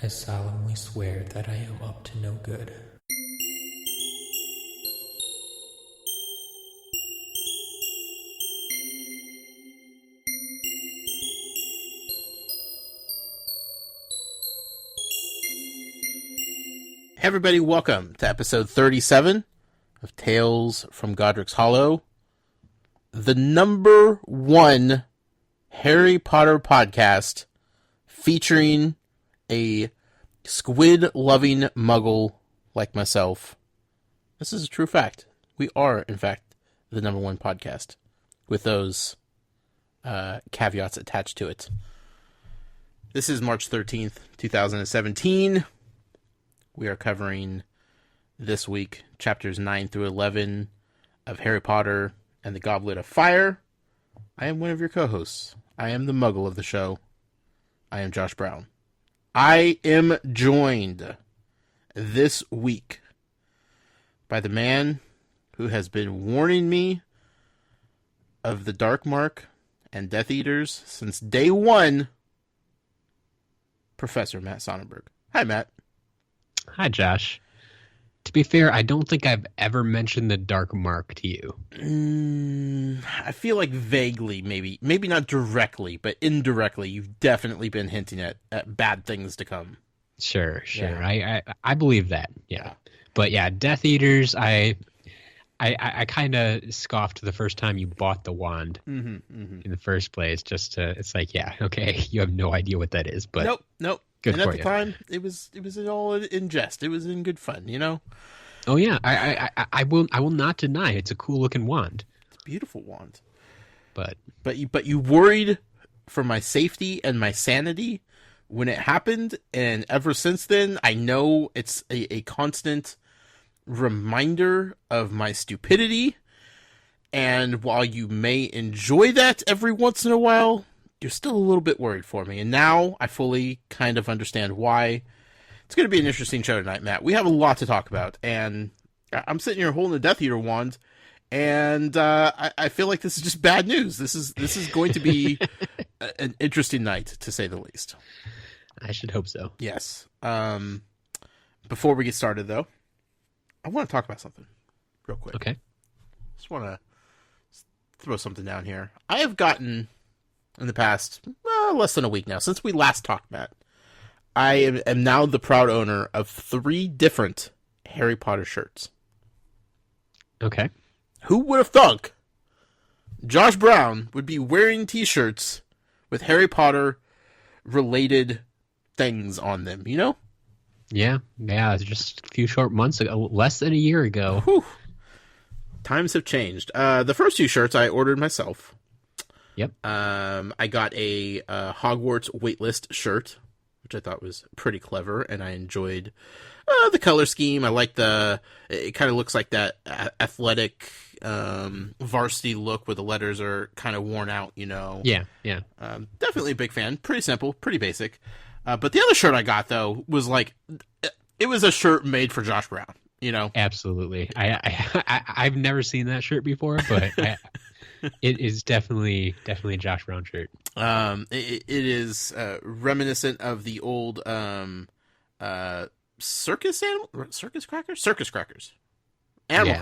I solemnly swear that I am up to no good. Hey everybody, welcome to episode 37 of Tales from Godric's Hollow, the number one Harry Potter podcast featuring a squid-loving muggle like myself. This is a true fact. We are, in fact, the number one podcast with those caveats attached to it. This is March 13th, 2017. We are covering this week chapters 9 through 11 of Harry Potter and the Goblet of Fire. I am one of your co-hosts. I am the muggle of the show. I am Josh Brown. I am joined this week by the man who has been warning me of the Dark Mark and Death Eaters since day one, Professor Matt Sonnenberg. Hi, Matt. Hi, Josh. To be fair, I don't think I've ever mentioned the Dark Mark to you. I feel like vaguely, maybe not directly, but indirectly, you've definitely been hinting at bad things to come. Sure. Yeah. I believe that. Yeah. But yeah, Death Eaters, I kind of scoffed the first time you bought the wand in the first place. It's like, yeah, okay, you have no idea what that is. But Nope. Good and for at the you. time, it was all in jest. It was in good fun, you know? Oh yeah, I will not deny it's a cool looking wand. It's a beautiful wand. But you worried for my safety and my sanity when it happened, and ever since then, I know it's a constant reminder of my stupidity. And while you may enjoy that every once in a while, you're still a little bit worried for me. And now I fully kind of understand why. It's going to be an interesting show tonight, Matt. We have a lot to talk about. And I'm sitting here holding a Death Eater wand. And I feel like this is just bad news. This is going to be an interesting night, to say the least. I should hope so. Yes. Before we get started, though, I want to talk about something real quick. Okay. Just want to throw something down here. I have gotten, in the past less than a week now, since we last talked, Matt, I am now the proud owner of 3 different Harry Potter shirts. Okay. Who would have thunk Josh Brown would be wearing t-shirts with Harry Potter related things on them, you know? Yeah. Just a few short months ago, less than a year ago. Whew. Times have changed. The first 2 shirts I ordered myself. Yep. I got a Hogwarts waitlist shirt, which I thought was pretty clever, and I enjoyed the color scheme. I like it kind of looks like that athletic varsity look where the letters are kind of worn out, you know. Yeah. Definitely a big fan. Pretty simple, pretty basic. But the other shirt I got, though, was like, it was a shirt made for Josh Brown, you know. Absolutely. I've never seen that shirt before, but it is definitely a Josh Brown shirt. It is reminiscent of the old circus crackers, animal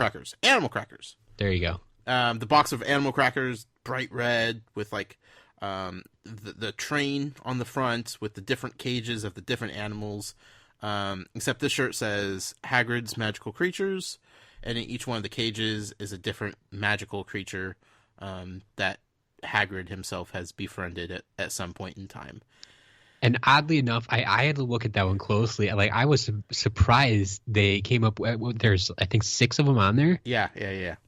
crackers. There you go. The box of animal crackers, bright red with like the train on the front with the different cages of the different animals. Except this shirt says Hagrid's magical creatures, and in each one of the cages is a different magical creature that Hagrid himself has befriended at some point in time. And oddly enough, I had to look at that one closely. Like, I was surprised they came up with, there's, I think, 6 of them on there. Yeah.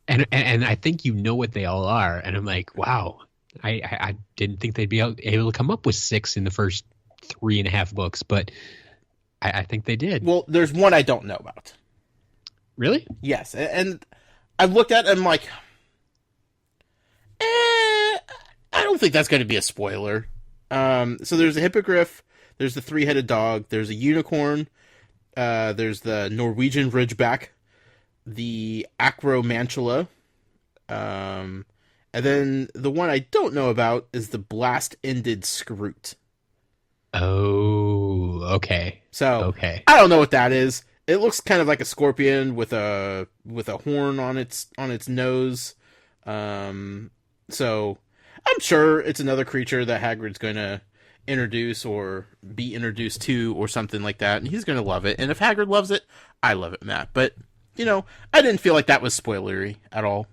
And I think you know what they all are. And I'm like, wow, I didn't think they'd be able to come up with 6 in the first 3.5 books, but I think they did. Well, there's one I don't know about. Really? Yes, and I've looked at it and I'm like, I don't think that's going to be a spoiler. So there's a hippogriff, there's the 3-headed dog, there's a unicorn, there's the Norwegian Ridgeback, the Acromantula, and then the one I don't know about is the Blast-Ended Scroot. Oh, okay. So Okay. I don't know what that is. It looks kind of like a scorpion with a horn on its nose. So I'm sure it's another creature that Hagrid's going to introduce or be introduced to or something like that, and he's going to love it. And if Hagrid loves it, I love it, Matt. But, I didn't feel like that was spoilery at all,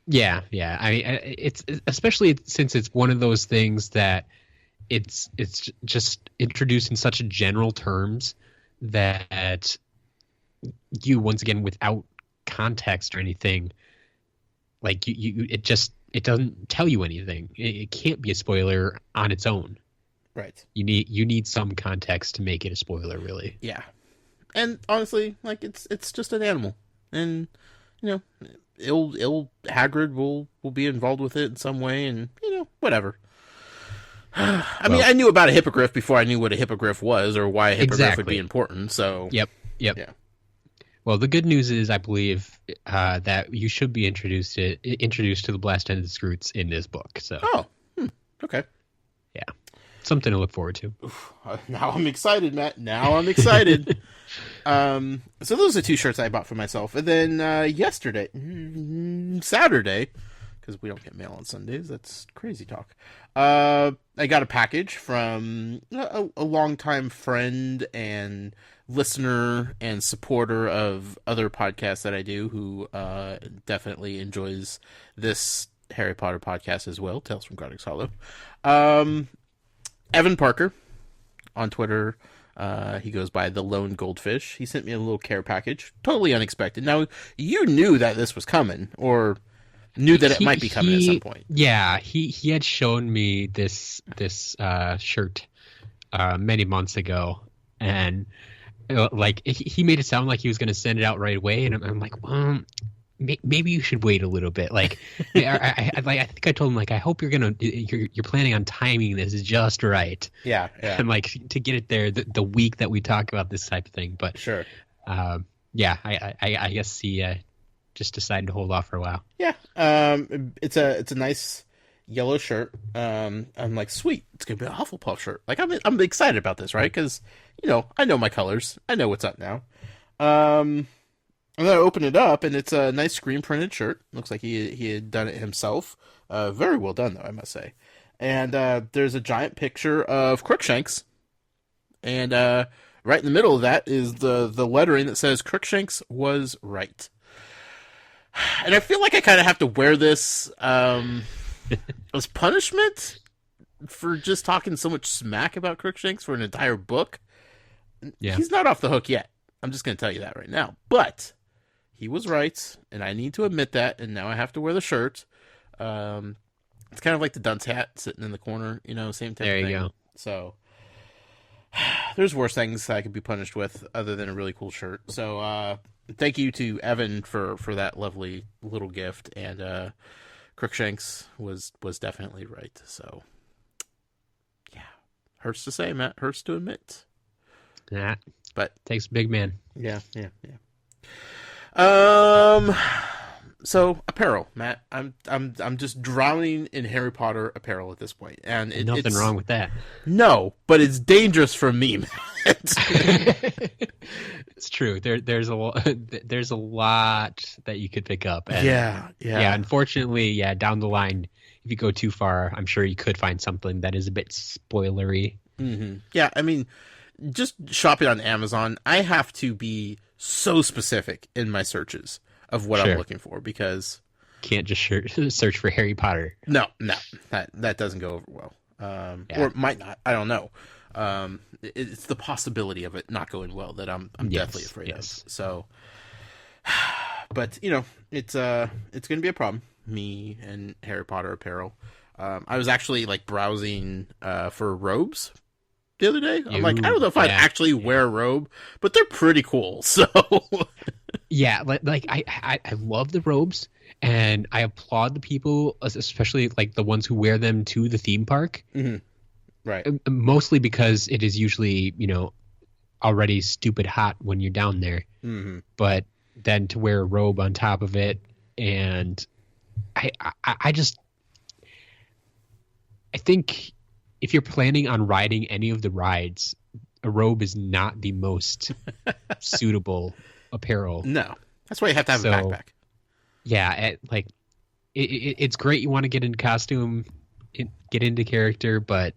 Yeah. I mean, it's especially since it's one of those things that it's just introduced in such general terms that you, once again, without context or anything, like it doesn't tell you anything. It can't be a spoiler on its own. Right. You need some context to make it a spoiler, really. Yeah. And honestly, like it's just an animal, and Hagrid will be involved with it in some way, and whatever. I mean, I knew about a hippogriff before I knew what a hippogriff was or why a hippogriff would be important. So Yep. Yeah. Well, the good news is, I believe that you should be introduced to the Blast-ended Skrewts in this book. So. Oh. Okay. Yeah. Something to look forward to. Now I'm excited, Matt. Now I'm excited. So those are 2 shirts I bought for myself, and then Saturday, because we don't get mail on Sundays. That's crazy talk. I got a package from a longtime friend and listener and supporter of other podcasts that I do, who definitely enjoys this Harry Potter podcast as well, Tales from Godric's Hollow. Evan Parker on Twitter. He goes by the Lone Goldfish. He sent me a little care package, totally unexpected. Now, you knew that this was coming, or knew that it might be coming at some point. Yeah, he had shown me this shirt many months ago, and like he made it sound like he was going to send it out right away, and I'm like, well, maybe you should wait a little bit. Like, I think I told him, like, I hope you're planning on timing this just right. Yeah. And like to get it there the week that we talk about this type of thing. But sure. Yeah, I guess he just decided to hold off for a while. Yeah. It's a nice yellow shirt. I'm like, sweet, it's gonna be a Hufflepuff shirt. Like, I'm excited about this, right? Because I know my colors. I know what's up now. And then I open it up, and it's a nice screen printed shirt. Looks like he had done it himself. Very well done, though, I must say. And there's a giant picture of Crookshanks, and right in the middle of that is the lettering that says Crookshanks was right. And I feel like I kind of have to wear this as punishment for just talking so much smack about Crookshanks for an entire book. Yeah. He's not off the hook yet. I'm just going to tell you that right now. But he was right, and I need to admit that, and now I have to wear the shirt. It's kind of like the dunce hat sitting in the corner, same type of thing. There you go. So there's worse things I could be punished with other than a really cool shirt. So thank you to Evan for that lovely little gift, and Crookshanks was definitely right. So yeah, hurts to say, Matt. Hurts to admit. Yeah, but takes a big man. Yeah. So apparel, Matt. I'm just drowning in Harry Potter apparel at this point, and nothing wrong with that. No, but it's dangerous for me, Matt. It's true. There's a lot that you could pick up. And yeah. Unfortunately, down the line, if you go too far, I'm sure you could find something that is a bit spoilery. Mm-hmm. Yeah, I mean, just shopping on Amazon, I have to be so specific in my searches of what I'm looking for, because can't just search for Harry Potter. No, that doesn't go over well. Or it might not. I don't know. It's the possibility of it not going well that I'm definitely afraid of. So, but it's going to be a problem. Me and Harry Potter apparel. I was actually browsing for robes the other day. I'm like, I don't know if I'd actually wear a robe, but they're pretty cool. So yeah, I love the robes, and I applaud the people, especially the ones who wear them to the theme park. Mm-hmm. Right. Mostly because it is usually, already stupid hot when you're down there. Mm-hmm. But then to wear a robe on top of it, and I think if you're planning on riding any of the rides a robe is not the most suitable apparel. No, that's why you have to have a backpack. Yeah, it's great. You want to get into costume, get into character, but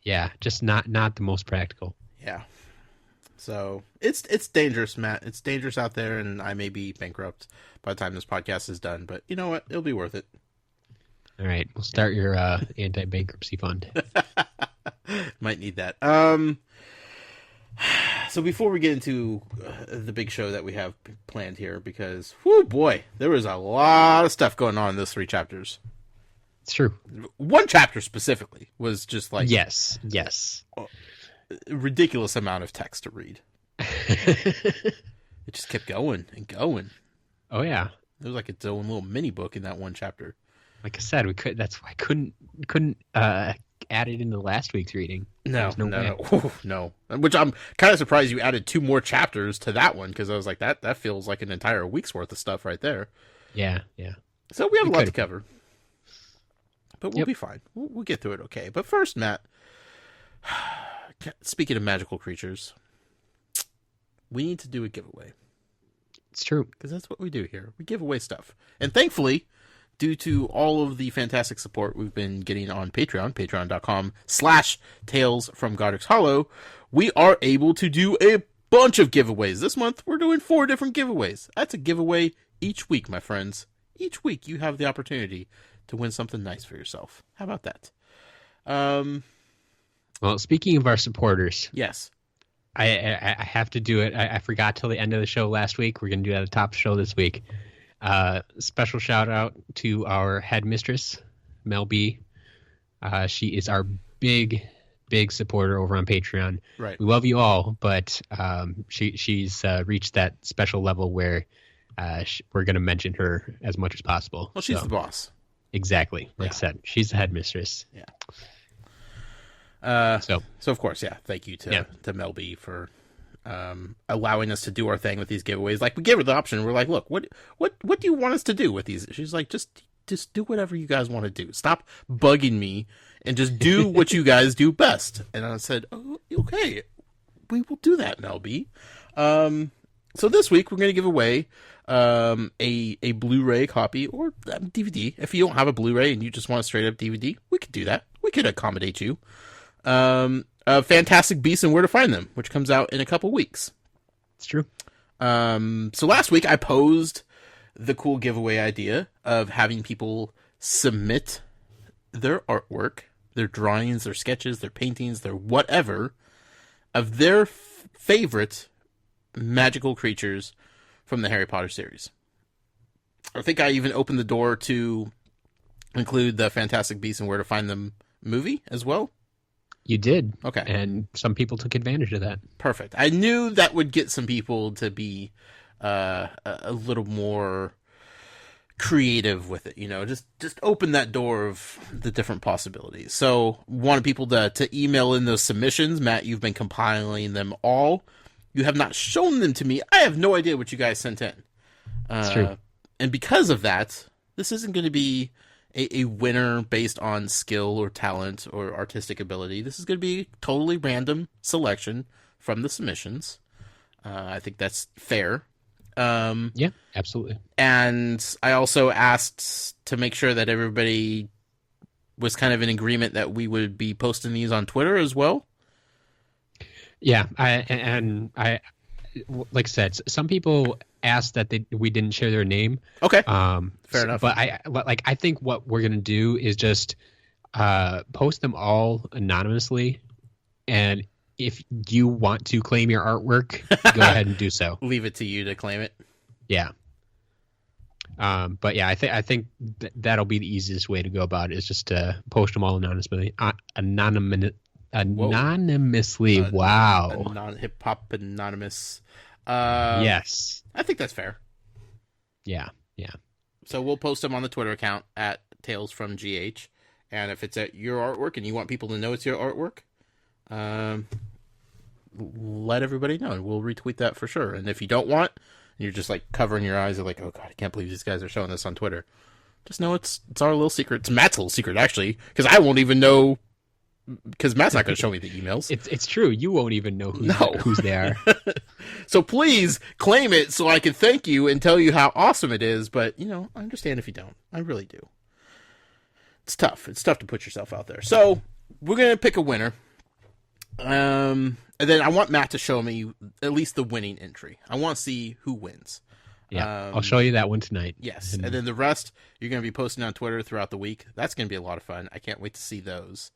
yeah, just not the most practical. Yeah. So it's dangerous, Matt. It's dangerous out there, and I may be bankrupt by the time this podcast is done. But you know what? It'll be worth it. All right, we'll start your anti-bankruptcy fund. Might need that. So before we get into the big show that we have planned here, because, whoo boy, there was a lot of stuff going on in those 3 chapters. It's true. One chapter specifically was just like... Yes. A ridiculous amount of text to read. It just kept going and going. Oh, yeah. It was like its own little mini book in that one chapter. Like I said, that's why I couldn't add it into last week's reading. No. Which I'm kind of surprised you added 2 more chapters to that one, because I was like, that feels like an entire week's worth of stuff right there. Yeah. So we have a lot to cover. But we'll be fine. We'll get through it okay. But first, Matt, speaking of magical creatures, we need to do a giveaway. It's true. Because that's what we do here. We give away stuff. And thankfully, due to all of the fantastic support we've been getting on Patreon, patreon.com/Tales from Godric's Hollow, we are able to do a bunch of giveaways. This month, we're doing 4 different giveaways. That's a giveaway each week, my friends. Each week, you have the opportunity to win something nice for yourself. How about that? Well, speaking of our supporters, yes, I have to do it. I forgot till the end of the show last week. We're going to do it at the top of the show this week. Special shout out to our headmistress, Mel B. She is our big supporter over on Patreon. Right. We love you all, but she's reached that special level where we're going to mention her as much as possible. Well, she's the boss. Exactly. Like I said, she's the headmistress. Yeah. So of course, thank you to Mel B for allowing us to do our thing with these giveaways. Like, we gave her the option. We're like, look, what do you want us to do with these? She's like, just do whatever you guys want to do. Stop bugging me and just do what you guys do best. And I said, oh, okay, we will do that, Mel B. So this week we're going to give away a Blu-ray copy or DVD. If you don't have a Blu-ray and you just want a straight up DVD, we could do that. We could accommodate you. Fantastic Beasts and Where to Find Them, which comes out in a couple weeks. It's true. So last week I posed the cool giveaway idea of having people submit their artwork, their drawings, their sketches, their paintings, their whatever, of their favorite magical creatures from the Harry Potter series. I think I even opened the door to include the Fantastic Beasts and Where to Find Them movie as well. You did. Okay. And some people took advantage of that. Perfect. I knew that would get some people to be a little more creative with it, just open that door of the different possibilities. So wanted people to email in those submissions. Matt, you've been compiling them all. You have not shown them to me. I have no idea what you guys sent in. That's true. And because of that, this isn't going to be a winner based on skill or talent or artistic ability. This is going to be totally random selection from the submissions. I think that's fair. Yeah, absolutely. And I also asked to make sure that everybody was kind of in agreement that we would be posting these on Twitter as well. Yeah, I like I said, some people asked that we didn't share their name. Okay, fair enough. But I think what we're gonna do is just post them all anonymously, and if you want to claim your artwork, go ahead and do so. Leave it to you to claim it. Yeah. But yeah, I think that'll be the easiest way to go about it, is just to post them all anonymously. Anonymously. Wow. Non-hip hop anonymous. Yes. I think that's fair. Yeah. So we'll post them on the Twitter account at Tales from GH. And if it's at your artwork and you want people to know it's your artwork, let everybody know. We'll retweet that for sure. And if you don't want, and you're just like covering your eyes, you're like, oh God, I can't believe these guys are showing this on Twitter. Just know it's our little secret. It's Matt's little secret, actually, because I won't even know because Matt's not going to show me the emails. It's true. You won't even know whose they are. So please claim it so I can thank you and tell you how awesome it is. But, I understand if you don't. I really do. It's tough. It's tough to put yourself out there. So we're going to pick a winner. And then I want Matt to show me at least the winning entry. I want to see who wins. Yeah, I'll show you that one tonight. Yes, and then the rest you're going to be posting on Twitter throughout the week. That's going to be a lot of fun. I can't wait to see those,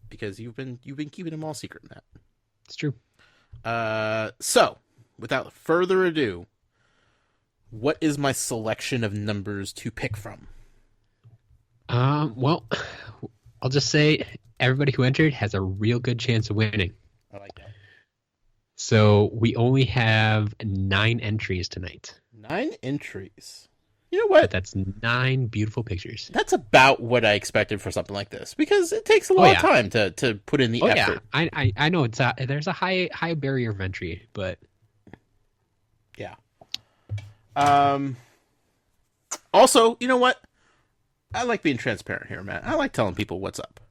because you've been keeping them all secret, Matt. It's true. So, without further ado, what is my selection of numbers to pick from? Well, I'll just say everybody who entered has a real good chance of winning. I like that. So we only have 9 entries tonight. 9 entries. You know what? But that's 9 beautiful pictures. That's about what I expected for something like this, because it takes a lot of time to put in the effort. Yeah, I know there's a high barrier of entry, but yeah. Also, you know what? I like being transparent here, Matt. I like telling people what's up.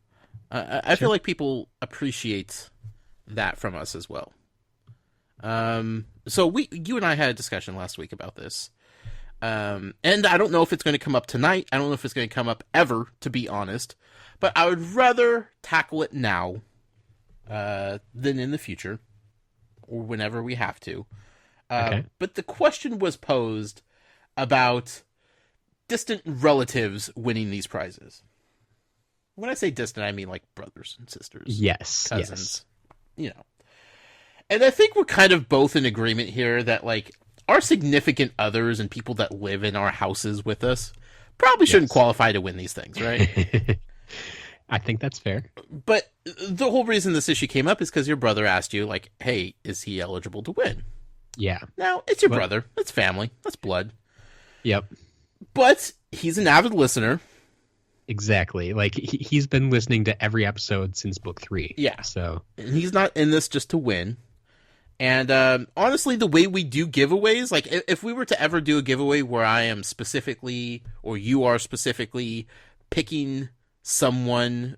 I feel like people appreciate that from us as well. So you and I had a discussion last week about this. And I don't know if it's going to come up tonight. I don't know if it's going to come up ever, to be honest. But I would rather tackle it now than in the future, or whenever we have to. Okay. But the question was posed about distant relatives winning these prizes. When I say distant, I mean like brothers and sisters. Yes. Cousins. Yes. And I think we're kind of both in agreement here that, like, our significant others and people that live in our houses with us probably shouldn't qualify to win these things, right? I think that's fair. But the whole reason this issue came up is because your brother asked you, like, hey, is he eligible to win? Yeah. Now, it's your brother. It's family. That's blood. Yep. But he's an avid listener. Exactly. Like, he's been listening to every episode since book 3. Yeah. So. And he's not in this just to win. And honestly, the way we do giveaways, like if we were to ever do a giveaway where I am specifically, or you are specifically, picking someone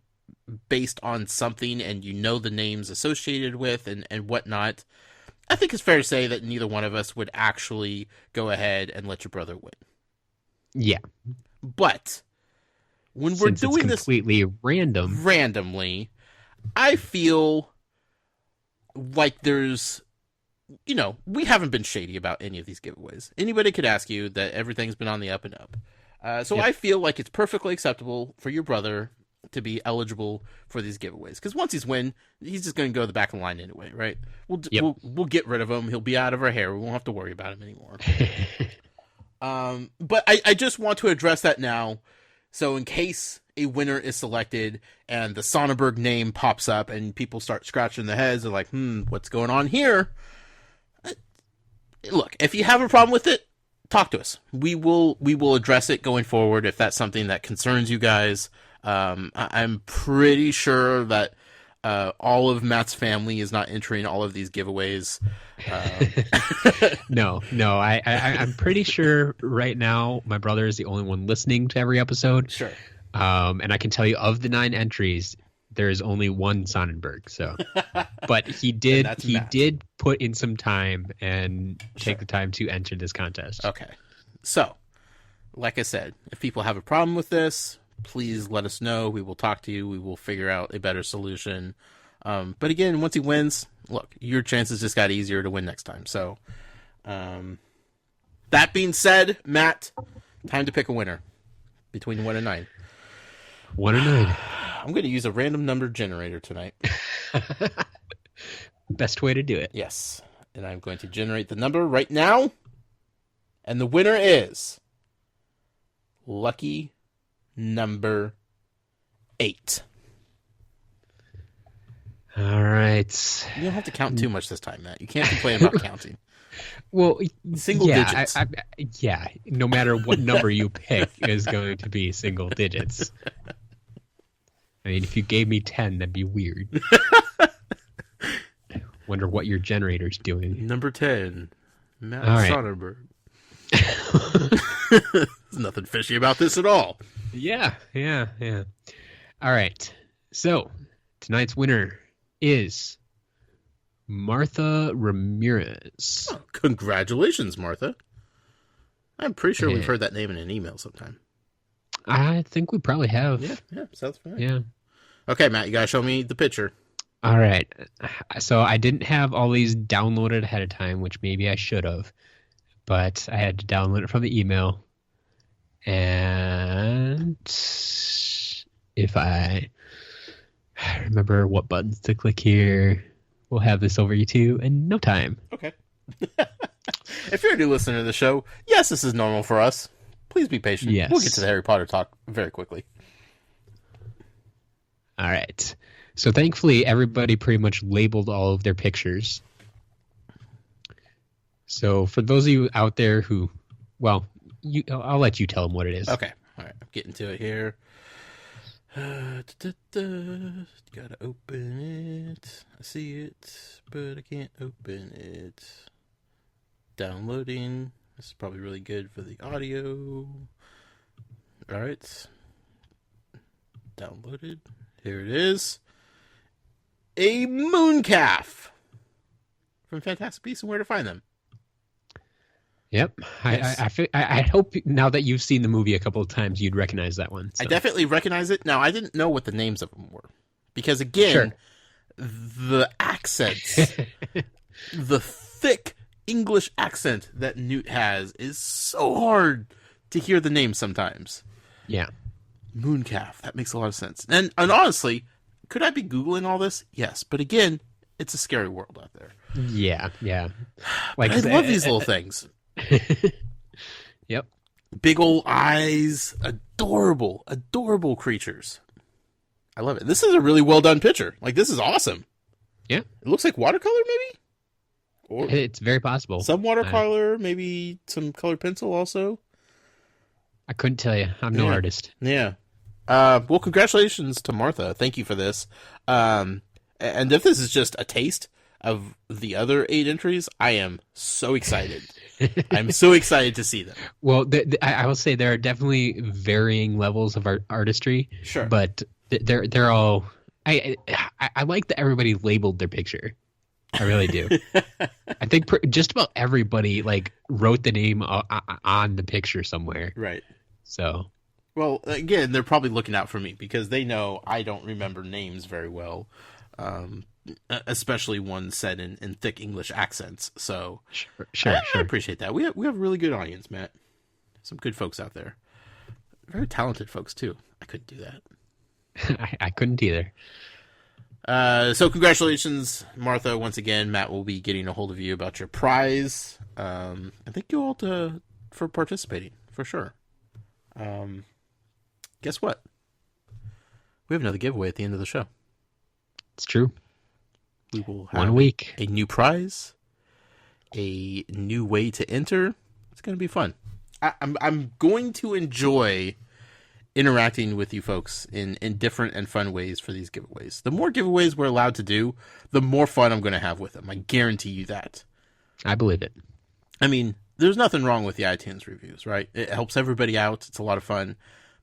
based on something and you know the names associated with and whatnot, I think it's fair to say that neither one of us would actually go ahead and let your brother win. Yeah. But when we're doing this completely randomly, I feel like there's, we haven't been shady about any of these giveaways. Anybody could ask you that everything's been on the up and up. So I feel like it's perfectly acceptable for your brother to be eligible for these giveaways. Because once he's just going to go to the back of the line anyway, right? We'll get rid of him. He'll be out of our hair. We won't have to worry about him anymore. But I just want to address that now. So in case a winner is selected and the Sonnenberg name pops up and people start scratching their heads, they're like, what's going on here? Look, if you have a problem with it, talk to us. We will address it going forward if that's something that concerns you guys. I'm pretty sure that all of Matt's family is not entering all of these giveaways. No, I'm pretty sure right now my brother is the only one listening to every episode. Sure. And I can tell you, of the 9 entries, there is only one Sonnenberg. So, but he did put in some time and take the time to enter this contest. Okay. So, like I said, if people have a problem with this, please let us know. We will talk to you. We will figure out a better solution. But again, once he wins, look, your chances just got easier to win next time. So, that being said, Matt, time to pick a winner between 1 and 9. 1 and 9. I'm going to use a random number generator tonight. Best way to do it. Yes. And I'm going to generate the number right now. And the winner is lucky number 8. All right. You don't have to count too much this time, Matt. You can't complain about counting. Well, single digits. No matter what number you pick is going to be single digits. I mean, if you gave me 10, that'd be weird. Wonder what your generator's doing. Number 10, Matt Sonnenberg. There's nothing fishy about this at all. Yeah. All right. So, tonight's winner is Martha Ramirez. Oh, congratulations, Martha. I'm pretty sure we've Yeah. heard that name in an email sometime. I think we probably have. Yeah, sounds familiar. Yeah. Okay, Matt, you gotta show me the picture. All right. So I didn't have all these downloaded ahead of time, which maybe I should have, but I had to download it from the email. And if I remember what buttons to click here, we'll have this over to you in no time. Okay. If you're a new listener to the show, yes, this is normal for us. Please be patient. Yes. We'll get to the Harry Potter talk very quickly. All right. So thankfully, everybody pretty much labeled all of their pictures. So for those of you out there who, well, I'll let you tell them what it is. Okay. All right. I'm getting to it here. Gotta open it. I see it, but I can't open it. Downloading. This is probably really good for the audio. All right. Downloaded. Here it is. A mooncalf from Fantastic Beasts and Where to Find Them. Yep. Yes. I hope now that you've seen the movie a couple of times, you'd recognize that one. So. I definitely recognize it. Now, I didn't know what the names of them were. Because, again, Sure. The accents, the thick English accent that Newt has is so hard to hear the name sometimes. Yeah. Mooncalf. That makes a lot of sense. And honestly, could I be Googling all this? Yes. But again, it's a scary world out there. Yeah. Like, I love these little things. Yep. Big old eyes. Adorable creatures. I love it. This is a really well done picture. Like, this is awesome. Yeah. It looks like watercolor, maybe? Or It's very possible. some watercolor, maybe some colored pencil also. I couldn't tell you. I'm no artist. Yeah. Well, congratulations to Martha. Thank you for this. And if this is just a taste of the other 8 entries, I am so excited. I'm so excited to see them. Well, I will say there are definitely varying levels of artistry. Sure. But they're all. I like that everybody labeled their picture. I really do. I think just about everybody like wrote the name on the picture somewhere. Right. So. Well, again, they're probably looking out for me because they know I don't remember names very well, especially ones said in thick English accents. So, Sure. I appreciate that. We have a really good audience, Matt. Some good folks out there. Very talented folks too. I couldn't do that. I couldn't either. So congratulations, Martha. Once again, Matt will be getting a hold of you about your prize. And thank you all for participating, for sure. Guess what? We have another giveaway at the end of the show. It's true. We will have 1 week. a new prize, a new way to enter. It's going to be fun. I'm going to enjoy interacting with you folks in different and fun ways for these giveaways. The more giveaways we're allowed to do, the more fun I'm going to have with them. I guarantee you that. I believe it. I mean, there's nothing wrong with the iTunes reviews, right? It helps everybody out. It's a lot of fun.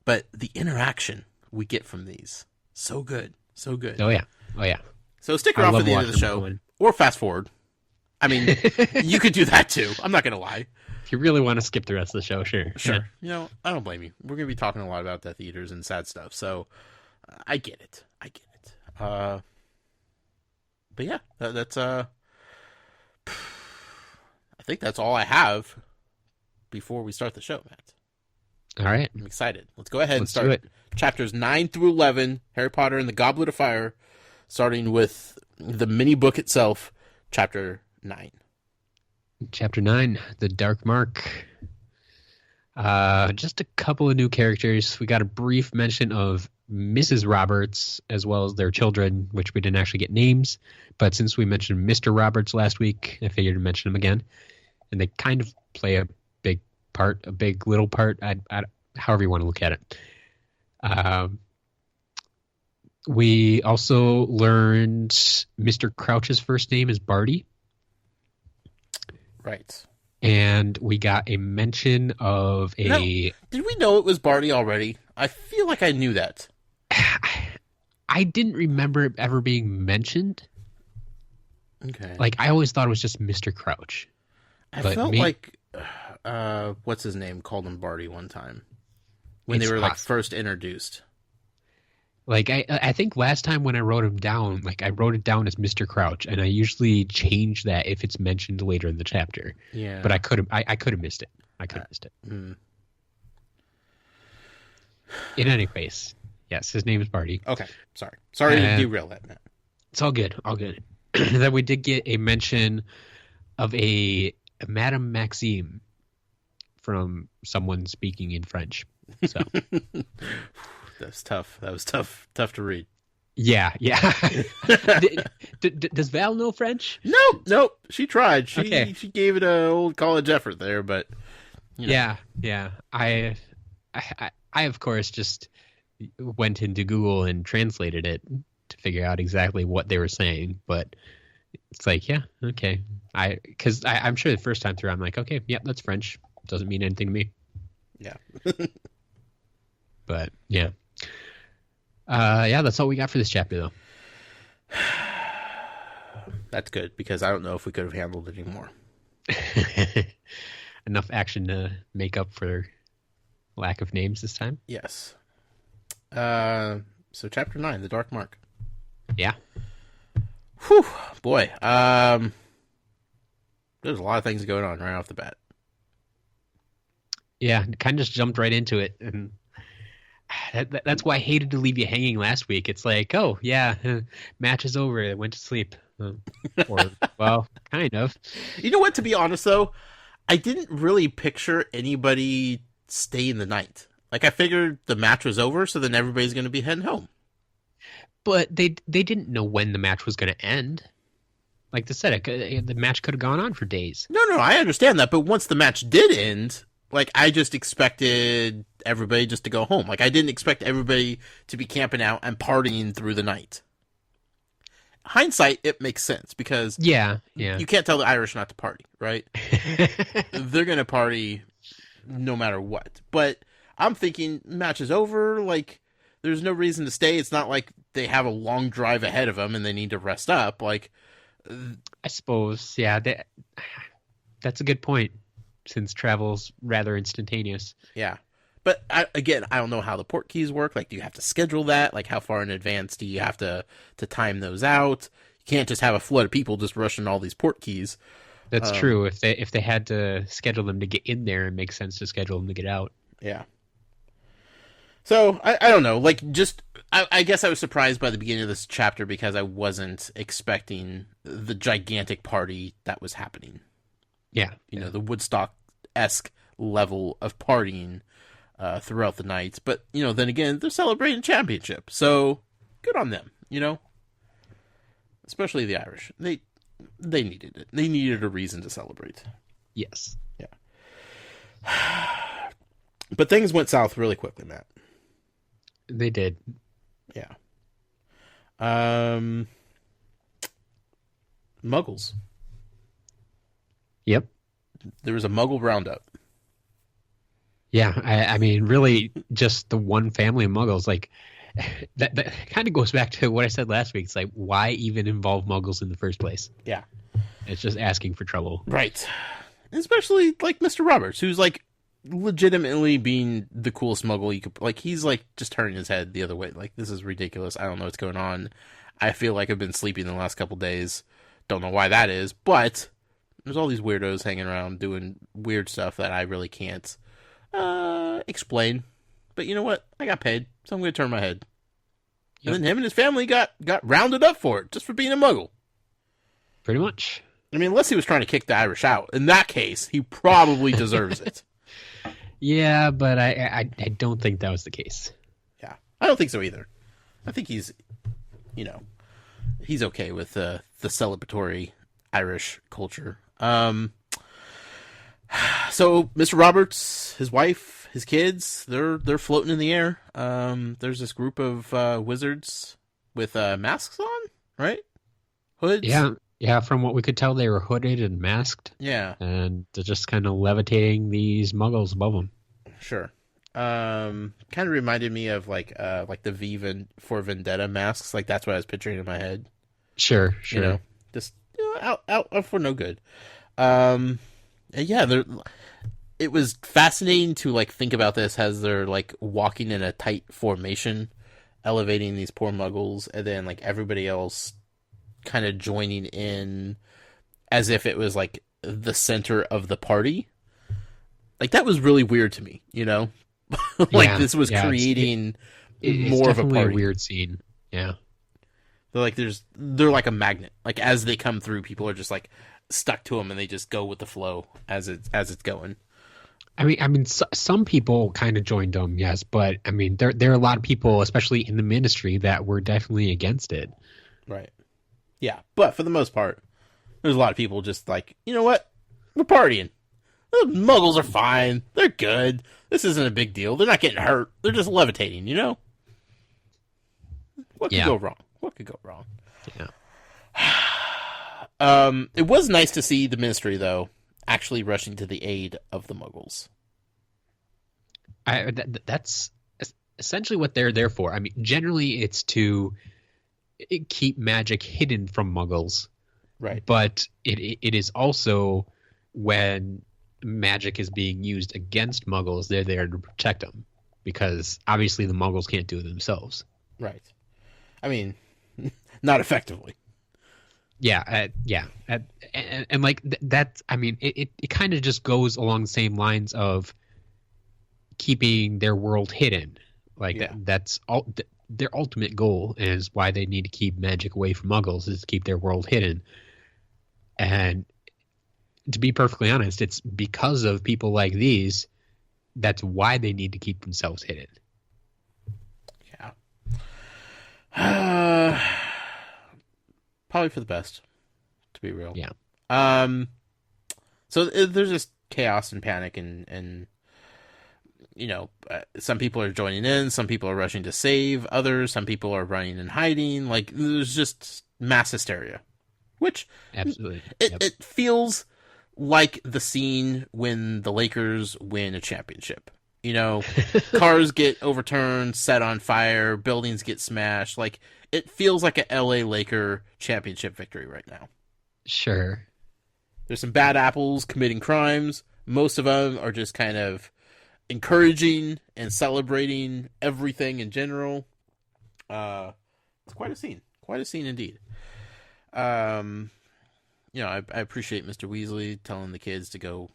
But the interaction we get from these, so good. So good. Oh, yeah. So stick around for the end of the watching show. them. Or fast forward. I mean, you could do that too. I'm not going to lie. If you really want to skip the rest of the show, sure. Sure. Yeah. You know, I don't blame you. We're going to be talking a lot about Death Eaters and sad stuff. So I get it. But yeah, that's I think that's all I have before we start the show, Matt. All right. I'm excited. Let's go ahead Let's and do start it. chapters 9 through 11, Harry Potter and the Goblet of Fire, starting with the mini book itself, chapter 9. Chapter 9, The Dark Mark. Just a couple of new characters. We got a brief mention of Mrs. Roberts as well as their children, which we didn't actually get names. But since we mentioned Mr. Roberts last week, I figured to mention them again. And they kind of play a big part, a big little part, however you want to look at it. We also learned Mr. Crouch's first name is Barty. Right. And we got a mention of a... Did we know it was Barty already? I feel like I knew that. I didn't remember it ever being mentioned. Okay. Like, I always thought it was just Mr. Crouch. I felt like, what's his name, called him Barty one time. When they were, like, first introduced. Like, I think last time when I wrote him down, like, I wrote it down as Mr. Crouch, and I usually change that if it's mentioned later in the chapter. Yeah. But I could have missed it. In any case, yes, his name is Barty. Okay, sorry to derail that, Matt. It's all good. That we did get a mention of a Madame Maxime from someone speaking in French. So that's tough. That was tough to read. Yeah. Does Val know French? Nope. She tried. She gave it an old college effort there, but you know. Yeah. I of course just went into Google and translated it to figure out exactly what they were saying, but it's like, yeah, okay. I'm sure the first time through I'm like, okay, yeah, that's French. Doesn't mean anything to me. Yeah. But yeah. That's all we got for this chapter though. That's good, because I don't know if we could have handled it anymore. Enough action to make up for lack of names this time. Yes. So chapter 9, the Dark Mark. Yeah. Whew, boy. There's a lot of things going on right off the bat. Yeah, kind of just jumped right into it, and that's why I hated to leave you hanging last week. It's like, oh yeah, match is over. I went to sleep, or well, kind of. You know what? To be honest, though, I didn't really picture anybody staying the night. Like, I figured the match was over, so then everybody's going to be heading home. But they didn't know when the match was going to end. Like they said, the match could have gone on for days. No, I understand that. But once the match did end, like, I just expected everybody just to go home. Like, I didn't expect everybody to be camping out and partying through the night. Hindsight, it makes sense, because you can't tell the Irish not to party, right? They're going to party no matter what. But I'm thinking, match is over, like, there's no reason to stay. It's not like they have a long drive ahead of them and they need to rest up. Like, I suppose, yeah, that's a good point, since travel's rather instantaneous. Yeah. But, I don't know how the port keys work. Like, do you have to schedule that? Like, how far in advance do you have to time those out? You can't just have a flood of people just rushing all these port keys. That's true. If they had to schedule them to get in there, it makes sense to schedule them to get out. Yeah. So, I don't know. Like, I guess I was surprised by the beginning of this chapter because I wasn't expecting the gigantic party that was happening. Yeah. You know, the Woodstock-esque level of partying throughout the night. But, you know, then again, they're celebrating championship. So, good on them, you know? Especially the Irish. They needed it. They needed a reason to celebrate. Yes. Yeah. But things went south really quickly, Matt. They did. Yeah. Muggles. Yep. There was a Muggle roundup. Yeah, I mean, really, just the one family of Muggles. Like, that kind of goes back to what I said last week. It's like, why even involve Muggles in the first place? Yeah. It's just asking for trouble. Right. Especially, like, Mr. Roberts, who's, like, legitimately being the coolest Muggle you could. Like, he's, like, just turning his head the other way. Like, this is ridiculous. I don't know what's going on. I feel like I've been sleeping the last couple days. Don't know why that is, but there's all these weirdos hanging around doing weird stuff that I really can't explain. But you know what? I got paid, so I'm going to turn my head. Yep. And then him and his family got rounded up for it, just for being a Muggle. Pretty much. I mean, unless he was trying to kick the Irish out. In that case, he probably deserves it. Yeah, but I don't think that was the case. Yeah, I don't think so either. I think he's, you know, he's okay with the celebratory Irish culture. So Mr. Roberts, his wife, his kids, they're floating in the air. There's this group of wizards with masks on, right? Hoods. Yeah. From what we could tell, they were hooded and masked. Yeah, and they're just kind of levitating these Muggles above them. Sure. Kind of reminded me of like the for Vendetta masks. Like that's what I was picturing in my head. Sure. You know, just out for no good. And yeah, it was fascinating to like think about this as they're like walking in a tight formation, elevating these poor muggles, and then like everybody else kind of joining in as if it was like the center of the party. Like that was really weird to me, you know? Like this was creating more of a party. A weird scene. Yeah. They're like a magnet. Like as they come through, people are just like stuck to them and they just go with the flow as it's going. I mean, some people kind of joined them, yes, but I mean, there are a lot of people, especially in the ministry, that were definitely against it. Right. Yeah, but for the most part, there's a lot of people just like, you know what? We're partying. The muggles are fine. They're good. This isn't a big deal. They're not getting hurt. They're just levitating, you know? What could go wrong? What could go wrong? Yeah. It was nice to see the ministry, though, actually rushing to the aid of the muggles. That's essentially what they're there for. I mean, generally it's to keep magic hidden from muggles. Right. But it is also when magic is being used against muggles, they're there to protect them. Because obviously the muggles can't do it themselves. Right. I mean, not effectively. Yeah, and like that. I mean, it kind of just goes along the same lines of keeping their world hidden. Like that's all. Their ultimate goal is why they need to keep magic away from muggles is to keep their world hidden. And to be perfectly honest, it's because of people like these that's why they need to keep themselves hidden. Yeah. Probably for the best, to be real. Yeah. So there's just chaos and panic and you know, some people are joining in, some people are rushing to save others, some people are running and hiding. Like there's just mass hysteria, which absolutely it feels like the scene when the Lakers win a championship. You know, cars get overturned, set on fire, buildings get smashed. Like, it feels like a LA Laker championship victory right now. Sure. There's some bad apples committing crimes. Most of them are just kind of encouraging and celebrating everything in general. It's quite a scene. Quite a scene indeed. You know, I appreciate Mr. Weasley telling the kids to go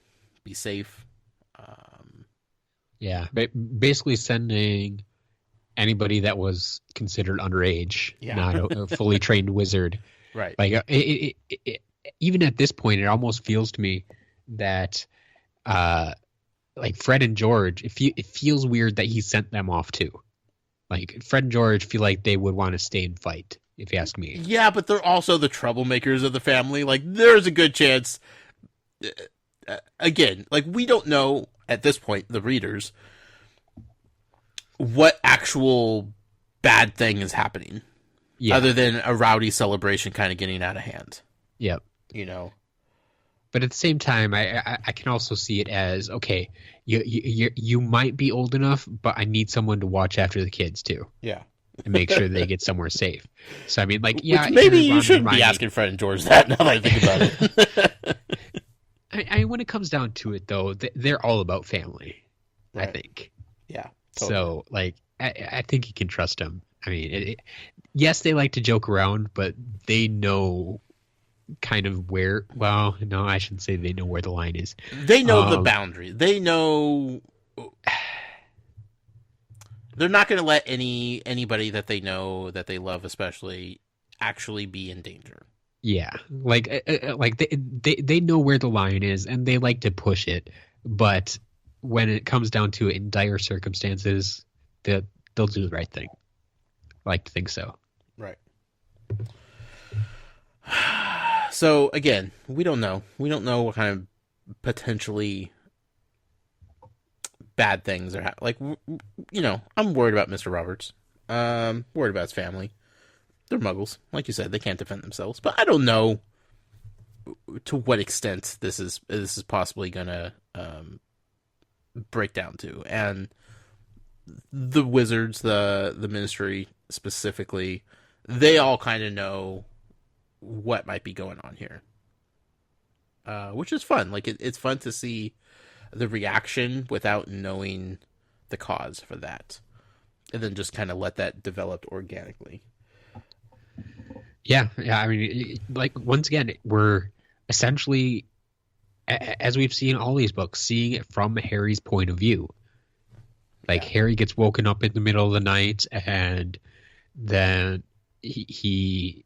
be safe. Yeah, basically sending anybody that was considered underage, not a fully trained wizard. Right. Like even at this point, it almost feels to me that like Fred and George, it feels weird that he sent them off too. Like Fred and George feel like they would want to stay and fight, if you ask me. Yeah, but they're also the troublemakers of the family. Like there's a good chance. Again, like we don't know at this point, the readers, what actual bad thing is happening, other than a rowdy celebration kind of getting out of hand. Yep. You know, but at the same time, I can also see it as okay. You might be old enough, but I need someone to watch after the kids too. Yeah. And make sure they get somewhere safe. So I mean, like, which maybe you shouldn't be asking Fred and George that. Now that I think about it. I when it comes down to it, though, they're all about family. Right. I think. Yeah. Totally. So, like, I think you can trust them. I mean, yes, they like to joke around, but they know kind of where. Well, no, I shouldn't say they know where the line is. They know the boundary. They know. They're not going to let anybody that they know that they love, especially, actually be in danger. Yeah, like they know where the line is, and they like to push it. But when it comes down to it in dire circumstances, they'll do the right thing. I like to think so. Right. So again, we don't know. We don't know what kind of potentially bad things are happening. Like, you know, I'm worried about Mr. Roberts. Worried about his family. They're muggles. Like you said, they can't defend themselves. But I don't know to what extent this is possibly going to break down to. And the wizards, the ministry specifically, they all kind of know what might be going on here, which is fun. Like it's fun to see the reaction without knowing the cause for that, and then just kind of let that develop organically. Yeah. I mean, like once again, we're essentially, as we've seen all these books, seeing it from Harry's point of view. Like Harry gets woken up in the middle of the night, and then he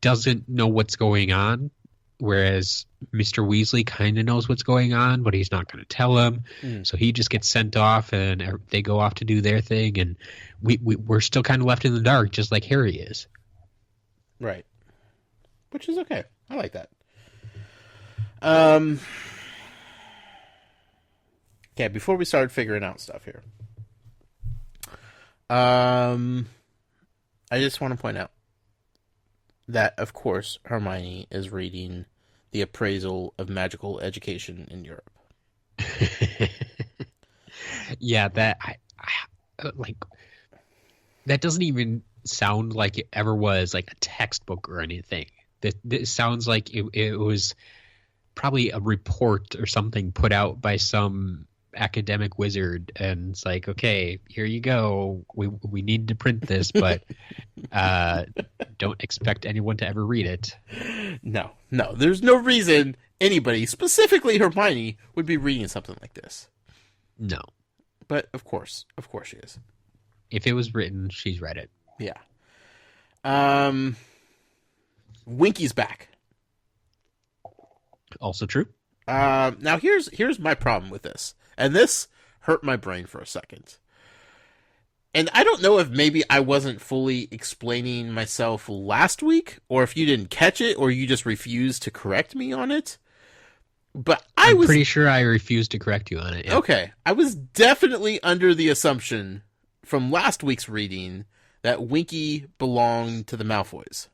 doesn't know what's going on, whereas Mr. Weasley kind of knows what's going on, but he's not going to tell him. So he just gets sent off, and they go off to do their thing, and we're still kind of left in the dark, just like Harry is. Right. Which is okay. I like that. Okay, before we start figuring out stuff here, I just want to point out that, of course, Hermione is reading The Appraisal of Magical Education in Europe. Yeah, that like that doesn't even sound like it ever was like a textbook or anything. That sounds like it was probably a report or something put out by some academic wizard, and it's like, okay, here you go. We need to print this, but don't expect anyone to ever read it. No. There's no reason anybody, specifically Hermione, would be reading something like this. No. But of course she is. If it was written, she's read it. Yeah. Winky's back. Also true. Now here's my problem with this. And this hurt my brain for a second. And I don't know if maybe I wasn't fully explaining myself last week, or if you didn't catch it, or you just refused to correct me on it. But I'm pretty sure I refused to correct you on it. Yeah. Okay. I was definitely under the assumption from last week's reading that Winky belonged to the Malfoys.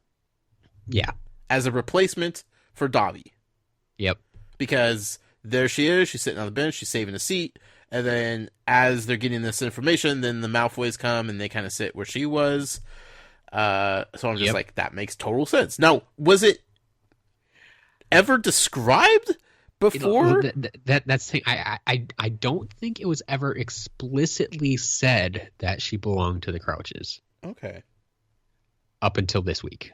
Yeah. As a replacement for Dobby. Yep. Because there she is, she's sitting on the bench, she's saving a seat, and then as they're getting this information, then the Malfoys come and they kind of sit where she was. So I'm just like, that makes total sense. Now, was it ever described before? That's the thing. I don't think it was ever explicitly said that she belonged to the Crouches. Okay. Up until this week.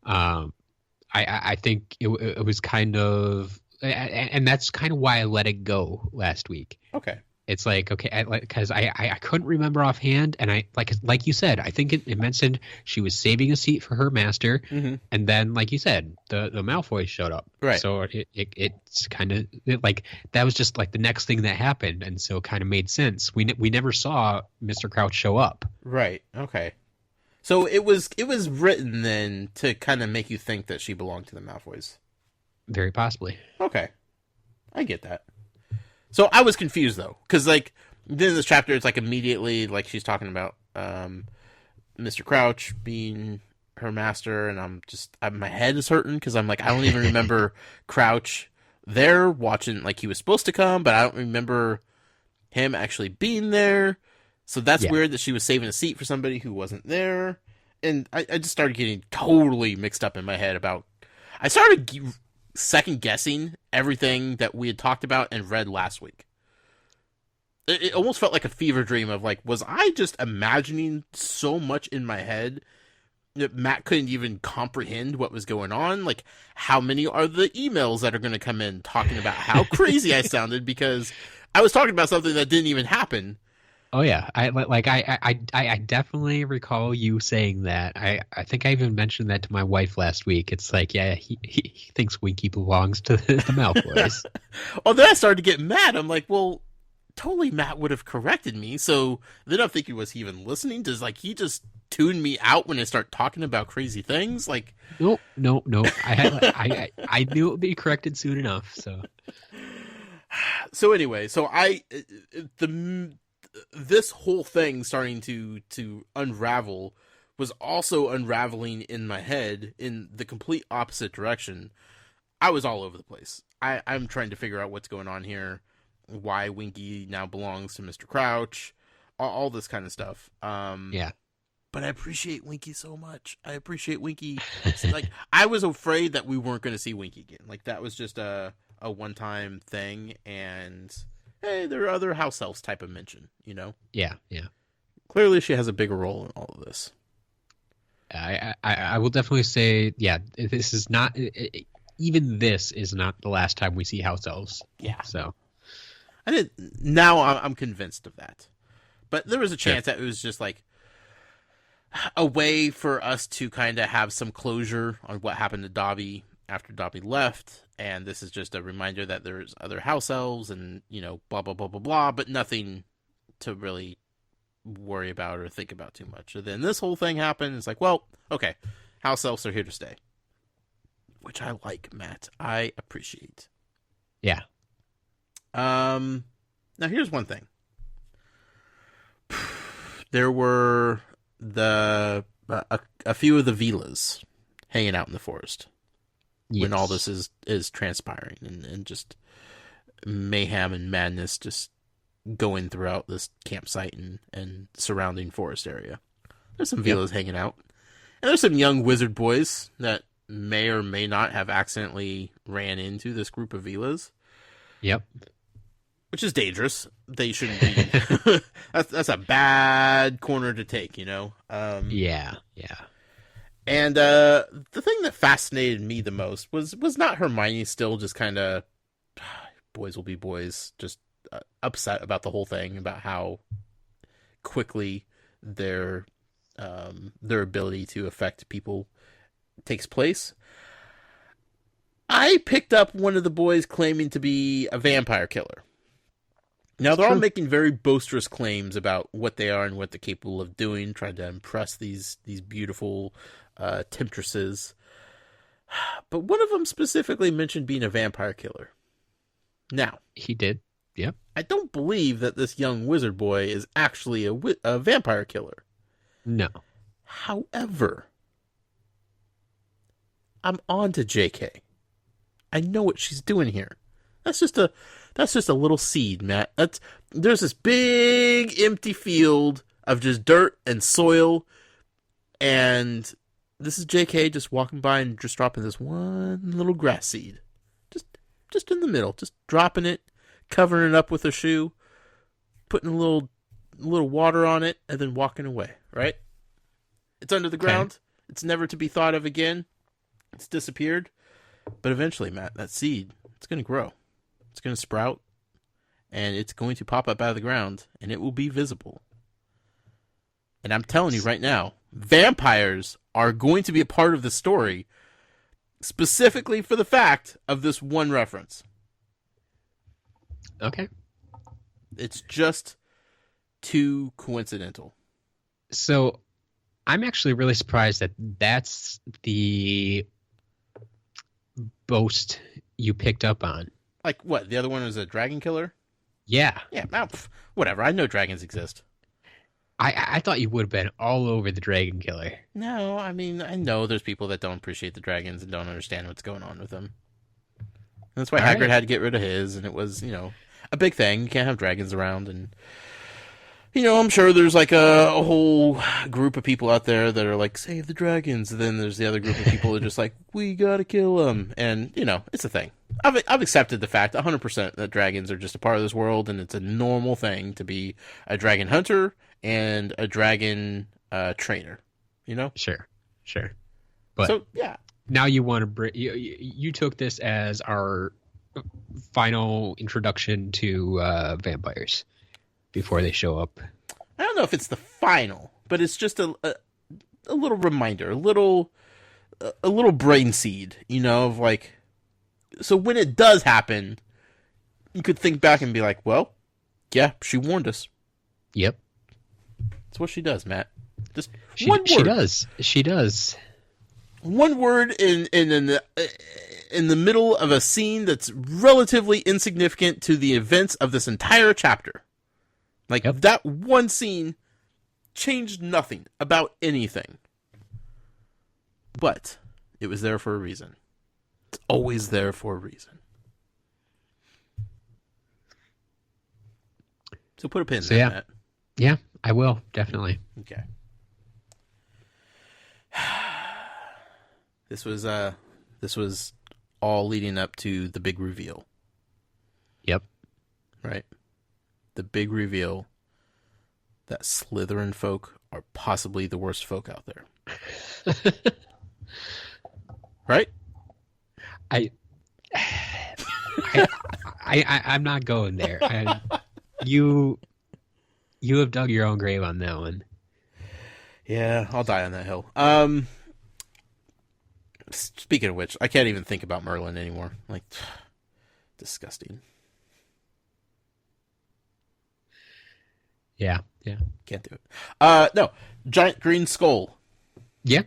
I think it was kind of, and that's kind of why I let it go last week. Okay. It's like, okay, because I couldn't remember offhand, and I like you said, I think it mentioned she was saving a seat for her master, and then like you said, the Malfoys showed up. Right. So it's kind of like that was just like the next thing that happened, and so it kind of made sense. We never saw Mr. Crouch show up. Right. Okay. So it was written then to kind of make you think that she belonged to the Malfoys. Very possibly. Okay. I get that. So I was confused though, because like then in this chapter, it's like immediately like she's talking about Mr. Crouch being her master, and my head is hurting because I'm like, I don't even remember Crouch there watching, like he was supposed to come, but I don't remember him actually being there. So that's weird that she was saving a seat for somebody who wasn't there, and I just started getting totally mixed up in my head about. I started second guessing everything that we had talked about and read last week. It almost felt like a fever dream of like, was I just imagining so much in my head that Matt couldn't even comprehend what was going on? Like, how many are the emails that are going to come in talking about how crazy I sounded because I was talking about something that didn't even happen? Oh yeah, I definitely recall you saying that. I think I even mentioned that to my wife last week. It's like, yeah, he thinks Winky belongs to the Malfoys. Well, then I started to get mad. I'm like, well, totally Matt would have corrected me. So then I'm thinking, was he even listening? Does like he just tune me out when I start talking about crazy things? Like, no. I knew it would be corrected soon enough. So anyway, this whole thing starting to unravel was also unraveling in my head in the complete opposite direction. I was all over the place. I'm trying to figure out what's going on here, why Winky now belongs to Mr. Crouch. all this kind of stuff. Yeah. But I appreciate Winky so much. I appreciate Winky. Like, I was afraid that we weren't going to see Winky again. Like, that was just a one-time thing. And, hey, there are other house elves type of mention, you know? Yeah, yeah. Clearly, she has a bigger role in all of this. I will definitely say, yeah, this is not... even this is not the last time we see house elves. Yeah. So... Now I'm convinced of that. But there was a chance that it was just, like, a way for us to kind of have some closure on what happened to Dobby after Dobby left, and this is just a reminder that there's other house elves and, you know, blah, blah, blah, blah, blah, but nothing to really worry about or think about too much. And then this whole thing happened, it's like, well, okay, house elves are here to stay. Which I like, Matt. I appreciate. Yeah. Now here's one thing. There were a few of the Velas hanging out in the forest when all this is transpiring and just mayhem and madness just going throughout this campsite and surrounding forest area. There's some Velas hanging out. And there's some young wizard boys that may or may not have accidentally ran into this group of Velas. Yep. Which is dangerous. They shouldn't be. That's a bad corner to take, you know? Yeah. And the thing that fascinated me the most was not Hermione still just kind of, boys will be boys, just upset about the whole thing, about how quickly their ability to affect people takes place. I picked up one of the boys claiming to be a vampire killer. Now, they're all making very boisterous claims about what they are and what they're capable of doing, trying to impress these beautiful temptresses. But one of them specifically mentioned being a vampire killer. Now, He did. Yep. I don't believe that this young wizard boy is actually a vampire killer. No. However, I'm on to JK. I know what she's doing here. That's just a little seed, Matt. There's this big empty field of just dirt and soil, and this is JK just walking by and just dropping this one little grass seed. Just in the middle, just dropping it, covering it up with a shoe, putting a little water on it, and then walking away, right? It's under the ground. It's never to be thought of again. It's disappeared. But eventually, Matt, that seed, it's going to grow. It's going to sprout, and it's going to pop up out of the ground, and it will be visible. And I'm telling you right now, vampires are going to be a part of the story, specifically for the fact of this one reference. Okay. It's just too coincidental. So I'm actually really surprised that that's the boast you picked up on. Like what? The other one was a dragon killer? Yeah. Yeah, whatever. I know dragons exist. I thought you would have been all over the dragon killer. No, I mean, I know there's people that don't appreciate the dragons and don't understand what's going on with them. And that's why Hagrid had to get rid of his, and it was, you know, a big thing. You can't have dragons around, and, you know, I'm sure there's like a whole group of people out there that are like, save the dragons, and then there's the other group of people that are just like, we gotta kill them, and, you know, it's a thing. I've accepted the fact 100% that dragons are just a part of this world, and it's a normal thing to be a dragon hunter and a dragon trainer, you know? Sure. But so, yeah. Now you want to bring... You took this as our final introduction to vampires before they show up. I don't know if it's the final, but it's just a little reminder, a little brain seed, you know, of like... So when it does happen, you could think back and be like, well, yeah, she warned us. Yep. That's what she does, Matt. Just one word. She does. One word in the middle of a scene that's relatively insignificant to the events of this entire chapter. Like, that one scene changed nothing about anything. But it was there for a reason. It's always there for a reason. So put a pin in that, Matt. Yeah, I will, definitely. Okay. This was all leading up to the big reveal. Yep. Right? The big reveal that Slytherin folk are possibly the worst folk out there. Right? I'm not going there. You have dug your own grave on that one. Yeah, I'll die on that hill. Speaking of which, I can't even think about Merlin anymore. Like, disgusting. Yeah. Can't do it. No, giant green skull. Yeah.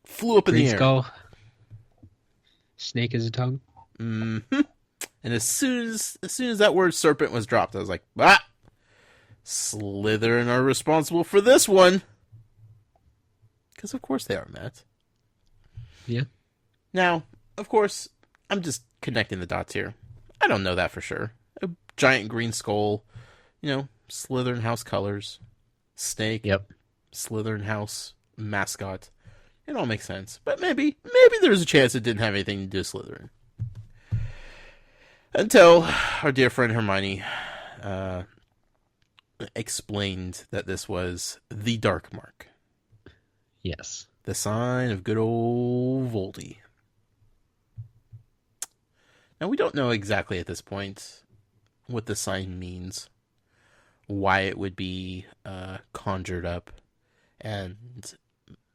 Flew up in Green the air. skull. Snake as a tongue. Mm-hmm. And as soon as that word serpent was dropped, I was like, ah! Slytherin are responsible for this one. Because of course they are, Matt. Yeah. Now, of course, I'm just connecting the dots here. I don't know that for sure. A giant green skull, Slytherin house colors, snake, Yep. Slytherin house mascot. It all makes sense. But maybe there's a chance it didn't have anything to do with Slytherin. Until our dear friend Hermione explained that this was the Dark Mark. Yes. The sign of good old Voldy. Now, we don't know exactly at this point what the sign means, why it would be conjured up and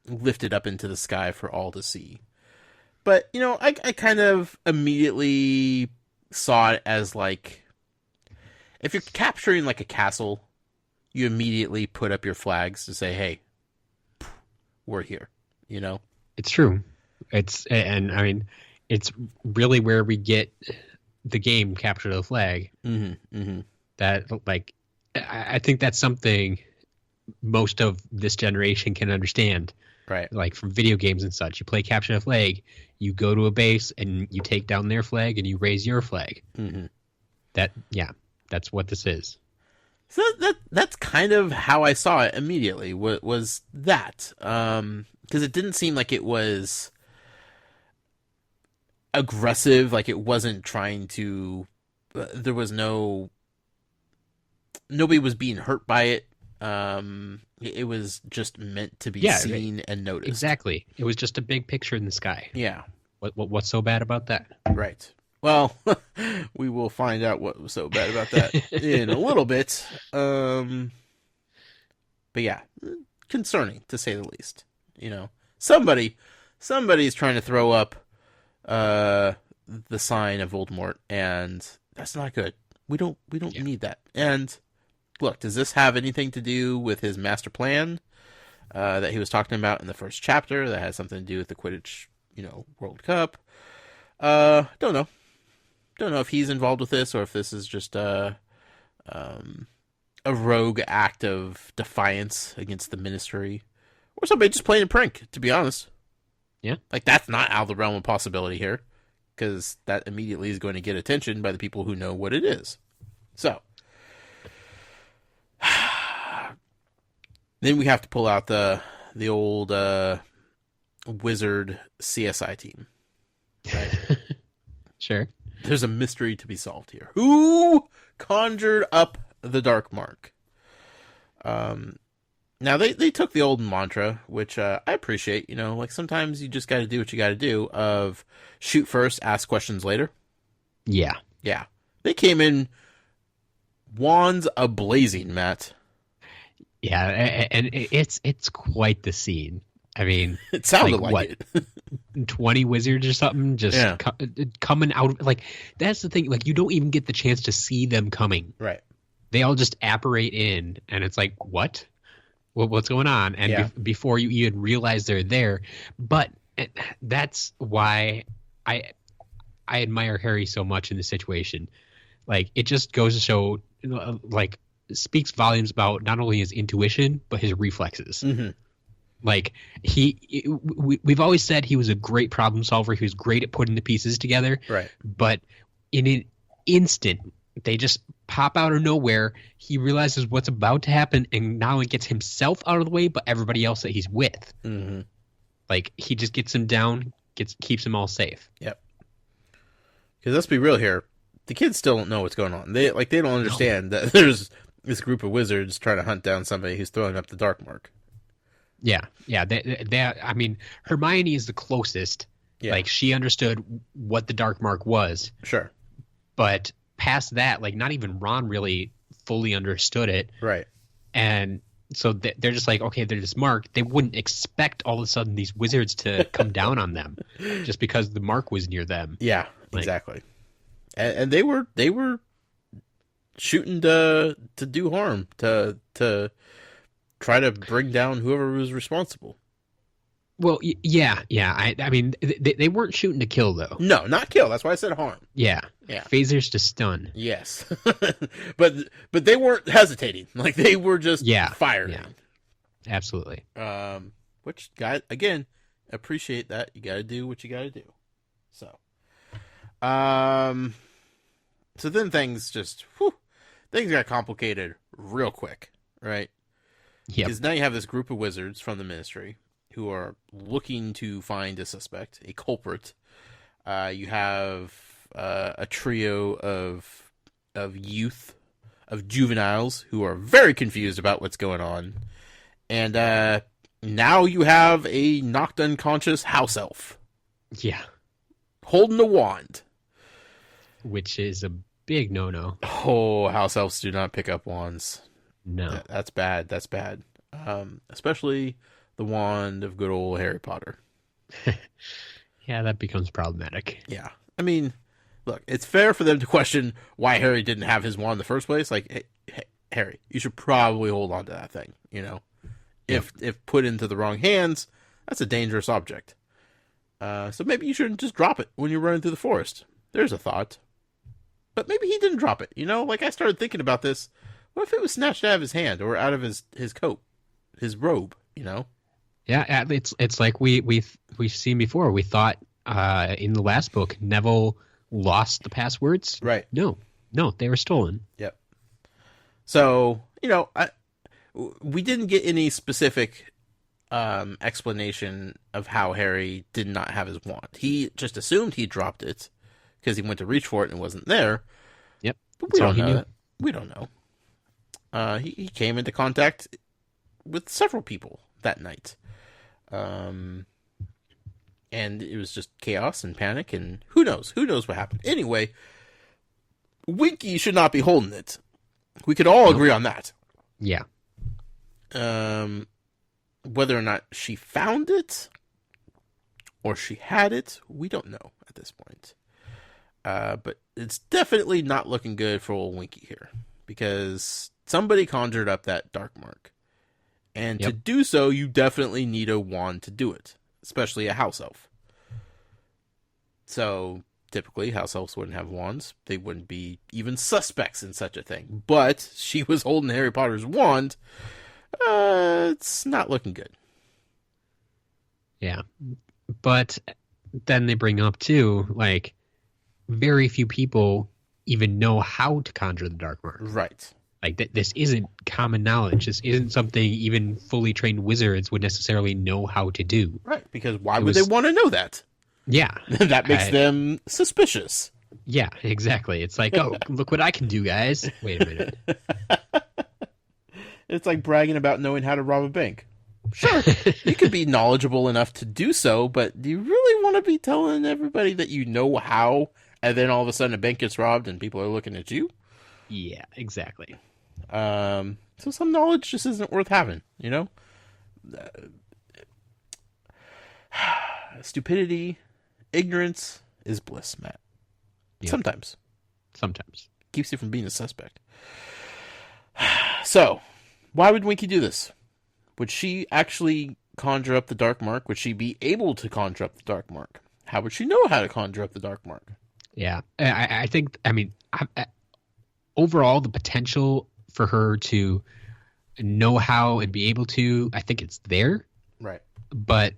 lifted up into the sky for all to see. But, I kind of immediately saw it as like, if you're capturing like a castle, you immediately put up your flags to say, hey, we're here, It's true. It's really where we get the game Capture the Flag. Mm-hmm, mm-hmm. That, like, I think that's something most of this generation can understand. Right. Like from video games and such. You play Capture the Flag, you go to a base and you take down their flag and you raise your flag. Mm-hmm. That's what this is. So that's kind of how I saw it immediately. Was that because it didn't seem like it was aggressive, like it wasn't trying to. There was nobody was being hurt by it. It was just meant to be seen and noticed. Exactly. It was just a big picture in the sky. Yeah. What's so bad about that? Right. Well, we will find out what was so bad about that in a little bit. But yeah, concerning to say the least. Somebody's trying to throw up the sign of Voldemort, and that's not good. We don't need that. And look, does this have anything to do with his master plan that he was talking about in the first chapter that has something to do with the Quidditch, World Cup? Don't know. Don't know if he's involved with this or if this is just a rogue act of defiance against the Ministry, or somebody just playing a prank. To be honest, yeah, like that's not out of the realm of possibility here, because that immediately is going to get attention by the people who know what it is. So then we have to pull out the old wizard CSI team. Right? Sure. There's a mystery to be solved here. Who conjured up the Dark Mark? Now, they took the old mantra, which I appreciate. Like sometimes you just got to do what you got to do, of shoot first, ask questions later. Yeah. Yeah. They came in wands a-blazing, Matt. Yeah, and it's quite the scene. I mean, it sounded like it. 20 wizards or something just coming out. Like, that's the thing. Like, you don't even get the chance to see them coming. Right. They all just apparate in, and it's like, what? What's going on? And before you even realize they're there. But that's why I admire Harry so much in this situation. Like, it just goes to show, like, speaks volumes about not only his intuition, but his reflexes. Mm-hmm. Like, we've always said he was a great problem solver. He was great at putting the pieces together. Right. But in an instant, they just pop out of nowhere. He realizes what's about to happen, and not only gets himself out of the way, but everybody else that he's with. Mm-hmm. Like, he just gets him down, keeps them all safe. Yep. Because let's be real here, the kids still don't know what's going on. They don't understand that there's this group of wizards trying to hunt down somebody who's throwing up the dark mark. Yeah. I mean, Hermione is the closest. Yeah. Like, she understood what the dark mark was. Sure. But past that, like, not even Ron really fully understood it. Right. And so they're just like, okay, they're just marked. They wouldn't expect all of a sudden these wizards to come down on them just because the mark was near them. Yeah, exactly. And they were shooting to do harm, to try to bring down whoever was responsible. Well, yeah. I mean, they weren't shooting to kill, though. No, not kill. That's why I said harm. Yeah. Phasers to stun. Yes. but they weren't hesitating. Like, they were just firing. Yeah. Absolutely. Which, guy, again, appreciate that. You got to do what you got to do. So, so then things got complicated real quick, right? Yeah. Because now you have this group of wizards from the Ministry who are looking to find a suspect, a culprit. You have a trio of juveniles who are very confused about what's going on. And now you have a knocked unconscious house elf. Yeah. Holding a wand. Which is a big no-no. Oh, house elves do not pick up wands. No. That's bad. That's bad. Especially the wand of good old Harry Potter. Yeah, that becomes problematic. Yeah. I mean, look, it's fair for them to question why Harry didn't have his wand in the first place. Like, hey, Harry, you should probably hold on to that thing, you know? If put into the wrong hands, that's a dangerous object. So maybe you shouldn't just drop it when you're running through the forest. There's a thought. But maybe he didn't drop it, you know? Like, I started thinking about this. What if it was snatched out of his hand or out of his coat, his robe, you know? Yeah, it's like we've seen before. We thought in the last book, Neville lost the passwords. Right. No, they were stolen. Yep. So, you know, we didn't get any specific explanation of how Harry did not have his wand. He just assumed he dropped it because he went to reach for it and it wasn't there. Yep. But we don't know that. We don't know. He came into contact with several people that night. And it was just chaos and panic and who knows what happened. Anyway, Winky should not be holding it. We could all agree on that. Yeah. Whether or not she found it or she had it, we don't know at this point. But it's definitely not looking good for old Winky here because somebody conjured up that dark mark. And to do so, you definitely need a wand to do it, especially a house elf. So typically, house elves wouldn't have wands. They wouldn't be even suspects in such a thing. But she was holding Harry Potter's wand. It's not looking good. Yeah. But then they bring up, too, like, very few people even know how to conjure the dark mark. Right. Like, this isn't common knowledge. This isn't something even fully trained wizards would necessarily know how to do. Right, because why would they want to know that? Yeah. That makes them suspicious. Yeah, exactly. It's like, oh, look what I can do, guys. Wait a minute. It's like bragging about knowing how to rob a bank. Sure, you could be knowledgeable enough to do so, but do you really want to be telling everybody that you know how, and then all of a sudden a bank gets robbed and people are looking at you? Yeah, exactly. So some knowledge just isn't worth having, you know? Stupidity, ignorance is bliss, Matt. Yep. Sometimes. Keeps you from being a suspect. So, why would Winky do this? Would she actually conjure up the dark mark? Would she be able to conjure up the dark mark? How would she know how to conjure up the dark mark? Yeah, I think, overall, the potential for her to know how and be able to, I think it's there. Right. But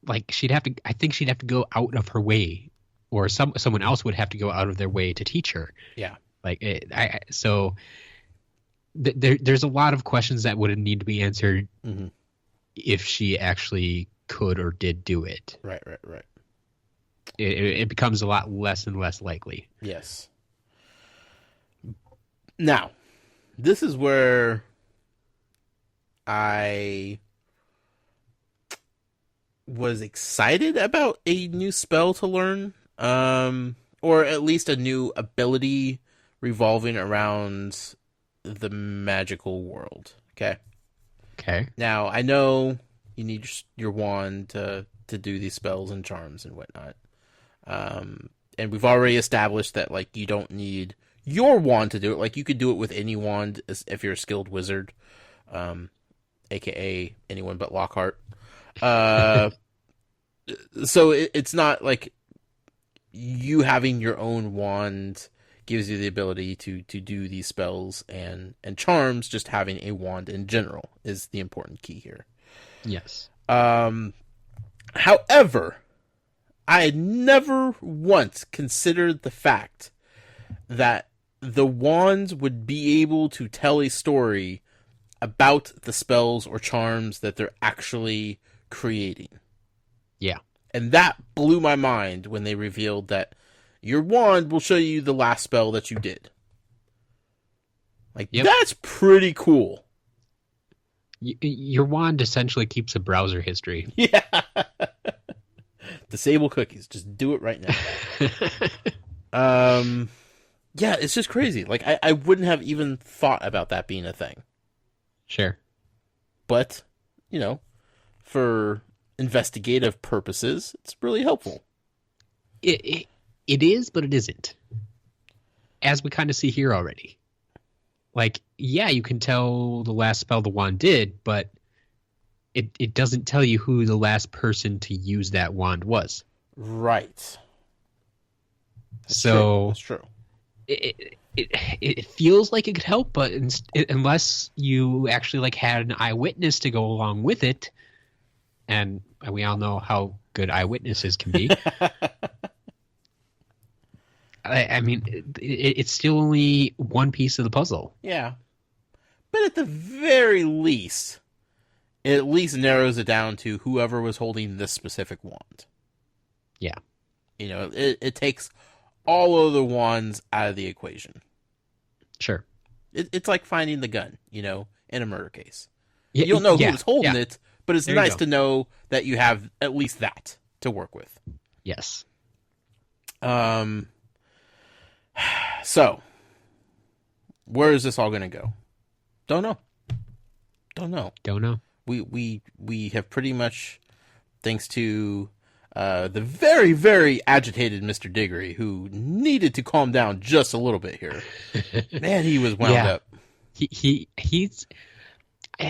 like she'd have to go out of her way, or someone else would have to go out of their way to teach her. Yeah. Like there's a lot of questions that would need to be answered if she actually could or did do it. Right. It becomes a lot less and less likely. Yes. Now, this is where I was excited about a new spell to learn, or at least a new ability revolving around the magical world. Okay. Now, I know you need your wand to do these spells and charms and whatnot. And we've already established that, like, you don't need your wand to do it. Like, you could do it with any wand if you're a skilled wizard, aka anyone but Lockhart. So it's not like you having your own wand gives you the ability to do these spells and charms. Just having a wand in general is the important key here. Yes. However, I had never once considered the fact that the wands would be able to tell a story about the spells or charms that they're actually creating. Yeah. And that blew my mind when they revealed that your wand will show you the last spell that you did. Like, That's pretty cool. Your wand essentially keeps a browser history. Yeah. Disable cookies. Just do it right now. Yeah, it's just crazy. Like, I wouldn't have even thought about that being a thing. Sure. But, for investigative purposes, it's really helpful. It is, but it isn't. As we kind of see here already. Like, yeah, you can tell the last spell the wand did, but it doesn't tell you who the last person to use that wand was. Right. That's true. That's true. It feels like it could help, but unless you actually like had an eyewitness to go along with it, and we all know how good eyewitnesses can be. I mean, it's still only one piece of the puzzle. Yeah, but at the very least, it at least narrows it down to whoever was holding this specific wand. Yeah, it takes all other wands out of the equation. Sure. It's like finding the gun, in a murder case. Yeah, you don't know who's holding it, but it's there nice to know that you have at least that to work with. Yes. So, where is this all going to go? Don't know. Don't know. We have pretty much, thanks to the very, very agitated Mr. Diggory, who needed to calm down just a little bit here. Man, he was wound up. He's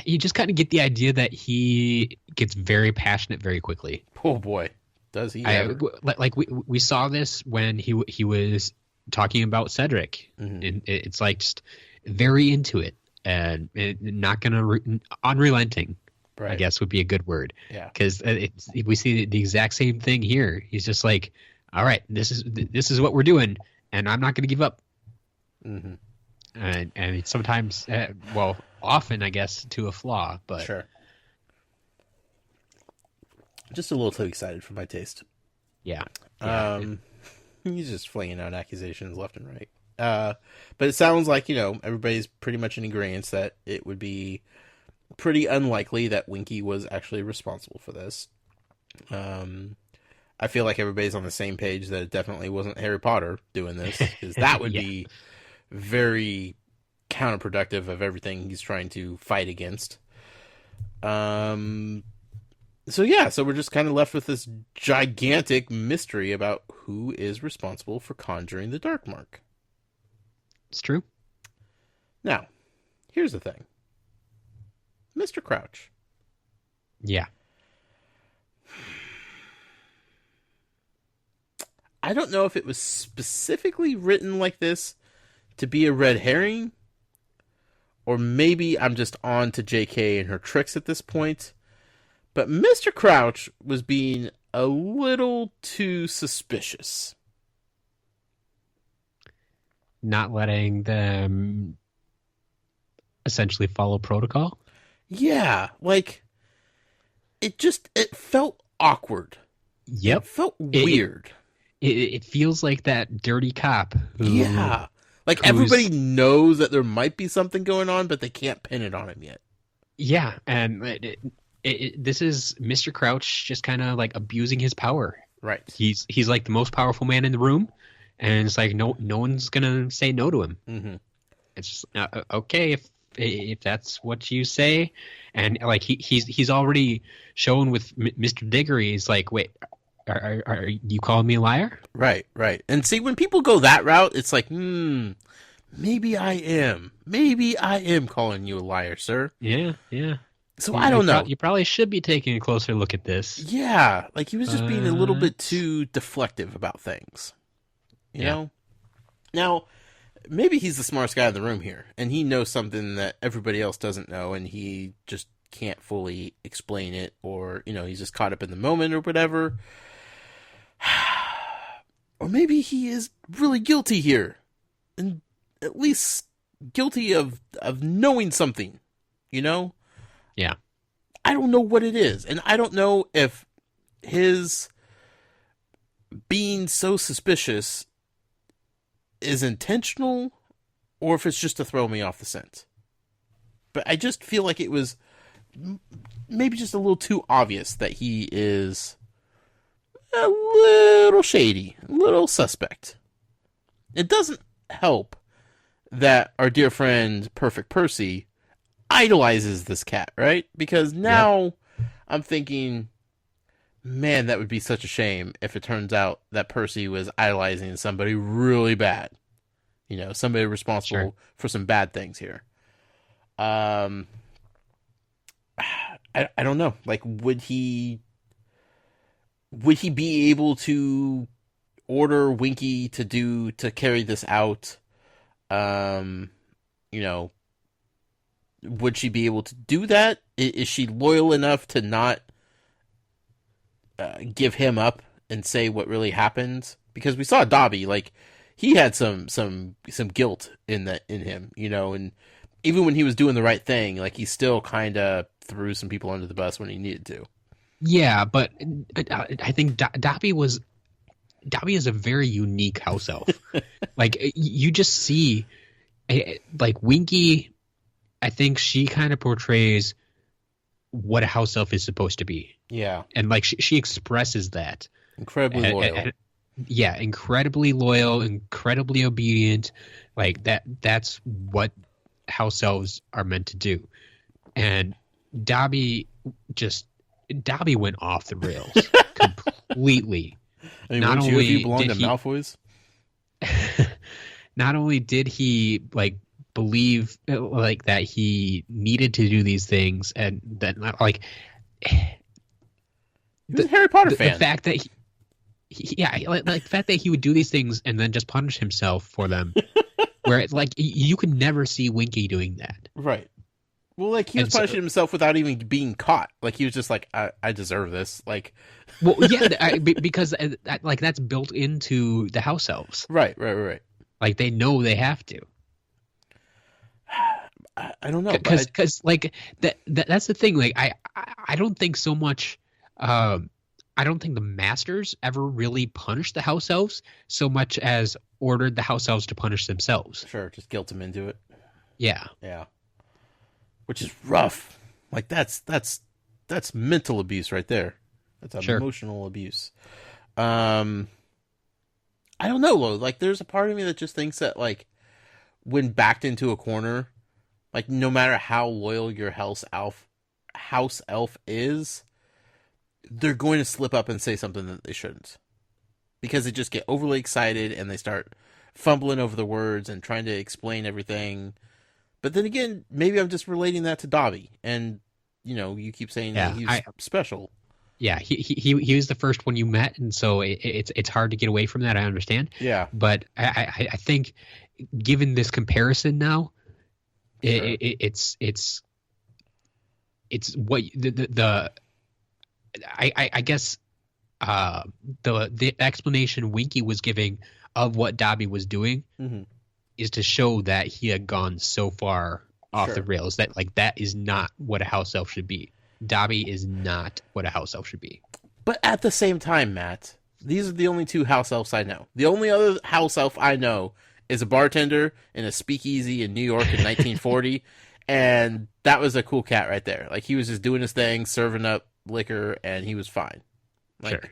you just kind of get the idea that he gets very passionate very quickly. Oh boy, does he? Like we saw this when he was talking about Cedric, and it's like just very into it and not gonna unrelenting. Right. I guess would be a good word. Yeah. Because we see the exact same thing here. He's just like, all right, this is what we're doing, and I'm not going to give up. Mm-hmm. And sometimes, often, I guess, to a flaw, but sure. Just a little too excited for my taste. Yeah. He's just flinging out accusations left and right. But it sounds like, everybody's pretty much in agreement that it would be pretty unlikely that Winky was actually responsible for this. I feel like everybody's on the same page that it definitely wasn't Harry Potter doing this, because that would be very counterproductive of everything he's trying to fight against. So we're just kind of left with this gigantic mystery about who is responsible for conjuring the Dark Mark. It's true. Now, here's the thing. Mr. Crouch. Yeah. I don't know if it was specifically written like this to be a red herring, or maybe I'm just on to JK and her tricks at this point, but Mr. Crouch was being a little too suspicious. not letting them essentially follow protocol. Yeah, like it felt awkward. Yep. It felt weird. It feels like that dirty cop. Yeah. Like everybody knows that there might be something going on, but they can't pin it on him yet. Yeah, and this is Mr. Crouch just kind of like abusing his power. Right. He's like the most powerful man in the room, and it's like no one's gonna say no to him. Mm-hmm. It's just, okay if that's what you say, and like he's already shown with Mr. Diggory. He's like, wait, are you calling me a liar? Right. And see, when people go that route, it's like, maybe I am calling you a liar, sir. Yeah. So I don't know. You probably should be taking a closer look at this. Yeah, like he was just being a little bit too deflective about things. You know? Now, maybe he's the smartest guy in the room here, and he knows something that everybody else doesn't know, and he just can't fully explain it, or, he's just caught up in the moment or whatever. Or maybe he is really guilty here, and at least guilty of knowing something, Yeah. I don't know what it is, and I don't know if his being so suspicious is intentional or if it's just to throw me off the scent. But I just feel like it was maybe just a little too obvious that he is a little shady, a little suspect. It doesn't help that our dear friend Perfect Percy idolizes this cat, right? Because now I'm thinking, man, that would be such a shame if it turns out that Percy was idolizing somebody really bad. Somebody responsible for some bad things here. I don't know. Like, would he be able to order Winky to carry this out? Would she be able to do that? Is she loyal enough to not give him up and say what really happened? Because we saw Dobby, like, he had some guilt in him, and even when he was doing the right thing, like, he still kind of threw some people under the bus when he needed to. Yeah, but I think Dobby is a very unique house elf. Like, you just see, like, Winky, I think she kind of portrays what a house elf is supposed to be. Yeah. And, like, she expresses that. Incredibly loyal. Yeah, incredibly loyal, incredibly obedient. Like, that's what house elves are meant to do. And Dobby went off the rails completely. I mean, not only if you belong to Malfoy's? Not only did he, like, believe, like, that he needed to do these things, and then, like, he was a Harry Potter fan. The fact that the fact that he would do these things and then just punish himself for them, where it's like you could never see Winky doing that. Right. Well, like, he was punishing himself without even being caught. Like, he was just like, I deserve this. Like, well, yeah, because like that's built into the house elves. Right. Like, they know they have to. I don't know, because like that's the thing. Like, I don't think so much. I don't think the masters ever really punished the house elves so much as ordered the house elves to punish themselves. Sure, just guilt them into it. Yeah. Which is rough. Like, that's mental abuse right there. That's emotional abuse. I don't know, though. Like, there's a part of me that just thinks that, like, when backed into a corner, like, no matter how loyal your house elf is, they're going to slip up and say something that they shouldn't. Because they just get overly excited and they start fumbling over the words and trying to explain everything. But then again, maybe I'm just relating that to Dobby. And, you keep saying that he's special. Yeah, he was the first one you met, and so it's hard to get away from that. I understand. Yeah. But I think, given this comparison now, it's what I guess the explanation Winky was giving of what Dobby was doing is to show that he had gone so far off the rails that like that is not what a house elf should be. Dobby is not what a house elf should be. But at the same time, Matt, these are the only two house elves I know. The only other house elf I know is a bartender in a speakeasy in New York in 1940, and that was a cool cat right there. Like, he was just doing his thing, serving up liquor, and he was fine. Like, Sure.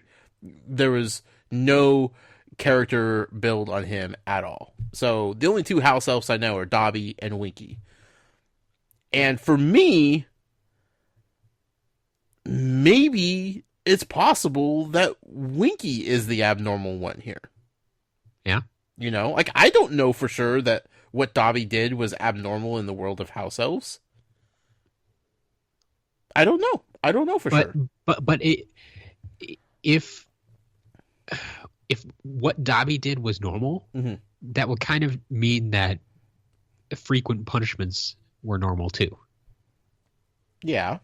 There was no character build on him at all. So the only two house elves I know are Dobby and Winky. And for me, maybe it's possible that Winky is the abnormal one here. Yeah. You know, like, I don't know for sure that what Dobby did was abnormal in the world of house elves. I don't know. I don't know for sure. But if what Dobby did was normal, Mm-hmm. that would kind of mean that frequent punishments were normal too. Yeah.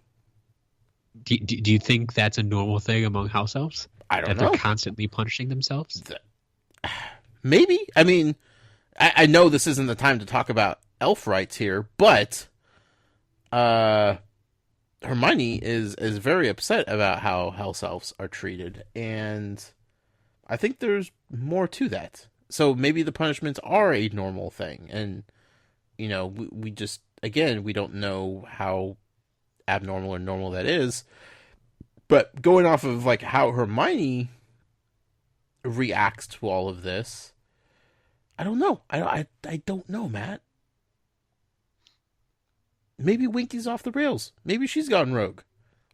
Do you think that's a normal thing among house elves? I don't that know. They're constantly punishing themselves? Maybe. I mean, I know this isn't the time to talk about elf rights here, but Hermione is very upset about how house elves are treated, and I think there's more to that. So maybe the punishments are a normal thing, and, you know, we just, again, we don't know how abnormal or normal that is. But going off of, like, how Hermione reacts to all of this, I don't know. I don't know, Matt. Maybe Winky's off the rails. Maybe she's gone rogue.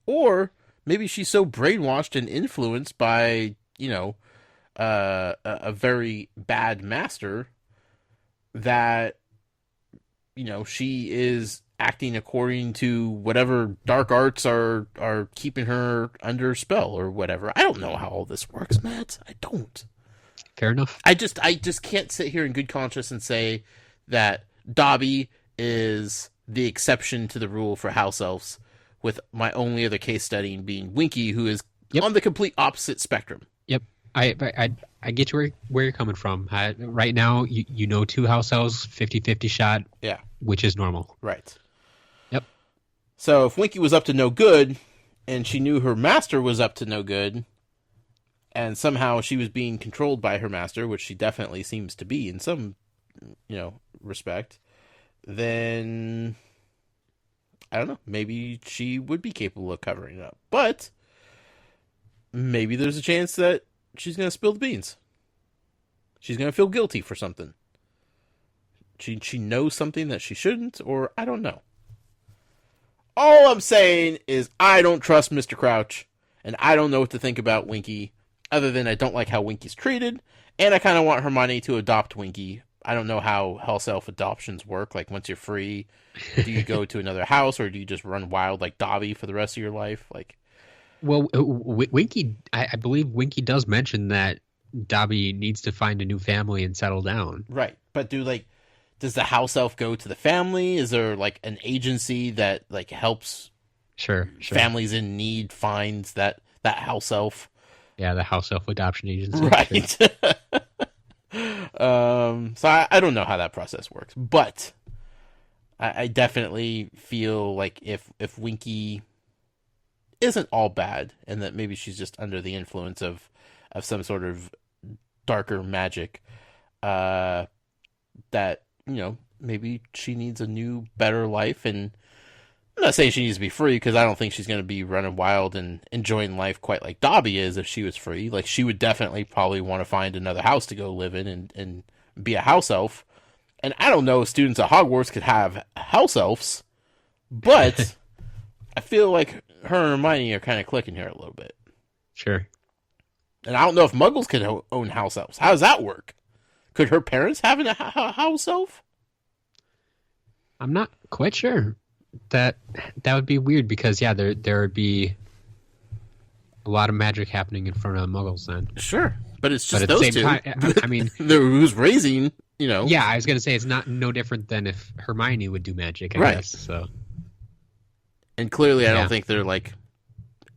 Or maybe she's so brainwashed and influenced by, you know, a very bad master that, you know, she is acting according to whatever dark arts are keeping her under spell or whatever. I don't know how all this works, Matt. I don't. Fair enough. I just can't sit here in good conscience and say that Dobby is the exception to the rule for house elves, with my only other case studying being Winky, who is on the complete opposite spectrum. Yep. I get where you're coming from. Right now, you know, two house elves, 50-50 shot. Yeah. Which is normal. Right. Yep. So if Winky was up to no good, and she knew her master was up to no good, and somehow she was being controlled by her master, which she definitely seems to be in some, you know, respect, then I don't know, maybe she would be capable of covering it up. But maybe there's a chance that she's going to spill the beans. She's going to feel guilty for something. She knows something that she shouldn't, or I don't know. All I'm saying is I don't trust Mr. Crouch, and I don't know what to think about Winky, other than I don't like how Winky's treated, and I kind of want Hermione to adopt Winky. I don't know how house elf adoptions work. Like, once you're free, do you go to another house, or do you just run wild like Dobby for the rest of your life? Like, well, Winky, I believe Winky does mention that Dobby needs to find a new family and settle down. Right, but does the house elf go to the family? Is there like an agency that like helps Sure. families in need find that house elf? Yeah, the house elf adoption agency. Right. Sure. So I don't know how that process works, but I definitely feel like if Winky isn't all bad, and that maybe she's just under the influence of some sort of darker magic, that, you know, maybe she needs a new, better life. And I'm not saying she needs to be free, because I don't think she's going to be running wild and enjoying life quite like Dobby is if she was free. Like, she would definitely probably want to find another house to go live in and be a house elf. And I don't know if students at Hogwarts could have house elves, but I feel like her and Hermione are kind of clicking here a little bit. Sure. And I don't know if Muggles could own house elves. How does that work? Could her parents have a house elf? I'm not quite sure. That would be weird, because there would be a lot of magic happening in front of Muggles then. Sure, but it's just But at those the same two. time, I mean, who's raising, you know? yeah, I was gonna say it's no different than if Hermione would do magic, I Right. guess. So, And clearly, I Yeah. don't think they're like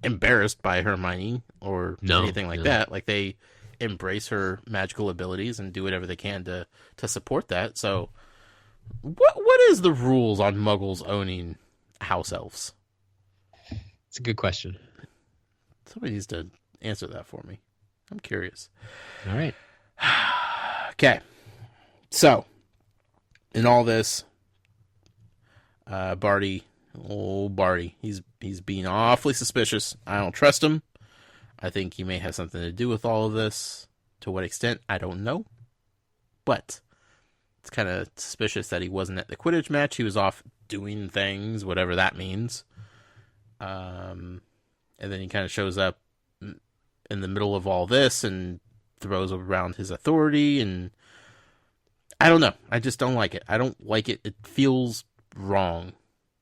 embarrassed by Hermione or No, anything like no. that. Like, they embrace her magical abilities and do whatever they can to support that. So, what is the rules on Muggles owning house elves? It's a good question. Somebody needs to answer that for me. I'm curious. All right. Okay. So, in all this, Barty, he's being awfully suspicious. I don't trust him. I think he may have something to do with all of this. To what extent, I don't know. But it's kind of suspicious that he wasn't at the Quidditch match. He was off doing things, whatever that means. And then he kind of shows up in the middle of all this and throws around his authority. And I don't know. I just don't like it. I don't like it. It feels wrong.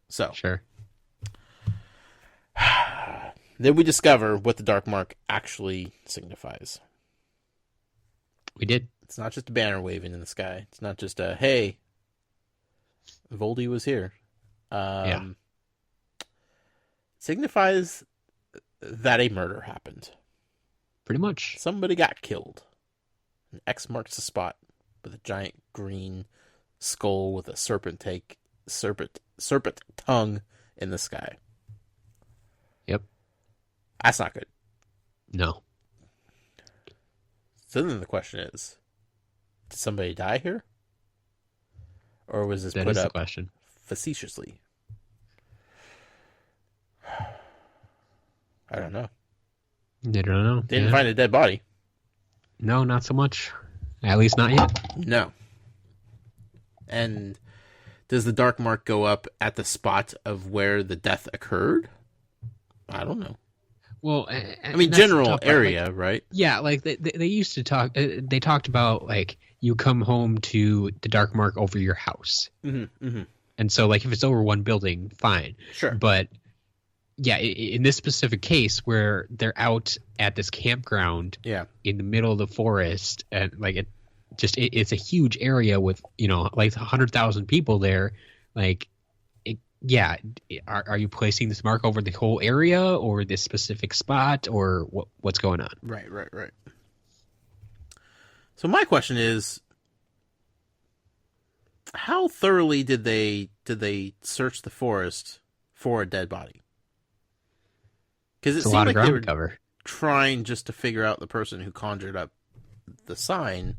So. Sure. Then we discover what the Dark Mark actually signifies. We did. It's not just a banner waving in the sky. It's not just a, hey, Voldy was here. Yeah. It signifies that a murder happened. Pretty much. Somebody got killed. An X marks the spot with a giant green skull with a serpent tongue in the sky. Yep. That's not good. No. So then the question is, did somebody die here? Or was this That put is the up question. facetiously? I don't know. They don't know. They didn't find a dead body. No, not so much. At least not yet. No. And does the Dark Mark go up at the spot of where the death occurred? I don't know. Well, I mean, general area, like, right? Yeah, like they used to talk. They talked about like you come home to the Dark Mark over your house, and so like if it's over one building, fine. Sure. But yeah, in this specific case where they're out at this campground, in the middle of the forest, and like it's a huge area with like 100,000 people there, like. Yeah, are you placing this mark over the whole area or this specific spot or what's going on? Right. So my question is, how thoroughly did they search the forest for a dead body? Because it seemed like they were trying just to figure out the person who conjured up the sign,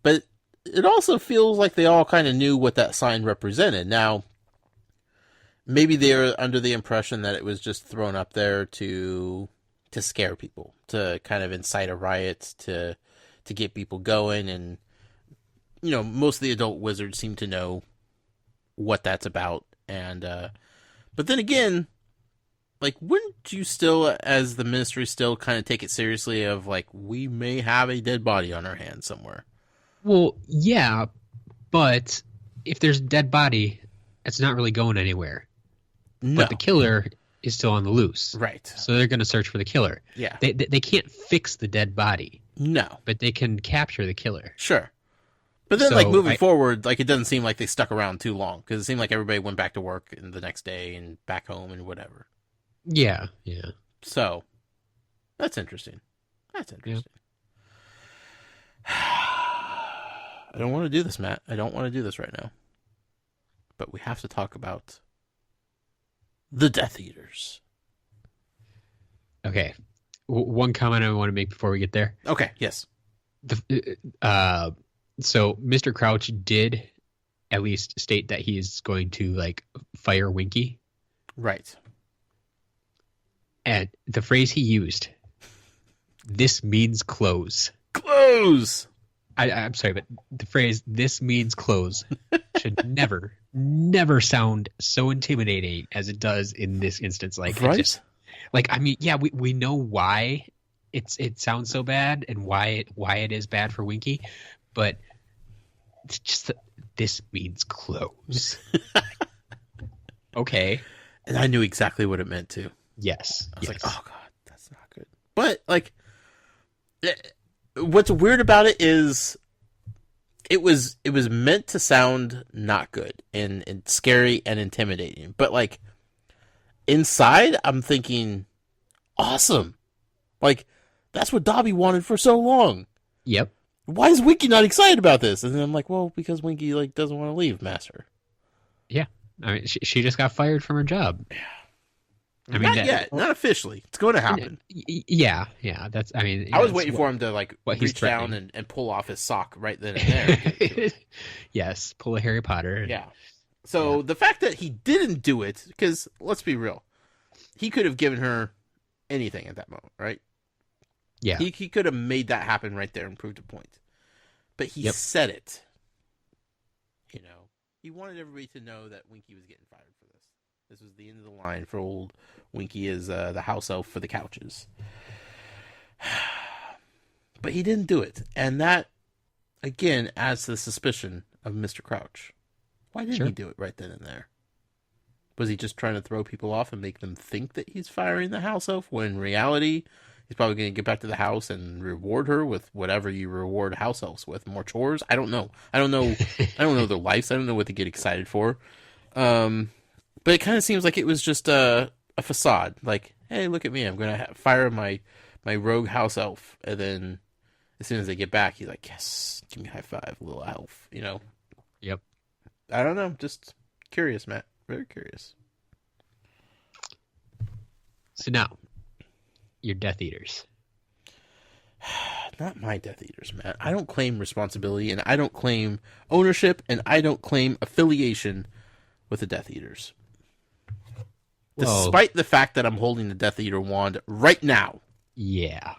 but it also feels like they all kind of knew what that sign represented. Now, maybe they were under the impression that it was just thrown up there to scare people, to kind of incite a riot, to get people going. And, most of the adult wizards seem to know what that's about. And, but then again, like, wouldn't you still, as the ministry, still kind of take it seriously of, like, we may have a dead body on our hands somewhere? Well, yeah, but if there's a dead body, it's not really going anywhere. No. But the killer is still on the loose. Right. So they're going to search for the killer. Yeah. They can't fix the dead body. No. But they can capture the killer. Sure. But then, moving forward, like, it doesn't seem like they stuck around too long. Because it seemed like everybody went back to work the next day and back home and whatever. Yeah. So, that's interesting. Yeah. I don't want to do this, Matt. I don't want to do this right now. But we have to talk about the Death Eaters. Okay. One comment I want to make before we get there. Okay, yes. So Mr. Crouch did at least state that he's going to like fire Winky. Right. And the phrase he used, "This means close." Close! I'm sorry, but the phrase "this means close" should never sound so intimidating as it does in this instance. Like, right? I mean, yeah, we know why it sounds so bad and why it is bad for Winky, but it's just this means close. Okay. And I knew exactly what it meant too. Yes. I was like, oh god, that's not good. But like, what's weird about it is it was meant to sound not good and scary and intimidating. But like inside, I'm thinking, awesome. Like That's what Dobby wanted for so long. Yep. Why is Winky not excited about this? And then I'm like, well, because Winky doesn't want to leave, Master. Yeah. I mean, she just got fired from her job. Yeah. I mean, not yet. Not officially. It's going to happen. Yeah. That's. I mean, I was waiting for him to reach down and pull off his sock right then and there. Yes, pull a Harry Potter. Yeah. So the fact that he didn't do it, because let's be real, he could have given her anything at that moment, right? Yeah. He could have made that happen right there and proved a point. But he said it. You know, he wanted everybody to know that Winky was getting fired for this. This was the end of the line for old Winky as the house elf for the couches. But he didn't do it. And that, again, adds to the suspicion of Mr. Crouch. Why didn't he do it right then and there? Was he just trying to throw people off and make them think that he's firing the house elf, when in reality, he's probably going to get back to the house and reward her with whatever you reward house elves with, more chores? I don't know. I don't know their lives. I don't know what they get excited for. But it kind of seems like it was just a facade. Like, hey, look at me. I'm going to fire my rogue house elf. And then as soon as they get back, he's like, yes, give me a high five, little elf, you know? Yep. I don't know. Just curious, Matt. Very curious. So now, your Death Eaters. Not my Death Eaters, Matt. I don't claim responsibility, and I don't claim ownership, and I don't claim affiliation with the Death Eaters. Despite the fact that I'm holding the Death Eater wand right now. Yeah.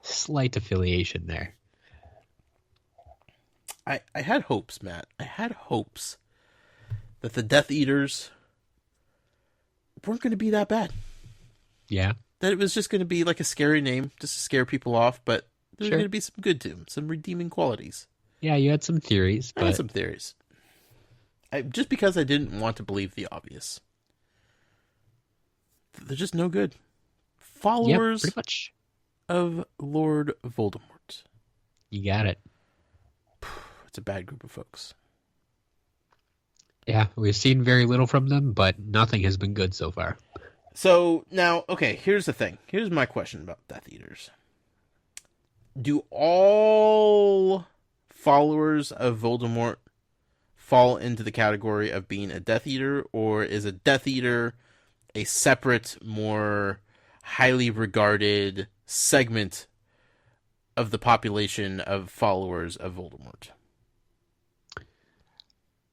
Slight affiliation there. I had hopes, Matt. I had hopes that the Death Eaters weren't going to be that bad. Yeah. That it was just going to be like a scary name, just to scare people off, but there's going to be some good to them, some redeeming qualities. Yeah, you had some theories. I had some theories. Just because I didn't want to believe the obvious. They're just no good. Followers pretty much of Lord Voldemort. You got it. It's a bad group of folks. Yeah, we've seen very little from them, but nothing has been good so far. So, now, okay, here's the thing. Here's my question about Death Eaters. Do all followers of Voldemort fall into the category of being a Death Eater, or is a Death Eater a separate, more highly regarded segment of the population of followers of Voldemort?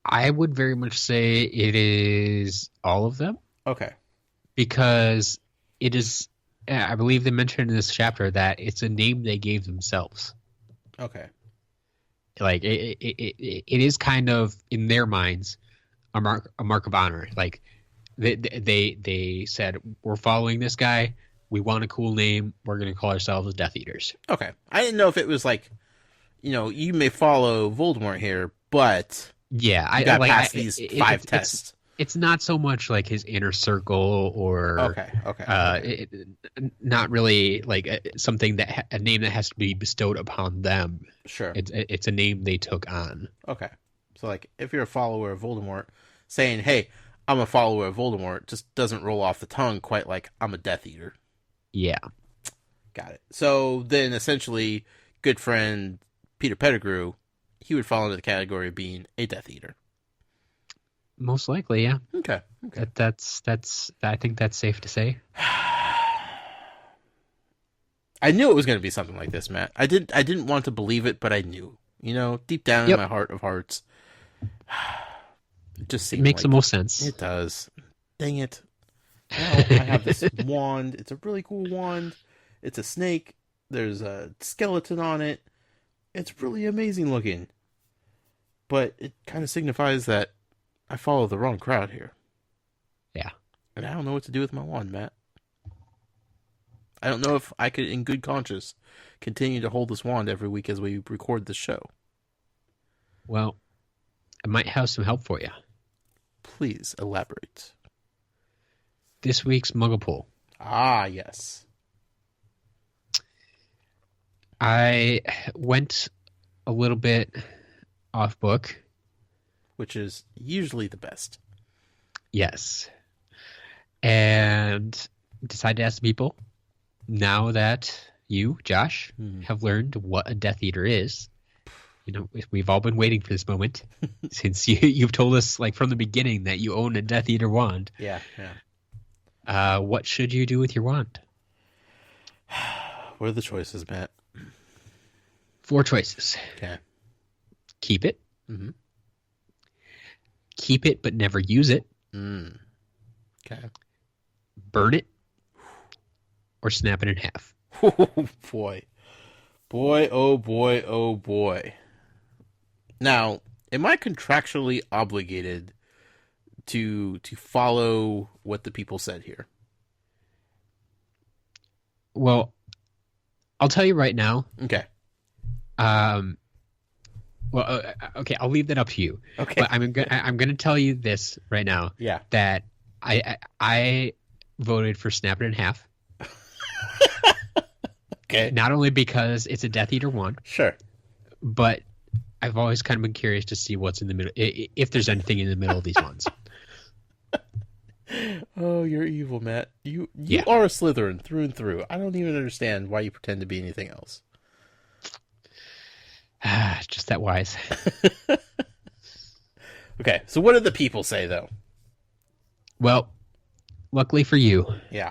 I would very much say it is all of them. Okay. Because it is, I believe they mentioned in this chapter that it's a name they gave themselves. Okay. Like, it is kind of, in their minds, a mark of honor. Like, they said, we're following this guy. We want a cool name. We're going to call ourselves Death Eaters. Okay. I didn't know if it was like, you may follow Voldemort here, but yeah, you got past these 5 tests. It's not so much like his inner circle or not really like something that a name that has to be bestowed upon them. Sure. It's a name they took on. Okay. So like if you're a follower of Voldemort, saying, hey, I'm a follower of Voldemort just doesn't roll off the tongue quite like I'm a Death Eater. Yeah. Got it. So then essentially good friend Peter Pettigrew, he would fall into the category of being a Death Eater. Most likely, yeah. Okay. That's. I think that's safe to say. I knew it was going to be something like this, Matt. I didn't want to believe it, but I knew. Deep down in my heart of hearts, it just seemed makes like the most sense. It does. Dang it! Now I have this wand. It's a really cool wand. It's a snake. There's a skeleton on it. It's really amazing looking. But it kind of signifies that I follow the wrong crowd here. Yeah. And I don't know what to do with my wand, Matt. I don't know if I could, in good conscience, continue to hold this wand every week as we record this show. Well, I might have some help for you. Please elaborate. This week's Muggle Poll. Ah, yes. I went a little bit off book. Which is usually the best. Yes. And decided to ask people now that you, Josh, have learned what a Death Eater is, we've all been waiting for this moment since you've told us like from the beginning that you own a Death Eater wand. Yeah. What should you do with your wand? What are the choices, Matt? 4 choices. Okay. Keep it. Mm-hmm. Keep it but never use it. Okay. Burn it. Or snap it in half. Oh, boy. Boy, oh boy, oh boy. Now, am I contractually obligated to follow what the people said here? Well, I'll tell you right now. Okay. Okay, I'll leave that up to you. Okay. But I'm gonna tell you this right now. Yeah. That I voted for snap it in half. Okay. Not only because it's a Death Eater wand. Sure. But I've always kind of been curious to see what's in the middle, if there's anything in the middle of these ones. Oh, you're evil, Matt. You Yeah. are a Slytherin through and through. I don't even understand why you pretend to be anything else. Just that wise. Okay, so what did the people say, though? Well, luckily for you, Yeah.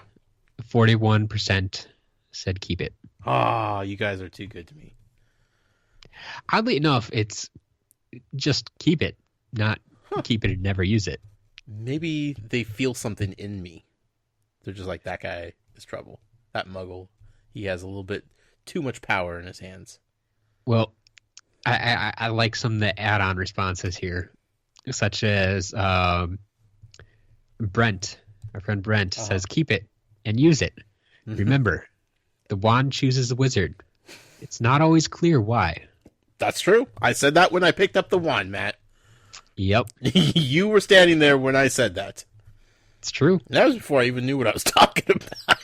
41% said keep it. Ah, you guys are too good to me. Oddly enough, it's just keep it, not keep it and never use it. Maybe they feel something in me. They're just like, that guy is trouble. That muggle, he has a little bit too much power in his hands. Well, I like some of the add-on responses here, such as Brent, our friend Brent, says keep it and use it. Remember, the wand chooses the wizard. It's not always clear why. That's true. I said that when I picked up the wand, Matt. Yep. You were standing there when I said that. It's true. That was before I even knew what I was talking about.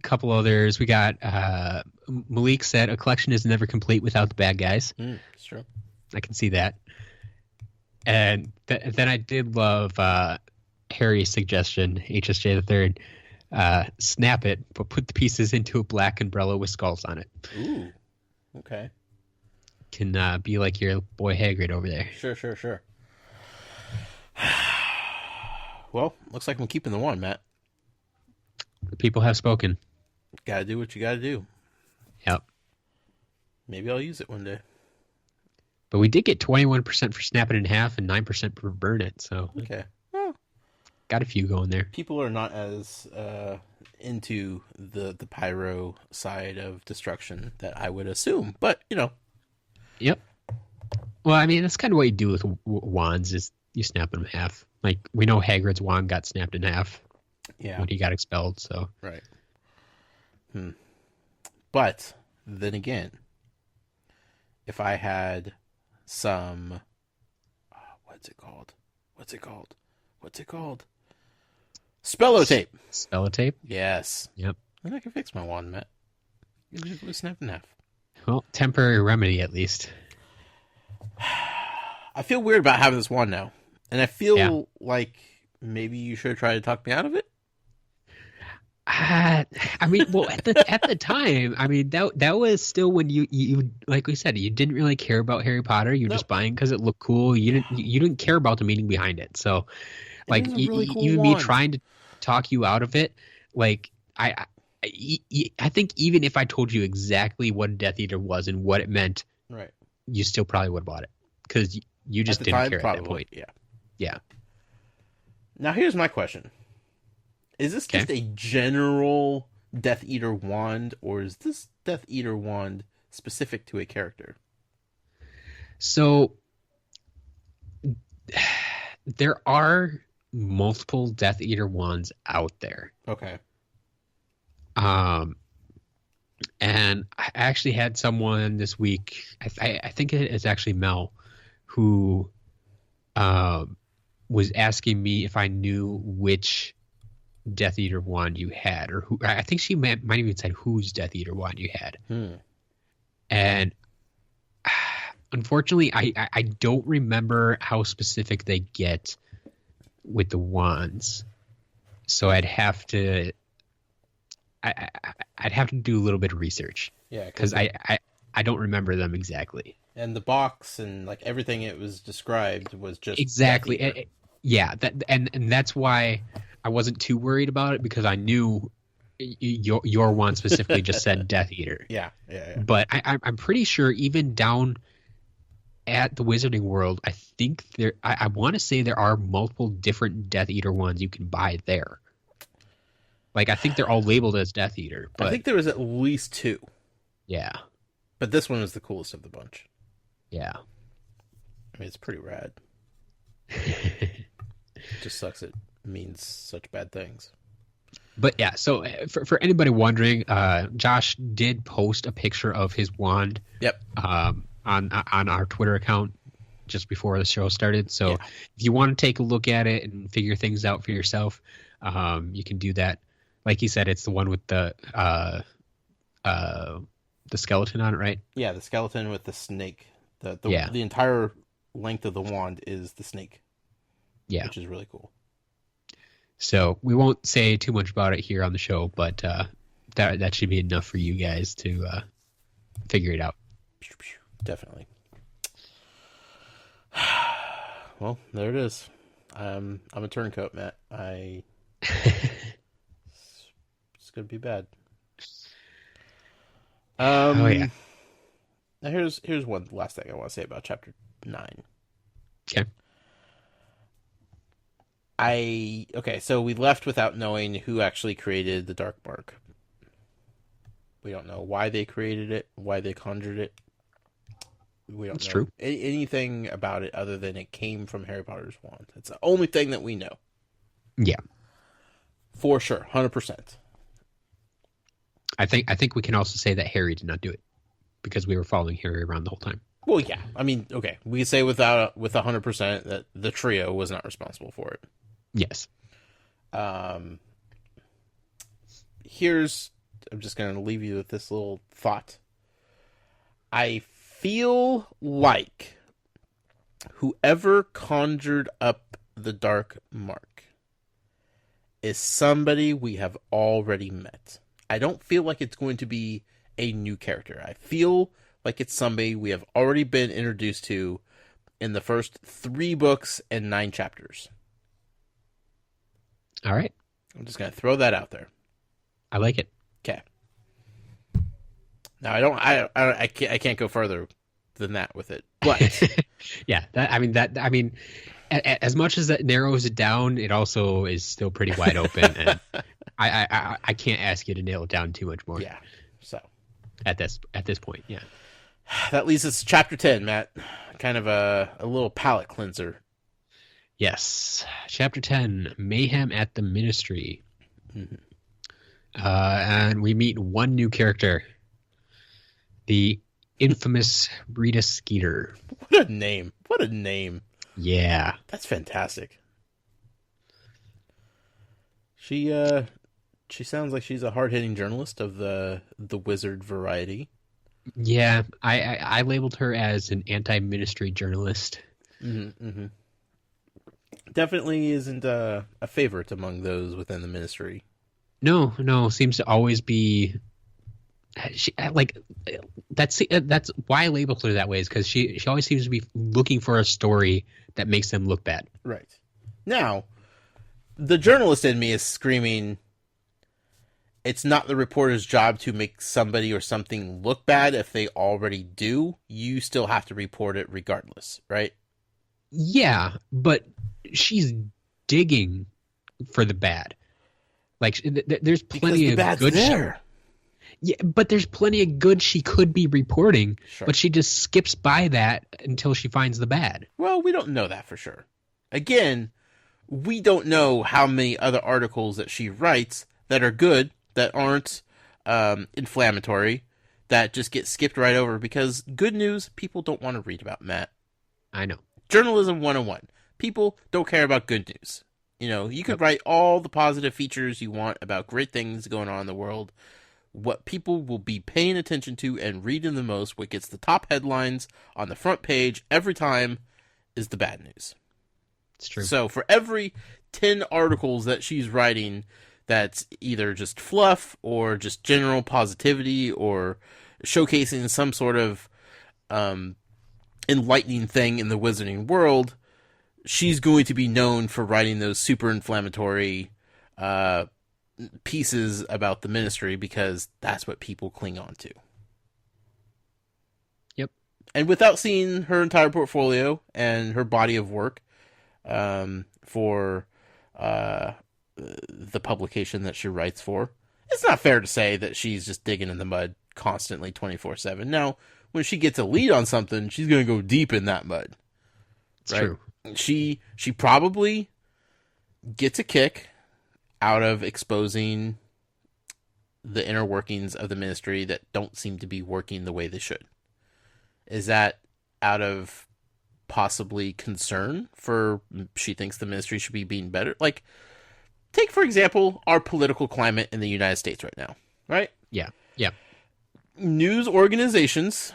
Couple others. We got Malik said a collection is never complete without the bad guys. It's true. I can see that. And then I did love Harry's suggestion, HSJ the third. Snap it, but put the pieces into a black umbrella with skulls on it. Ooh. Okay. Can be like your boy Hagrid over there. Sure. Well, looks like I'm keeping the one, Matt. The people have spoken. Gotta do what you gotta do. Yep. Maybe I'll use it one day. But we did get 21% for snap it in half and 9% for burn it. So okay. Well, got a few going there. People are not as into the pyro side of destruction that I would assume, but Yep. Well, I mean, that's kind of what you do with wands is you snap them in half. Like, we know Hagrid's wand got snapped in half when he got expelled, so. Right. But, then again, if I had some... What's it called? Spellotape. Spellotape? Yes. Yep. Then I can fix my wand, Matt. You just snap in half. Well, temporary remedy, at least. I feel weird about having this wand now. And I feel like maybe you should try to talk me out of it. I mean, well, at the time, I mean, that was still when you like we said, you didn't really care about Harry Potter. You were just buying because it looked cool. You didn't care about the meaning behind it. So, like, really cool even me trying to talk you out of it, like I think even if I told you exactly what a Death Eater was and what it meant, right, you still probably would have bought it because you just didn't care at that point. Yeah. Now here's my question. Is this just a general Death Eater wand, or is this Death Eater wand specific to a character? So, there are multiple Death Eater wands out there. Okay. And I actually had someone this week, I think it's actually Mel, who was asking me if I knew which Death Eater wand you had, or who. I think she might even said whose Death Eater wand you had. And unfortunately, I don't remember how specific they get with the wands, so I'd have to do a little bit of research. Yeah, because I don't remember them exactly. And the box and like everything it was described was just exactly. Yeah, and that's why I wasn't too worried about it, because I knew your wand specifically just said Death Eater. Yeah. But I'm pretty sure even down at the Wizarding World, I think I want to say there are multiple different Death Eater ones you can buy there. Like, I think they're all labeled as Death Eater. But I think there was at least 2. Yeah. But this one was the coolest of the bunch. Yeah. I mean, it's pretty rad. It just sucks it means such bad things. But yeah, so for anybody wondering, Josh did post a picture of his wand. Yep. On our Twitter account just before the show started. So if you want to take a look at it and figure things out for yourself, you can do that. Like he said, it's the one with the skeleton on it, right? Yeah, the skeleton with the snake. The entire length of the wand is the snake. Yeah. Which is really cool. So we won't say too much about it here on the show, but that should be enough for you guys to figure it out. Definitely. Well, there it is. I'm a turncoat, Matt. It's gonna be bad. Oh yeah. Now here's one last thing I want to say about chapter 9. Okay. So we left without knowing who actually created the Dark Mark. We don't know why they created it, why they conjured it. We don't know true. Anything about it other than it came from Harry Potter's wand. It's the only thing that we know. Yeah. For sure, 100%. I think we can also say that Harry did not do it, because we were following Harry around the whole time. Well, yeah. I mean, okay. We could say with 100% that the trio was not responsible for it. Yes. I'm just going to leave you with this little thought. I feel like whoever conjured up the Dark Mark is somebody we have already met. I don't feel like it's going to be a new character. I feel like it's somebody we have already been introduced to in the first 3 books and 9 chapters. All right. I'm just going to throw that out there. I like it. Okay. Now I can't go further than that with it. But yeah, as much as that narrows it down, it also is still pretty wide open, and I can't ask you to nail it down too much more. Yeah. So at this point, yeah. That leads us to chapter 10, Matt. Kind of a little palate cleanser. Yes. Chapter 10, Mayhem at the Ministry. Mm-hmm. And we meet one new character. The infamous Rita Skeeter. What a name. What a name. Yeah. That's fantastic. She sounds like she's a hard-hitting journalist of the wizard variety. Yeah, I labeled her as an anti-ministry journalist. Mm-hmm, mm-hmm. Definitely isn't a favorite among those within the ministry. No, seems to always be. That's why I labeled her that way, is because she always seems to be looking for a story that makes them look bad. Right. Now, the journalist in me is screaming, it's not the reporter's job to make somebody or something look bad if they already do. You still have to report it regardless, right? Yeah, but she's digging for the bad. Like, there's plenty of good there. Yeah, but there's plenty of good she could be reporting, sure. But she just skips by that until she finds the bad. Well, we don't know that for sure. Again, we don't know how many other articles that she writes that are good, that aren't inflammatory, that just get skipped right over, because good news people don't want to read about, Matt. I know. Journalism 101. People don't care about good news. You know, you could write all the positive features you want about great things going on in the world. What people will be paying attention to and reading the most, what gets the top headlines on the front page every time, is the bad news. It's true. So for every 10 articles that she's writing that's either just fluff or just general positivity or showcasing some sort of enlightening thing in the wizarding world, she's going to be known for writing those super inflammatory pieces about the Ministry because that's what people cling on to. Yep. And without seeing her entire portfolio and her body of work for the publication that she writes for, it's not fair to say that she's just digging in the mud constantly 24/7. Now, when she gets a lead on something, she's going to go deep in that mud. It's true. She probably gets a kick out of exposing the inner workings of the Ministry that don't seem to be working the way they should. Is that out of possibly concern for she thinks the Ministry should be being better? Like, take, for example, our political climate in the United States right now, right? Yeah. Yeah. News organizations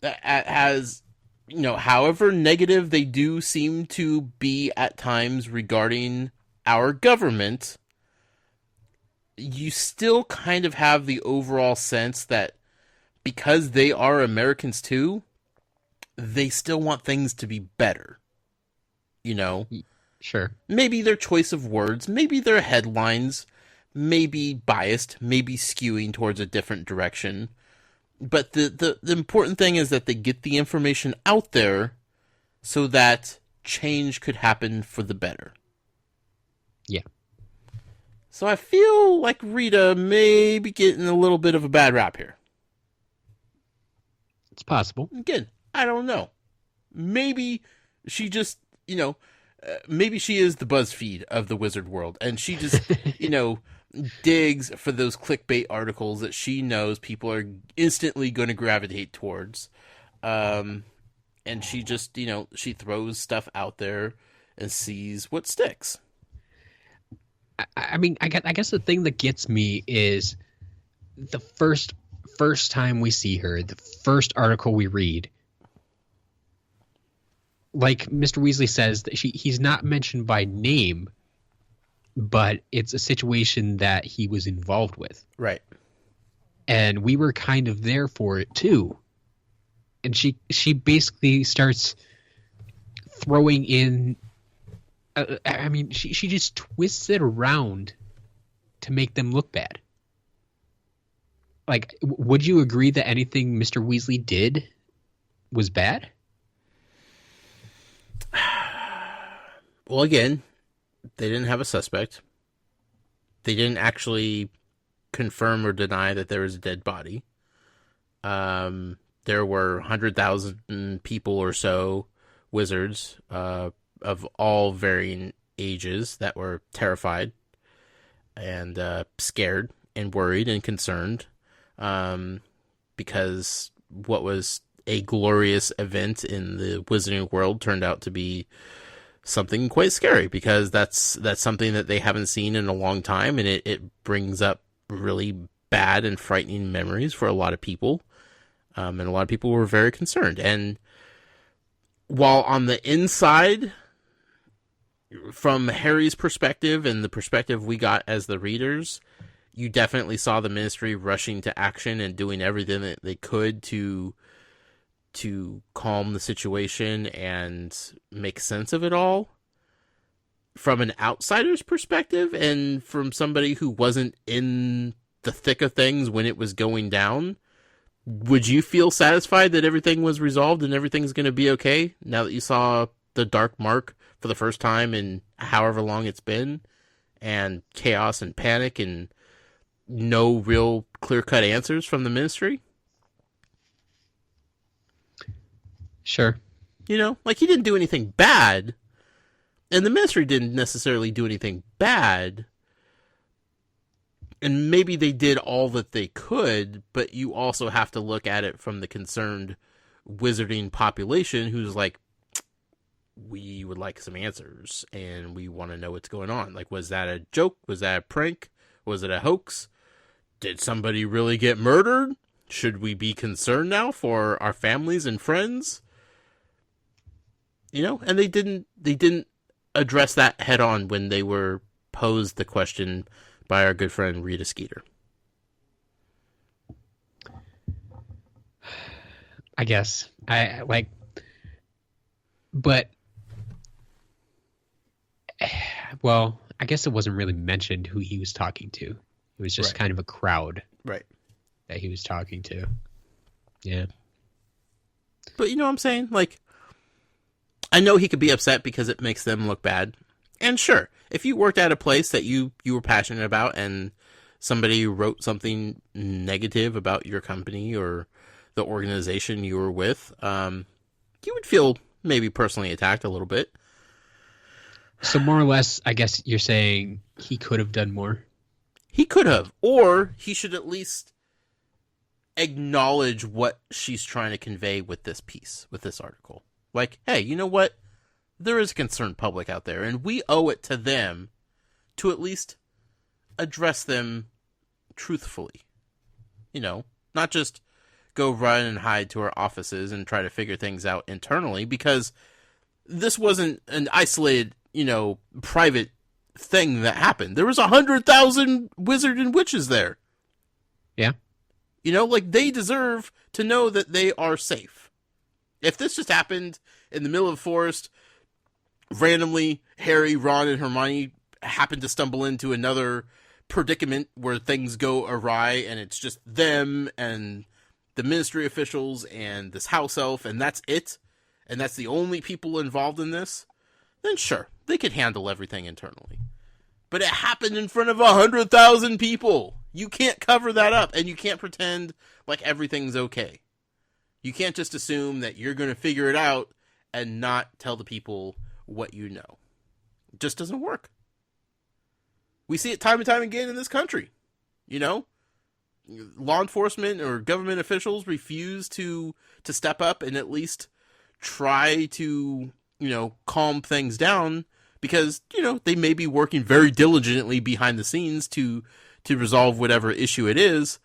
has, however negative they do seem to be at times regarding our government, you still kind of have the overall sense that because they are Americans too, they still want things to be better. Sure. Maybe their choice of words, maybe their headlines, maybe biased, maybe skewing towards a different direction. But the important thing is that they get the information out there so that change could happen for the better. Yeah. So I feel like Rita may be getting a little bit of a bad rap here. It's possible. Again, I don't know. Maybe she just, maybe she is the BuzzFeed of the wizard world, and she just, digs for those clickbait articles that she knows people are instantly going to gravitate towards. And she just, she throws stuff out there and sees what sticks. I mean, I guess the thing that gets me is the first time we see her, the first article we read, like Mr. Weasley says, that he's not mentioned by name, but it's a situation that he was involved with. Right. And we were kind of there for it too. And she basically starts throwing in, she just twists it around to make them look bad. Like, would you agree that anything Mr. Weasley did was bad? Well, again, they didn't have a suspect. They didn't actually confirm or deny that there was a dead body. There were 100,000 people or so, wizards, of all varying ages that were terrified and scared and worried and concerned because what was a glorious event in the wizarding world turned out to be something quite scary, because that's something that they haven't seen in a long time, and it brings up really bad and frightening memories for a lot of people, and a lot of people were very concerned. And while on the inside, from Harry's perspective and the perspective we got as the readers, you definitely saw the Ministry rushing to action and doing everything that they could to calm the situation and make sense of it all. From an outsider's perspective, and from somebody who wasn't in the thick of things when it was going down, would you feel satisfied that everything was resolved and everything's going to be okay now that you saw the Dark Mark for the first time in however long it's been, and chaos and panic and no real clear-cut answers from the Ministry? Sure. Like, he didn't do anything bad, and the Ministry didn't necessarily do anything bad, and maybe they did all that they could, but you also have to look at it from the concerned wizarding population who's like, we would like some answers, and we want to know what's going on. Like, was that a joke? Was that a prank? Was it a hoax? Did somebody really get murdered? Should we be concerned now for our families and friends? And they didn't address that head on when they were posed the question by our good friend Rita Skeeter? I guess but well, I guess it wasn't really mentioned who he was talking to. It was just kind of a crowd, right, that he was talking to. Yeah, but you know what I'm saying? Like, I know he could be upset because it makes them look bad. And sure, if you worked at a place that you were passionate about and somebody wrote something negative about your company or the organization you were with, you would feel maybe personally attacked a little bit. So more or less, I guess you're saying he could have done more? He could have. Or he should at least acknowledge what she's trying to convey with this piece, with this article. Like, hey, you know what? There is a concerned public out there, and we owe it to them to at least address them truthfully. You know, not just go run and hide to our offices and try to figure things out internally, because this wasn't an isolated, you know, private thing that happened. There was 100,000 wizards and witches there. Yeah. You know, like, they deserve to know that they are safe. If this just happened in the middle of the forest, randomly, Harry, Ron, and Hermione happen to stumble into another predicament where things go awry, and it's just them and the ministry officials and this house elf, and that's it, and that's the only people involved in this, then sure, they could handle everything internally. But it happened in front of 100,000 people. You can't cover that up, and you can't pretend like everything's okay. You can't just assume that you're going to figure it out and not tell the people what you know. It just doesn't work. We see it time and time again in this country. You know? Law enforcement or government officials refuse to step up and at least try to, you know, calm things down because, you know, they may be working very diligently behind the scenes to resolve whatever issue it is.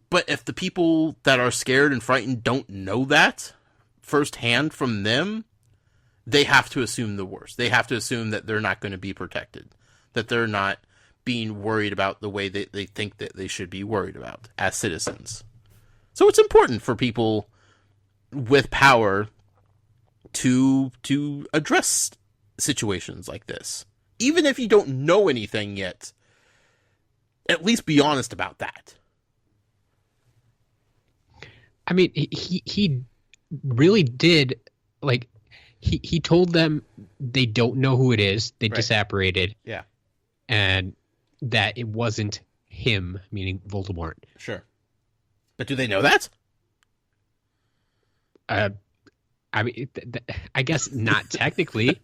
But if the people that are scared and frightened don't know that firsthand from them, they have to assume the worst. They have to assume that they're not going to be protected, that they're not being worried about the way that they think that they should be worried about as citizens. So it's important for people with power to address situations like this. Even if you don't know anything yet, at least be honest about that. I mean, he really did, like, he told them they don't know who it is. They disapparated. Yeah. And that it wasn't him, meaning Voldemort. Sure. But do they know that? I mean, I guess not technically,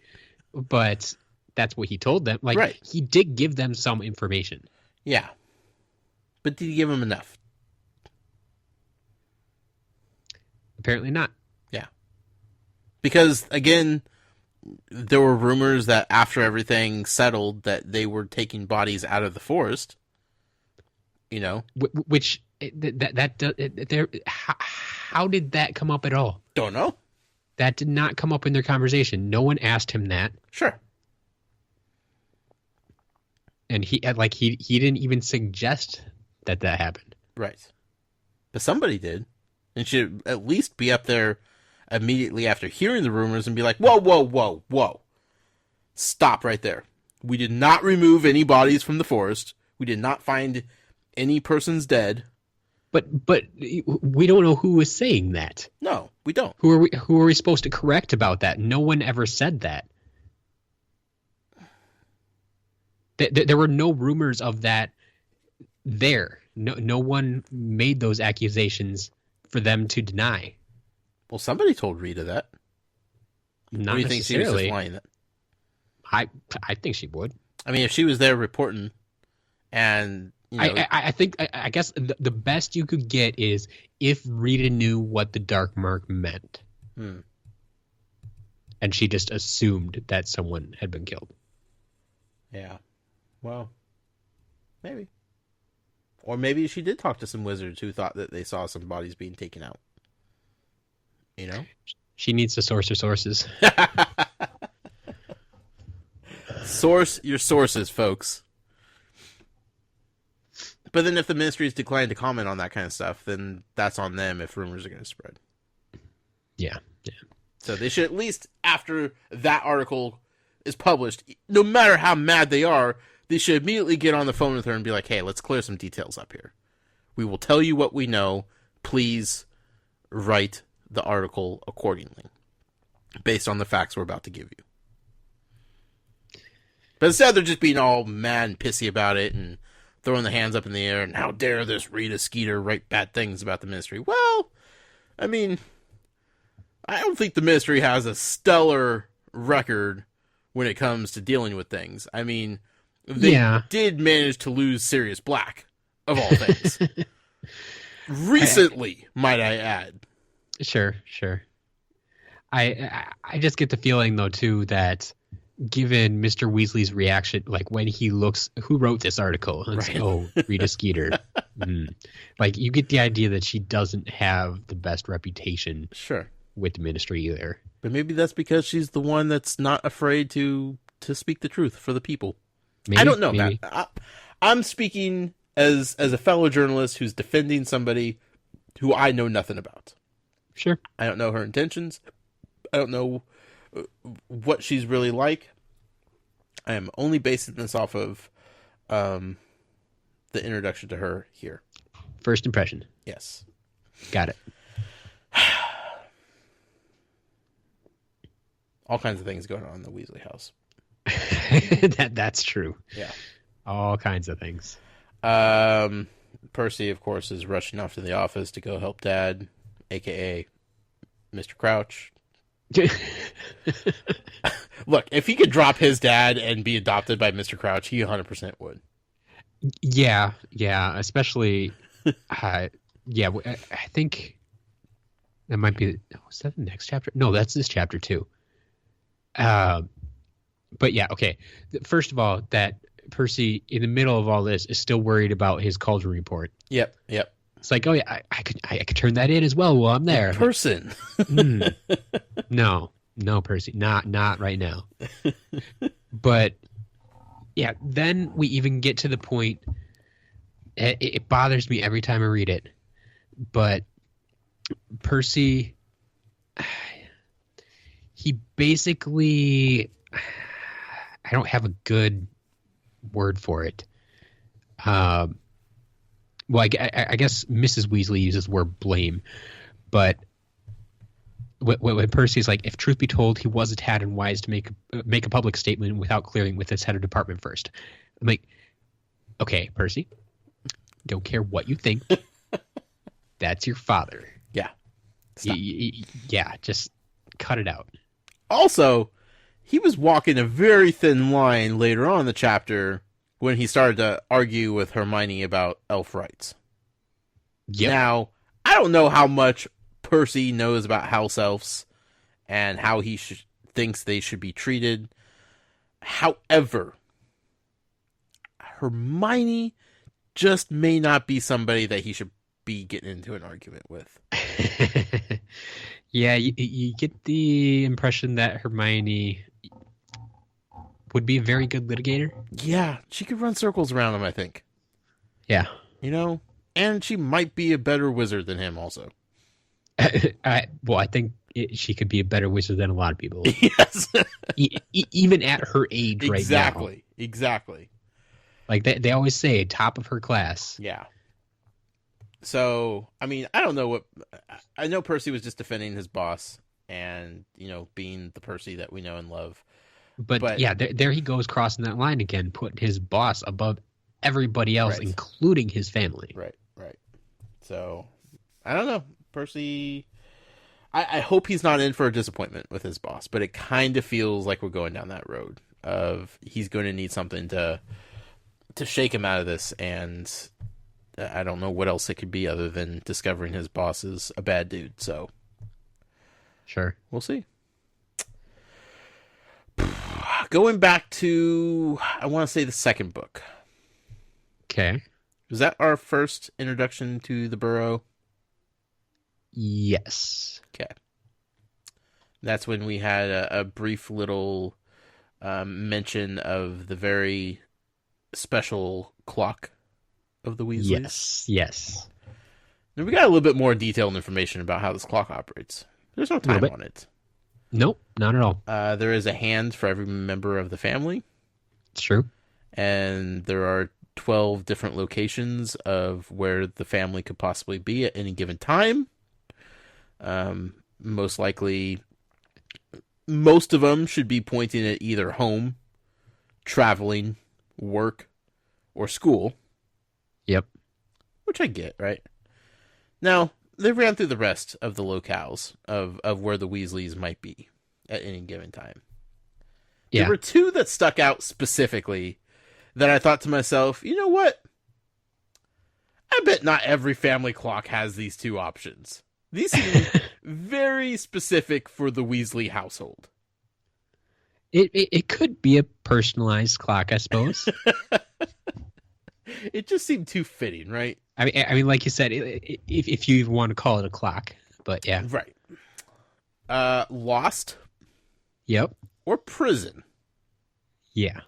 but that's what he told them. Like, he did give them some information. Yeah. But did he give them enough? Apparently not. Yeah. Because, again, there were rumors that after everything settled that they were taking bodies out of the forest. You know? Which, how did that come up at all? Don't know. That did not come up in their conversation. No one asked him that. Sure. And he didn't even suggest that happened. Right. But somebody did. And should at least be up there immediately after hearing the rumors and be like, whoa, whoa, whoa, whoa. Stop right there. We did not remove any bodies from the forest. We did not find any persons dead. But we don't know who was saying that. No, we don't. Who are we supposed to correct about that? No one ever said that. There were no rumors of that there. No one made those accusations for them to deny. Well, somebody told Rita that. Not do you think she was just lying? That? I think she would. I mean, if she was there reporting, and you know, I guess the best you could get is if Rita knew what the dark mark meant, and she just assumed that someone had been killed. Yeah. Well, maybe. Or maybe she did talk to some wizards who thought that they saw some bodies being taken out. You know? She needs to source her sources. Source your sources, folks. But then if the ministries decline to comment on that kind of stuff, then that's on them if rumors are going to spread. Yeah. So they should at least, after that article is published, no matter how mad they are, they should immediately get on the phone with her and be like, hey, let's clear some details up here. We will tell you what we know. Please write the article accordingly, based on the facts we're about to give you. But instead, they're just being all mad and pissy about it and throwing the hands up in the air, and how dare this Rita Skeeter write bad things about the ministry. Well, I mean, I don't think the ministry has a stellar record when it comes to dealing with things. I mean, they did manage to lose Sirius Black, of all things. Recently, might I add. Sure. I just get the feeling, though, too, that given Mr. Weasley's reaction, like when he looks, who wrote this article? And it's, oh, Rita Skeeter. Like, you get the idea that she doesn't have the best reputation with the ministry either. But maybe that's because she's the one that's not afraid to speak the truth for the people. Maybe, I don't know, Matt. I'm speaking as a fellow journalist who's defending somebody who I know nothing about. Sure. I don't know her intentions. I don't know what she's really like. I am only basing this off of the introduction to her here. First impression. Yes. Got it. All kinds of things going on in the Weasley house. That's true. Yeah. All kinds of things. Percy, of course, is rushing off to the office to go help Dad, a.k.a. Mr. Crouch. Look, if he could drop his dad and be adopted by Mr. Crouch, he 100% would. Yeah, especially, I think that might be, is that the next chapter? No, that's this chapter too. But yeah, okay. First of all, that Percy, in the middle of all this, is still worried about his cauldron report. Yep. It's like, oh yeah, I could turn that in as well while I'm there. Person. No, Percy, not right now. But yeah, then we even get to the point. It bothers me every time I read it, but Percy, he basically, I don't have a good word for it. Well, I guess Mrs. Weasley uses the word blame, but when Percy's like, if truth be told, he was a tad unwise to make a public statement without clearing with his head of department first. I'm like, okay, Percy, don't care what you think. That's your father. Yeah. Yeah, just cut it out. Also, he was walking a very thin line later on in the chapter when he started to argue with Hermione about elf rights. Yep. Now, I don't know how much Percy knows about house elves and how he thinks they should be treated. However, Hermione just may not be somebody that he should be getting into an argument with. Yeah, you get the impression that Hermione would be a very good litigator. Yeah, she could run circles around him, I think. Yeah. You know, and she might be a better wizard than him also. I think she could be a better wizard than a lot of people. Yes. Even at her age right now. Exactly. Like they always say, top of her class. Yeah. So, I mean, I don't know I know Percy was just defending his boss and, you know, being the Percy that we know and love. But yeah, there he goes crossing that line again, putting his boss above everybody else, right, including his family. Right. So, I don't know. Percy, I hope he's not in for a disappointment with his boss, but it kind of feels like we're going down that road of he's going to need something to shake him out of this, and I don't know what else it could be other than discovering his boss is a bad dude, so. Sure. We'll see. Going back to, I want to say the second book. Okay. Was that our first introduction to the Burrow? Yes. Okay. That's when we had a brief little mention of the very special clock of the Weasleys. Yes. Now, we got a little bit more detailed information about how this clock operates. There's no time on it. Nope, not at all. There is a hand for every member of the family. It's true. And there are 12 different locations of where the family could possibly be at any given time. Most likely, most of them should be pointing at either home, traveling, work, or school. Yep. Which I get, right? Now, they ran through the rest of the locales of where the Weasleys might be at any given time. Yeah. There were two that stuck out specifically that I thought to myself, you know what? I bet not every family clock has these two options. These seem very specific for the Weasley household. It could be a personalized clock, I suppose. It just seemed too fitting, right? I mean, like you said, if you even want to call it a clock, but yeah. Right. Lost. Yep. Or prison. Yeah.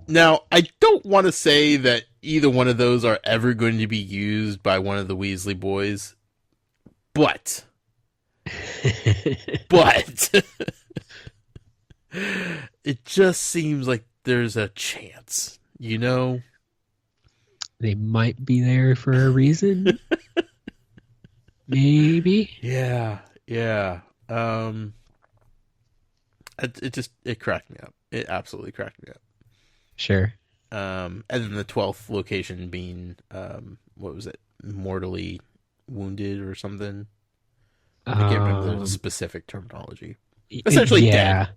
Now, I don't want to say that either one of those are ever going to be used by one of the Weasley boys, but it just seems like there's a chance, you know? They might be there for a reason. Maybe. Yeah. It cracked me up. It absolutely cracked me up. Sure. And then the 12th location being, what was it? Mortally wounded or something? I can't remember the specific terminology. Essentially dead.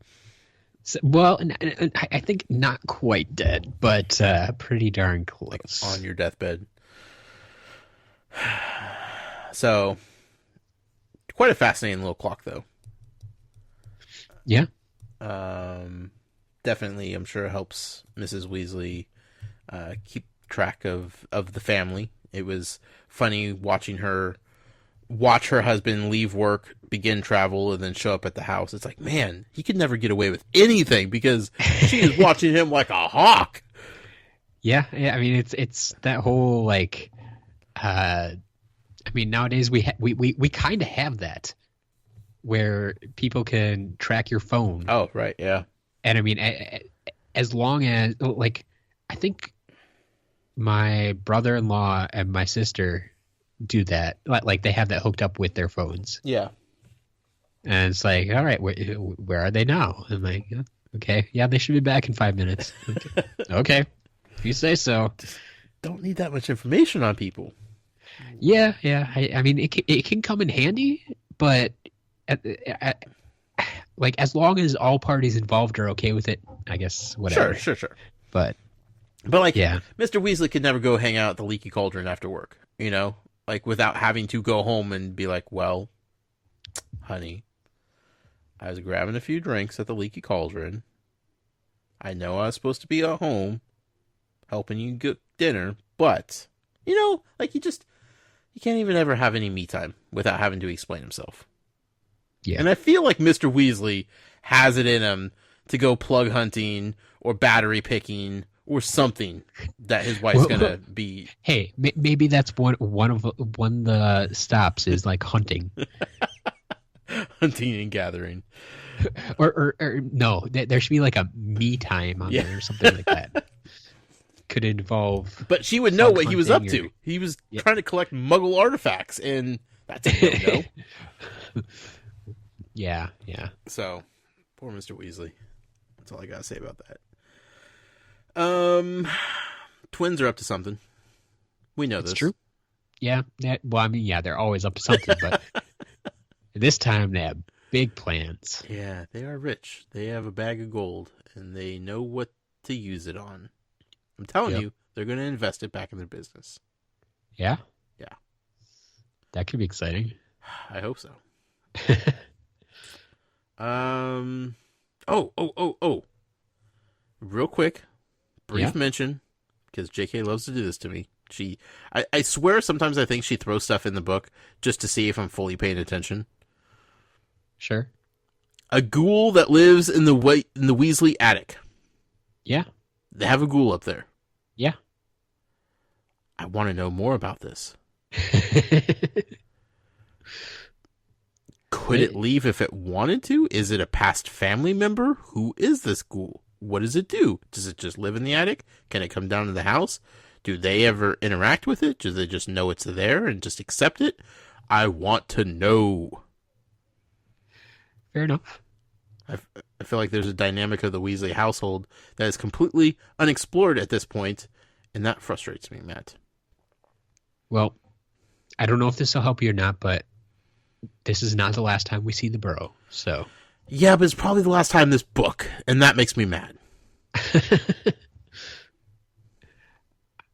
So, well, and I think not quite dead, but pretty darn close. Like on your deathbed. So, quite a fascinating little clock, though. Yeah. Definitely, I'm sure it helps Mrs. Weasley keep track of the family. It was funny watching her watch her husband leave work, begin travel, and then show up at the house. It's like, man, he could never get away with anything because she is watching him like a hawk. Yeah. I mean, it's that whole like, I mean, nowadays we kind of have that where people can track your phone. Oh, right, yeah. And I mean, as long as like, I think my brother-in-law and my sister do that. Like they have that hooked up with their phones. Yeah. And it's like, all right, where are they now? I'm like, okay, yeah, they should be back in 5 minutes. Okay, if you say so. Don't need that much information on people. Yeah. I mean, it can come in handy, but like as long as all parties involved are okay with it, I guess whatever. Sure. But like, yeah, Mr. Weasley could never go hang out at the Leaky Cauldron after work, you know? Like, without having to go home and be like, well, honey, I was grabbing a few drinks at the Leaky Cauldron. I know I was supposed to be at home helping you get dinner, but, you know, like, you can't even ever have any me time without having to explain himself. Yeah. And I feel like Mr. Weasley has it in him to go plug hunting or battery picking or something that his wife's gonna be. Hey, maybe that's one of the stops is like hunting, hunting and gathering, or no, there should be like a me time on there or something like that. Could involve, but she would know what he was up to. He was trying to collect Muggle artifacts, and that's a no. Yeah. So, poor Mr. Weasley. That's all I gotta say about that. Twins are up to something. We know this. It's true. Yeah. Well, I mean, yeah, they're always up to something, but this time they have big plans. Yeah, they are rich. They have a bag of gold, and they know what to use it on. I'm telling you, they're going to invest it back in their business. Yeah? Yeah. That could be exciting. I hope so. Oh. Real quick. Brief mention, because JK loves to do this to me. I swear sometimes I think she throws stuff in the book just to see if I'm fully paying attention. Sure. A ghoul that lives in the Weasley attic. Yeah. They have a ghoul up there. Yeah. I want to know more about this. Could it leave if it wanted to? Is it a past family member? Who is this ghoul? What does it do? Does it just live in the attic? Can it come down to the house? Do they ever interact with it? Do they just know it's there and just accept it? I want to know. Fair enough. I feel like there's a dynamic of the Weasley household that is completely unexplored at this point, and that frustrates me, Matt. Well, I don't know if this will help you or not, but this is not the last time we see the Burrow, so... Yeah, but it's probably the last time this book, and that makes me mad.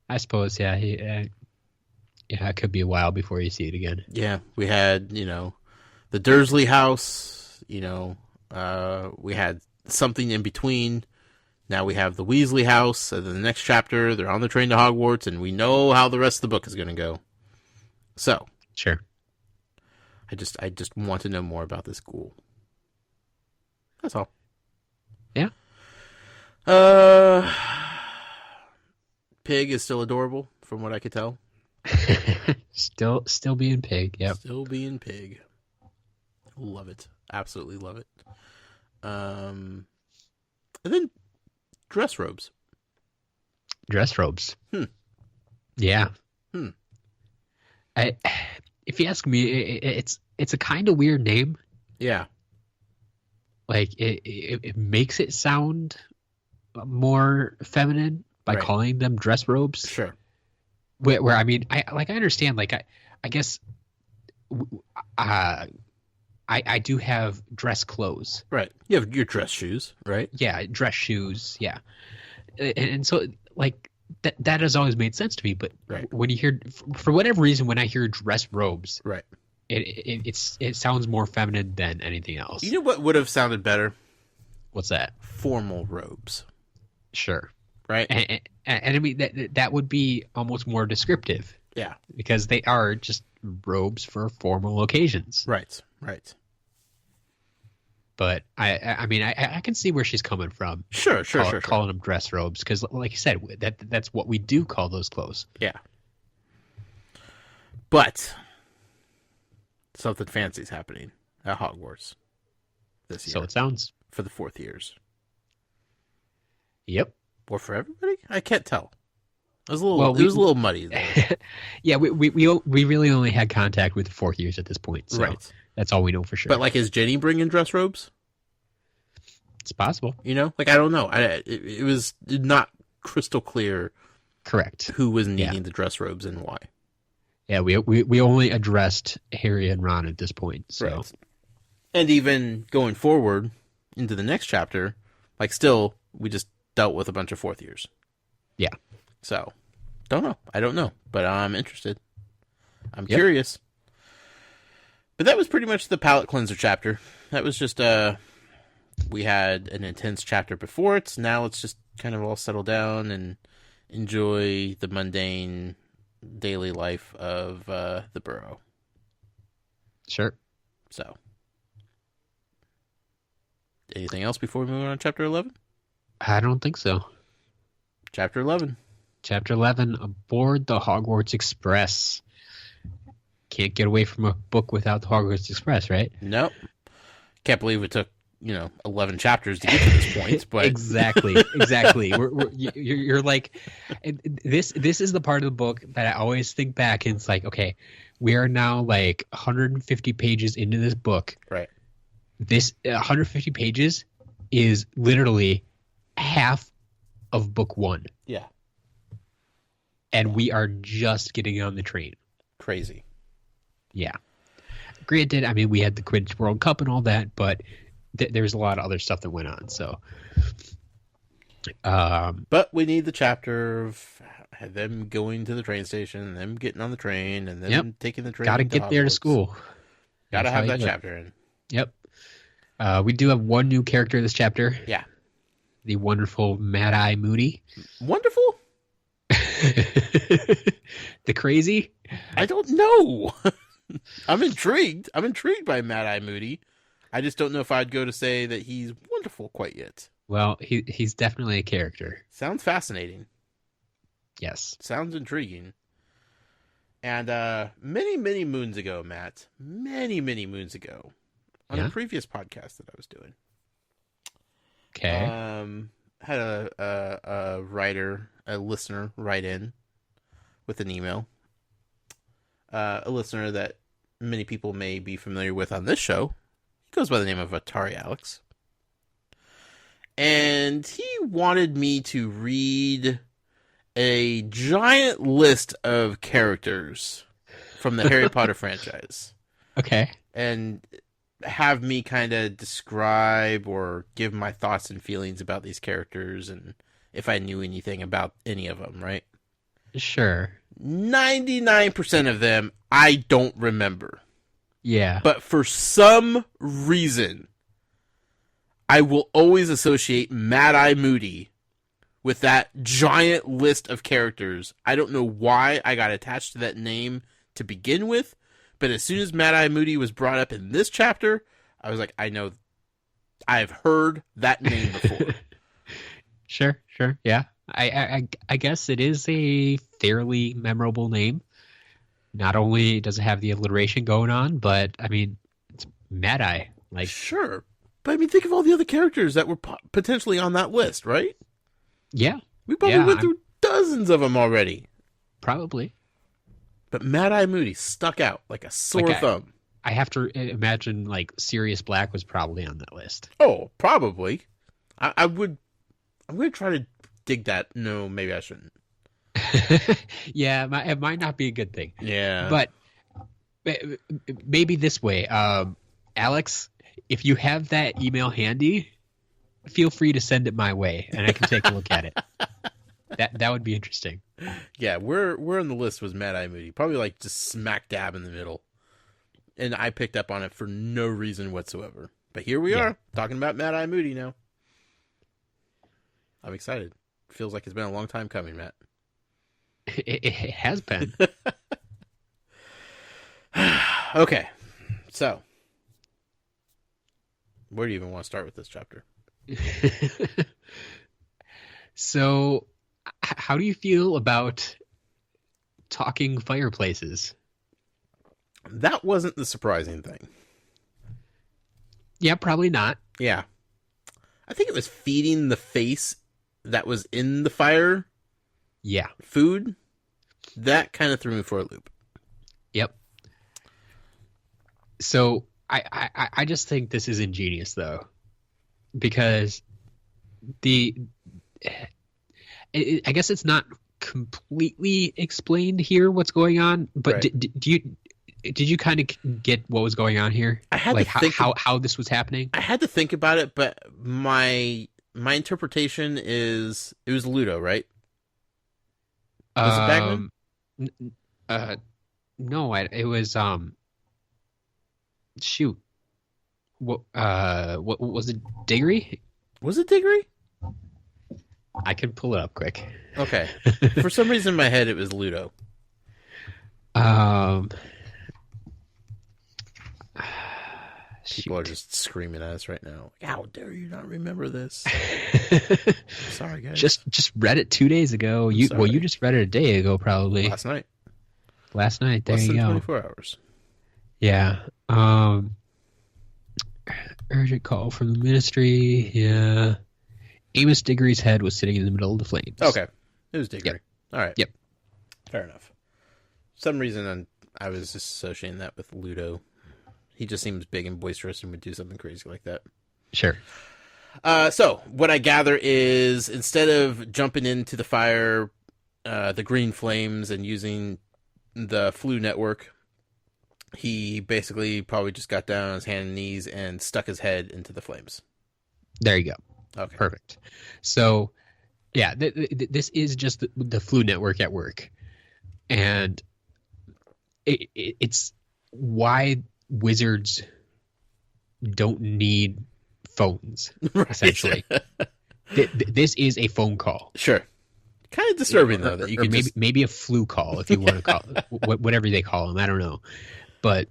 I suppose, yeah. It could be a while before you see it again. Yeah, we had, the Dursley house, we had something in between. Now we have the Weasley house, and then the next chapter, they're on the train to Hogwarts, and we know how the rest of the book is going to go. So. Sure. I just want to know more about this ghoul. That's all. Yeah. Pig is still adorable, from what I could tell. Still being Pig, yep. Still being Pig. Love it. Absolutely love it. And then dress robes. Dress robes. Yeah. If you ask me, it's a kind of weird name. Yeah. Like it makes it sound more feminine by calling them dress robes. Sure. Where I mean, I understand. Like I guess I do have dress clothes. Right. You have your dress shoes, right? Yeah, dress shoes. Yeah, and so like that has always made sense to me. But when you hear, for whatever reason, when I hear dress robes, right, it sounds more feminine than anything else. You know what would have sounded better? What's that? Formal robes. Sure. Right. And I mean that would be almost more descriptive. Yeah. Because they are just robes for formal occasions. Right. Right. But I mean I can see where she's coming from. Sure. Calling them dress robes, because like you said, that's what we do call those clothes. Yeah. But something fancy's happening at Hogwarts this year. So it sounds. For the 4th years. Yep. Or for everybody? I can't tell. It was a little muddy there. Yeah, we really only had contact with the 4th years at this point, so that's all we know for sure. But like, is Jenny bringing dress robes? It's possible. Like, I don't know. It was not crystal clear. Correct. Who was needing the dress robes and why? Yeah, we only addressed Harry and Ron at this point. So. Right. And even going forward into the next chapter, like, still we just dealt with a bunch of 4th years. Yeah. So, don't know. I don't know, but I'm interested. I'm curious. But that was pretty much the palate cleanser chapter. That was just we had an intense chapter before it. So now let's just kind of all settle down and enjoy the mundane daily life of the Burrow. Sure. So, anything else before we move on to chapter 11? I don't think so. Chapter 11. Chapter 11, Aboard the Hogwarts Express. Can't get away from a book without the Hogwarts Express, right? Nope. Can't believe it took, 11 chapters to get to this point. But exactly. You're like, this is the part of the book that I always think back, and it's like, okay, we are now like 150 pages into this book. Right. This 150 pages is literally half of book 1. Yeah. And we are just getting on the train. Crazy. Yeah. Granted, I mean, we had the Quidditch World Cup and all that, but there's a lot of other stuff that went on. So, but we need the chapter of them going to the train station, them getting on the train, and then taking the train. Got to get there to school. Got to have that chapter in. Yep. We do have one new character this chapter. Yeah. The wonderful Mad-Eye Moody. Wonderful? The crazy? I don't know. I'm intrigued. I'm intrigued by Mad-Eye Moody. I just don't know if I'd go to say that he's wonderful quite yet. Well, he's definitely a character. Sounds fascinating. Yes. Sounds intriguing. And many moons ago, Matt, many moons ago, on a previous podcast that I was doing, had a writer, a listener, write in with an email. A listener that many people may be familiar with on this show. He goes by the name of Atari Alex. And he wanted me to read a giant list of characters from the Harry Potter franchise. Okay. And have me kind of describe or give my thoughts and feelings about these characters and if I knew anything about any of them, right? Sure. 99% of them I don't remember. Yeah. But for some reason, I will always associate Mad-Eye Moody with that giant list of characters. I don't know why I got attached to that name to begin with, but as soon as Mad-Eye Moody was brought up in this chapter, I was like, I know, I've heard that name before. Sure, yeah. I guess it is a fairly memorable name. Not only does it have the alliteration going on, but I mean, it's Mad-Eye. Like, sure, but I mean, think of all the other characters that were potentially on that list, right? Yeah, we probably went through dozens of them already. Probably, but Mad-Eye Moody stuck out like a sore thumb. I have to imagine like Sirius Black was probably on that list. Oh, probably. I'm going to try to dig that. No, maybe I shouldn't. Yeah, it might not be a good thing. Yeah. But maybe this way. Alex, if you have that email handy, feel free to send it my way, and I can take a look at it. That would be interesting. Yeah, where on the list was Mad-Eye Moody? Probably like just smack dab in the middle. And I picked up on it for no reason whatsoever. But here we are, talking about Mad-Eye Moody now. I'm excited. Feels like it's been a long time coming, Matt. It has been. Okay, so where do you even want to start with this chapter? So, how do you feel about talking fireplaces? That wasn't the surprising thing. Yeah, probably not. Yeah. I think it was feeding the face that was in the fire. Yeah. Food. That kind of threw me for a loop. Yep. So I just think this is ingenious, though, because I guess it's not completely explained here what's going on, but right. Did you kind of get what was going on here? I had like to think how this was happening. I had to think about it, but my interpretation is it was Ludo, right? Was it Bagman? No, it was shoot. What was it? Diggory? Was it Diggory? I can pull it up quick. Okay. For some reason in my head it was Ludo. People are just screaming at us right now. How dare you not remember this? Sorry, guys. Just read it 2 days ago. You just read it a day ago, probably. Last night. There you go. 24 hours. Yeah. Urgent call from the ministry. Yeah. Amos Diggory's head was sitting in the middle of the flames. Okay. It was Diggory. Yep. All right. Yep. Fair enough. For some reason I was just associating that with Ludo. He just seems big and boisterous and would do something crazy like that. Sure. So what I gather is instead of jumping into the fire, the green flames, and using the flu network, he basically probably just got down on his hands and knees and stuck his head into the flames. There you go. Okay. Perfect. So, yeah, this is just the flu network at work. And it's why wizards don't need phones, right. Essentially. This is a phone call. Sure. Kind of disturbing, though, that you can maybe a flu call, if you want to call it, whatever they call them. I don't know. But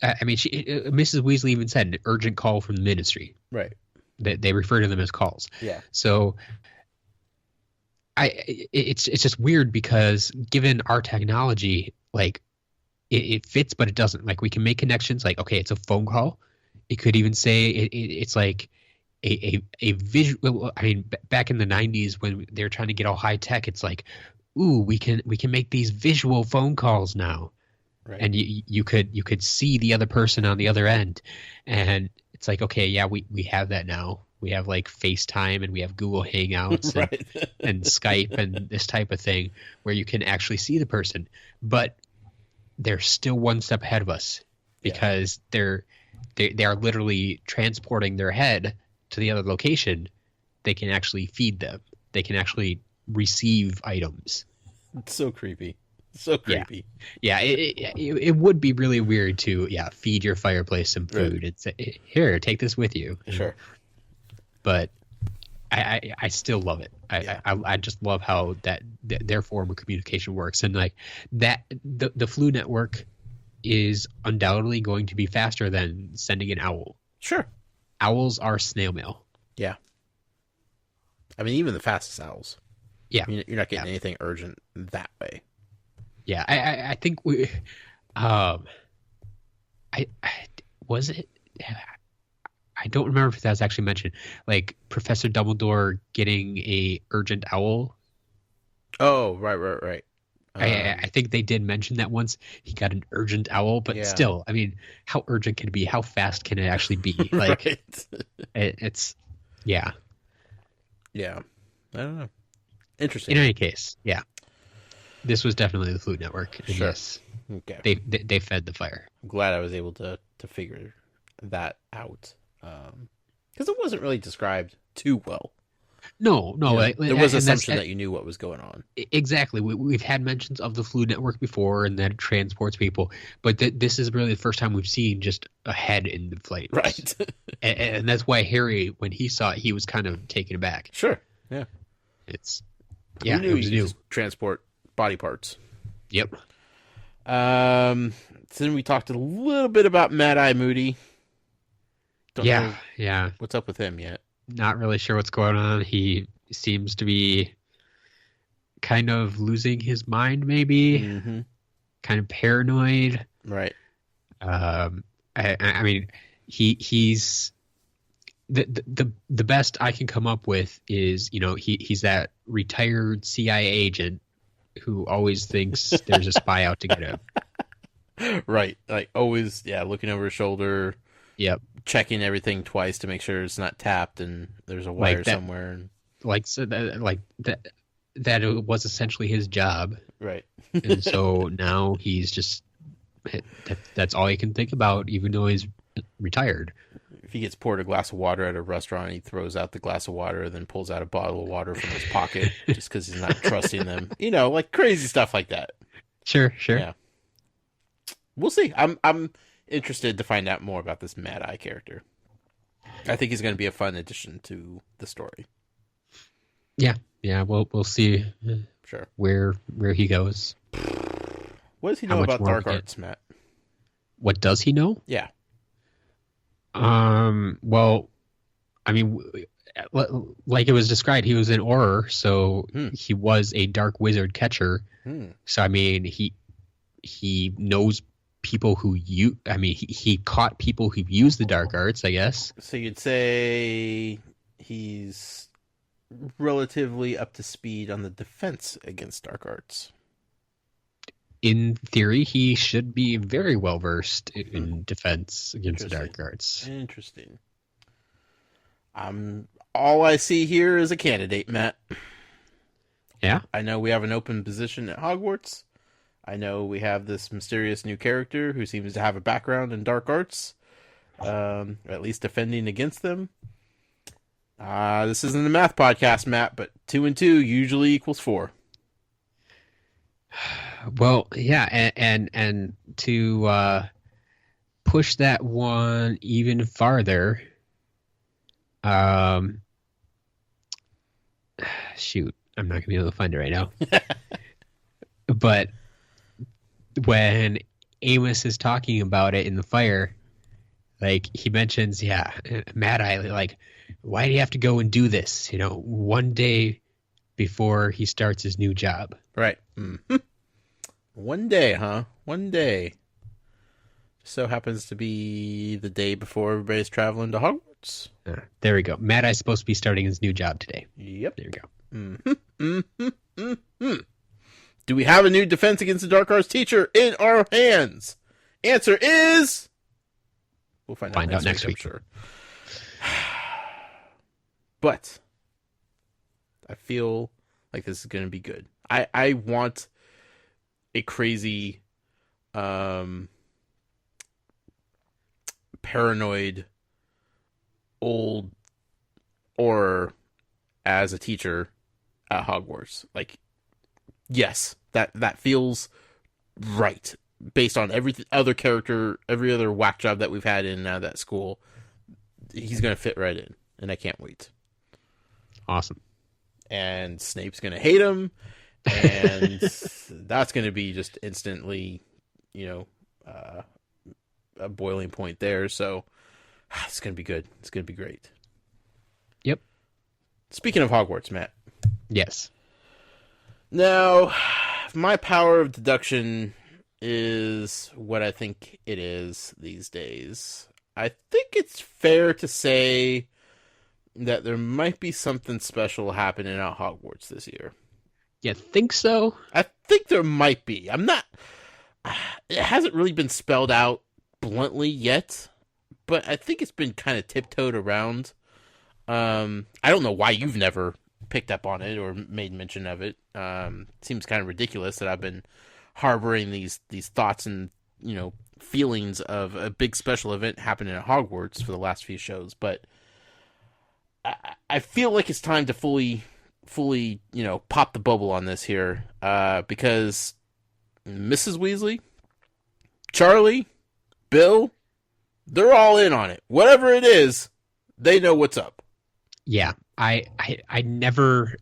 I mean, Mrs. Weasley even said an urgent call from the Ministry. Right. They refer to them as calls. Yeah. So it's just weird because given our technology, like it fits, but it doesn't. Like we can make connections. Like, okay, it's a phone call. It could even say it's like a visual. I mean, back in the 90s when they were trying to get all high tech, it's like, ooh, we can make these visual phone calls now. Right. And you could see the other person on the other end, and it's like, okay, yeah, we have that now. We have like FaceTime and we have Google Hangouts right. and Skype and this type of thing where you can actually see the person, but they're still one step ahead of us because they are literally transporting their head to the other location. They can actually feed them. They can actually receive items. It's so creepy. So creepy. Yeah, it would be really weird to feed your fireplace some food. Right. It's here, take this with you. Sure. But I still love it. I just love how their form of communication works, and like that the Flu Network is undoubtedly going to be faster than sending an owl. Sure. Owls are snail mail. Yeah. I mean, even the fastest owls. Yeah. I mean, you're not getting anything urgent that way. Yeah, I think we, I was it. I don't remember if that was actually mentioned. Like Professor Dumbledore getting a urgent owl. Oh, right. I think they did mention that once he got an urgent owl, but still, I mean, how urgent can it be? How fast can it actually be? Like, it's yeah. I don't know. Interesting. In any case, yeah. This was definitely the Flute Network. Sure. Yes. Okay. They fed the fire. I'm glad I was able to figure that out. Because it wasn't really described too well. No. There was an assumption that you knew what was going on. Exactly. We've had mentions of the Flute Network before and that it transports people, but this is really the first time we've seen just a head in the flames. Right. and that's why Harry, when he saw it, he was kind of taken aback. Sure. Yeah. It was new. Transport body parts. Yep. So then we talked a little bit about Mad Eye Moody. Don't know what's up with him yet. Not really sure what's going on. He seems to be kind of losing his mind, maybe. Mm-hmm. Kind of paranoid. Right. I mean, he's the best I can come up with is, he's that retired CIA agent who always thinks there's a spy out to get him. Right. Like always, looking over his shoulder. Yep. Checking everything twice to make sure it's not tapped and there's a wire somewhere. That it was essentially his job. Right. And so now he's just, that's all he can think about, even though he's retired. If he gets poured a glass of water at a restaurant, he throws out the glass of water and then pulls out a bottle of water from his pocket just because he's not trusting them. Like crazy stuff like that. Sure. Yeah. We'll see. I'm interested to find out more about this Mad Eye character. I think he's going to be a fun addition to the story. Yeah. We'll see. Sure. Where he goes. What does he know about dark arts, Matt? What does he know? Yeah. Well, I mean, like it was described, he was an Auror, so he was a dark wizard catcher. So I mean, he knows people who he caught people who use the dark arts, I guess. So you'd say he's relatively up to speed on the defense against dark arts. In theory, he should be very well versed in defense against the dark arts. Interesting. All I see here is a candidate, Matt. Yeah. I know we have an open position at Hogwarts. I know we have this mysterious new character who seems to have a background in dark arts, or at least defending against them. This isn't a math podcast, Matt, but 2 and 2 usually equals 4. Well, yeah, and to push that one even farther, shoot, I'm not gonna be able to find it right now. But when Amos is talking about it in the fire, like he mentions, Mad Eye, like, why do you have to go and do this? One day before he starts his new job. Right. Mm-hmm. One day, huh? One day. So happens to be the day before everybody's traveling to Hogwarts. There we go. Mad Eye's supposed to be starting his new job today. Yep. There we go. Mm-hmm. Mm-hmm. Mm-hmm. Do we have a new Defense Against the Dark Arts teacher in our hands? Answer is... We'll find out next week. I'm sure. But I feel like this is going to be good. I want a crazy, paranoid, old Auror as a teacher at Hogwarts. Like, yes, that feels right based on every other character, every other whack job that we've had in and out of that school. He's going to fit right in, and I can't wait. Awesome. And Snape's going to hate him, and that's going to be just instantly, a boiling point there. So it's going to be good. It's going to be great. Yep. Speaking of Hogwarts, Matt. Yes. Now, my power of deduction is what I think it is these days. I think it's fair to say that there might be something special happening at Hogwarts this year. You think so? I think there might be. I'm not... It hasn't really been spelled out bluntly yet, but I think it's been kind of tiptoed around. I don't know why you've never picked up on it or made mention of it. Seems kind of ridiculous that I've been harboring these thoughts and, feelings of a big special event happening at Hogwarts for the last few shows, but I feel like it's time to fully, pop the bubble on this here, because Mrs. Weasley, Charlie, Bill, they're all in on it. Whatever it is, they know what's up. Yeah, I never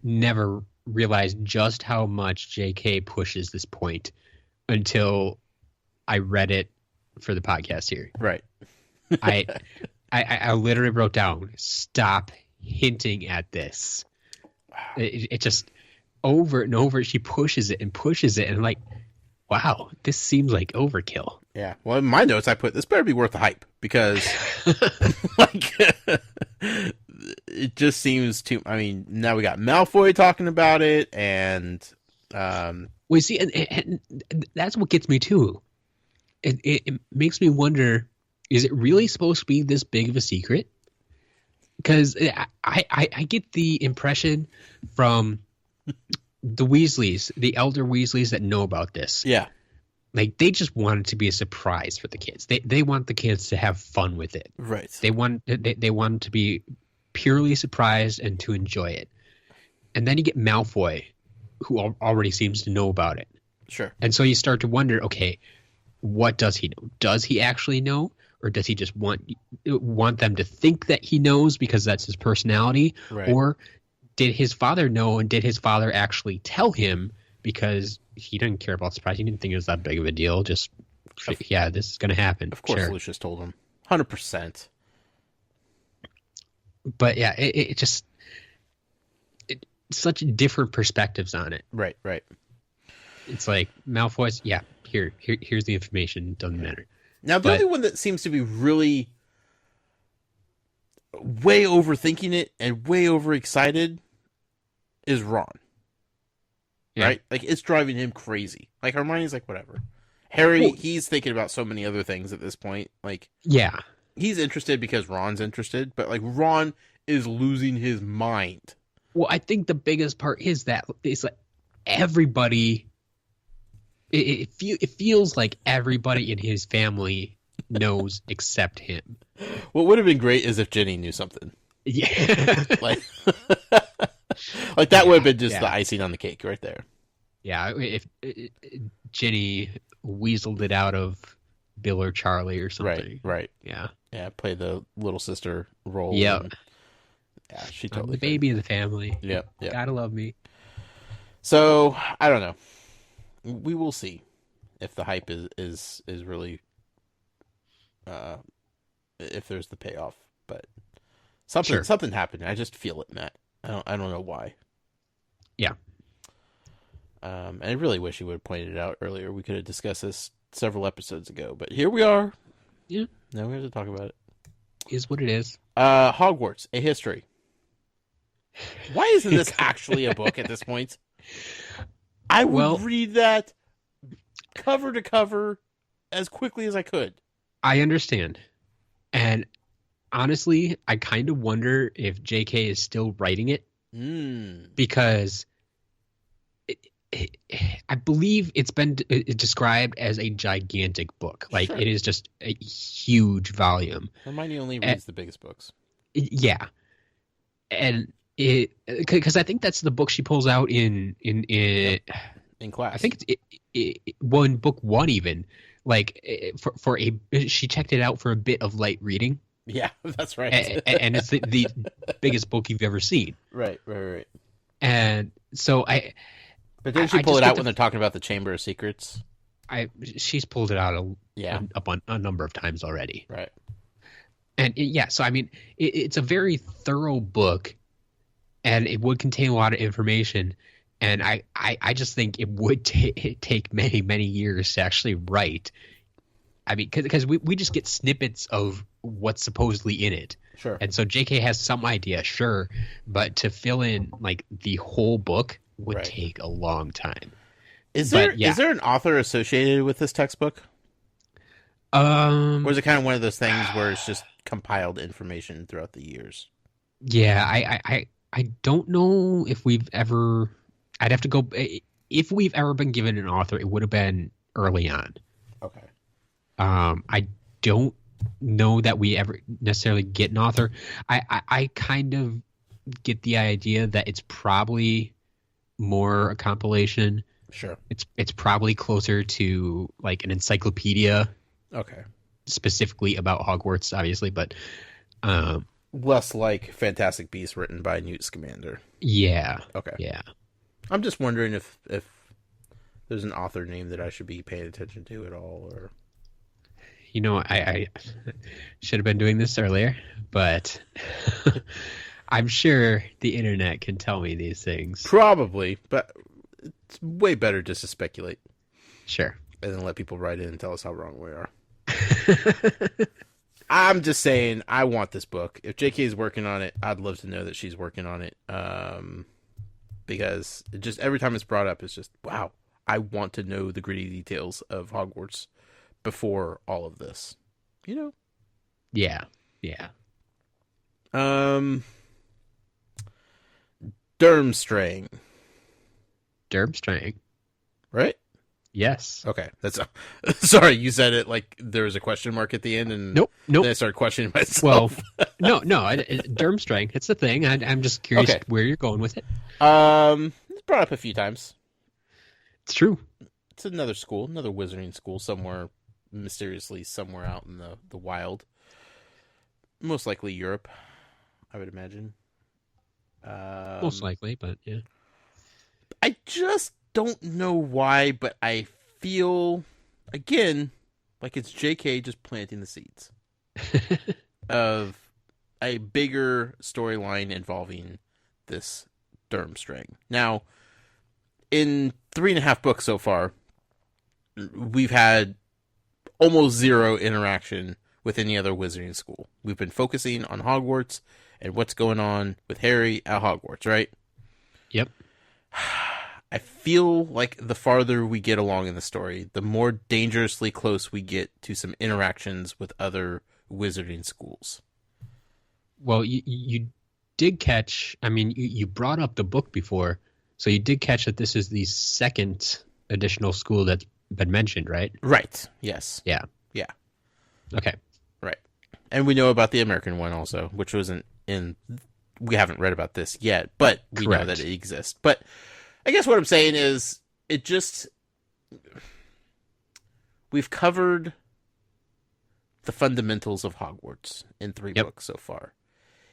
realized just how much J.K. pushes this point until I read it for the podcast here. Right. I literally wrote down, stop hinting at this. It just over and over, she pushes it, and I'm like, wow, this seems like overkill. Yeah. Well, in my notes, I put, this better be worth the hype, because it just seems too, now we got Malfoy talking about it, and well, see, and that's what gets me too. It makes me wonder, is it really supposed to be this big of a secret? Because I get the impression from the Weasleys, the elder Weasleys that know about this. Yeah. Like, they just want it to be a surprise for the kids. They want the kids to have fun with it. Right. They want to be purely surprised and to enjoy it. And then you get Malfoy, who already seems to know about it. Sure. And so you start to wonder, okay, what does he know? Does he actually know? Or does he just want them to think that he knows because that's his personality? Right. Or did his father know, and did his father actually tell him because he didn't care about surprise? He didn't think it was that big of a deal. Just, yeah, this is going to happen. Of course, sure. Lucius told him. 100%. But yeah, it just... such different perspectives on it. Right. It's like, Malfoy's, yeah, here's the information. Doesn't matter. Now, the only one that seems to be really way overthinking it and way overexcited is Ron. Yeah. Right? Like, it's driving him crazy. Like, Hermione's like, whatever. Harry, he's thinking about so many other things at this point. Like, yeah, he's interested because Ron's interested, but, like, Ron is losing his mind. Well, I think the biggest part is that it's like everybody... It feels like everybody in his family knows except him. What would have been great is if Ginny knew something. Yeah. like that would have been just the icing on the cake right there. Yeah, if Ginny weaseled it out of Bill or Charlie or something. Right. Yeah. Yeah, play the little sister role. Yeah. Yeah, she I'm totally the baby of the family. Yep. Gotta love me. So, I don't know. We will see. if the hype is really if there's the payoff. But something happened. I just feel it, Matt. I don't know why. Yeah. And I really wish you would have pointed it out earlier. We could have discussed this several episodes ago, but here we are. Yeah. Now we have to talk about it. Is what it is. Hogwarts, a history. Why isn't this actually a book at this point? I would read that cover to cover as quickly as I could. I understand. And honestly, I kind of wonder if JK is still writing it. Because I believe it's been described as a gigantic book. Like, It is just a huge volume. Hermione only reads the biggest books. Yeah. And because I think that's the book she pulls out in class. I think it's book one even. Like, she checked it out for a bit of light reading. Yeah, that's right. And it's the biggest book you've ever seen. Right. And so But didn't she pull it out when they're talking about the Chamber of Secrets? She's pulled it out a number of times already. Right. And so I mean, it's a very thorough book, and it would contain a lot of information. And I just think it would take many, many years to actually write. I mean, because we just get snippets of what's supposedly in it. Sure. And so JK has some idea, sure, but to fill in like the whole book would take a long time. Is there an author associated with this textbook? Or is it kind of one of those things where it's just compiled information throughout the years? Yeah, I don't know if we've ever. I'd have to go. If we've ever been given an author, it would have been early on. Okay. I don't know that we ever necessarily get an author. I kind of get the idea that it's probably more a compilation. Sure. It's probably closer to like an encyclopedia. Okay. Specifically about Hogwarts, obviously, but less like Fantastic Beasts written by Newt Scamander. Yeah. Okay. Yeah. I'm just wondering if there's an author name that I should be paying attention to at all, or. You know, I should have been doing this earlier, but I'm sure the internet can tell me these things. Probably, but it's way better just to speculate. Sure. And then let people write in and tell us how wrong we are. I'm just saying, I want this book. If JK is working on it, I'd love to know that she's working on it. Because it just every time it's brought up, it's just, wow, I want to know the gritty details of Hogwarts before all of this. You know? Yeah. Yeah. Durmstrang. Durmstrang. Right? Yes. Okay. That's sorry, you said it like there was a question mark at the end, and nope. Then I started questioning myself. Well, no. Durmstrang. It's the thing. I'm just curious where you're going with it. It's brought up a few times. It's true. It's another school, another wizarding school, somewhere mysteriously somewhere out in the wild. Most likely Europe, I would imagine. Most likely, but yeah. I just don't know why, but I feel, again, like it's JK just planting the seeds of a bigger storyline involving this Durmstrang. Now, in 3.5 books so far, we've had almost zero interaction with any other wizarding school. We've been focusing on Hogwarts and what's going on with Harry at Hogwarts, right? Yep. I feel like the farther we get along in the story, the more dangerously close we get to some interactions with other wizarding schools. Well, you did catch, I mean, you brought up the book before, so you did catch that this is the second additional school that's been mentioned, right? Right. Yes. Yeah. Yeah. Okay. Right. And we know about the American one also, which wasn't in, we haven't read about this yet, but we know that it exists. But I guess what I'm saying is we've covered the fundamentals of Hogwarts in 3 books so far.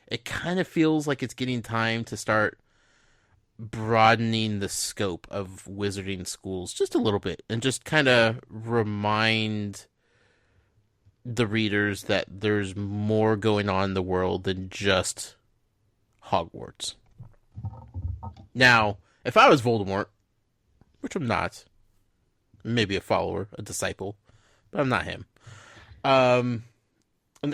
It kind of feels like it's getting time to start broadening the scope of wizarding schools just a little bit and just kind of remind the readers that there's more going on in the world than just Hogwarts. Now, if I was Voldemort, which I'm not, maybe a follower, a disciple, but I'm not him. And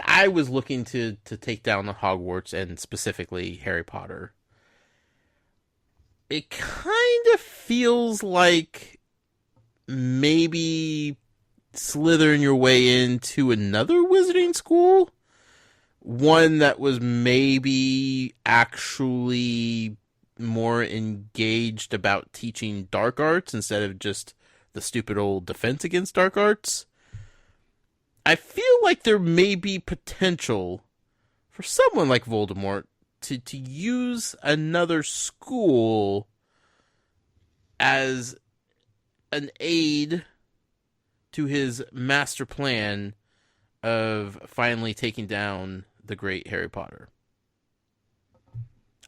I was looking to take down the Hogwarts and specifically Harry Potter. It kind of feels like maybe slithering your way into another wizarding school. One that was maybe actually more engaged about teaching dark arts instead of just the stupid old defense against dark arts. I feel like there may be potential for someone like Voldemort to use another school as an aid to his master plan of finally taking down the great Harry Potter.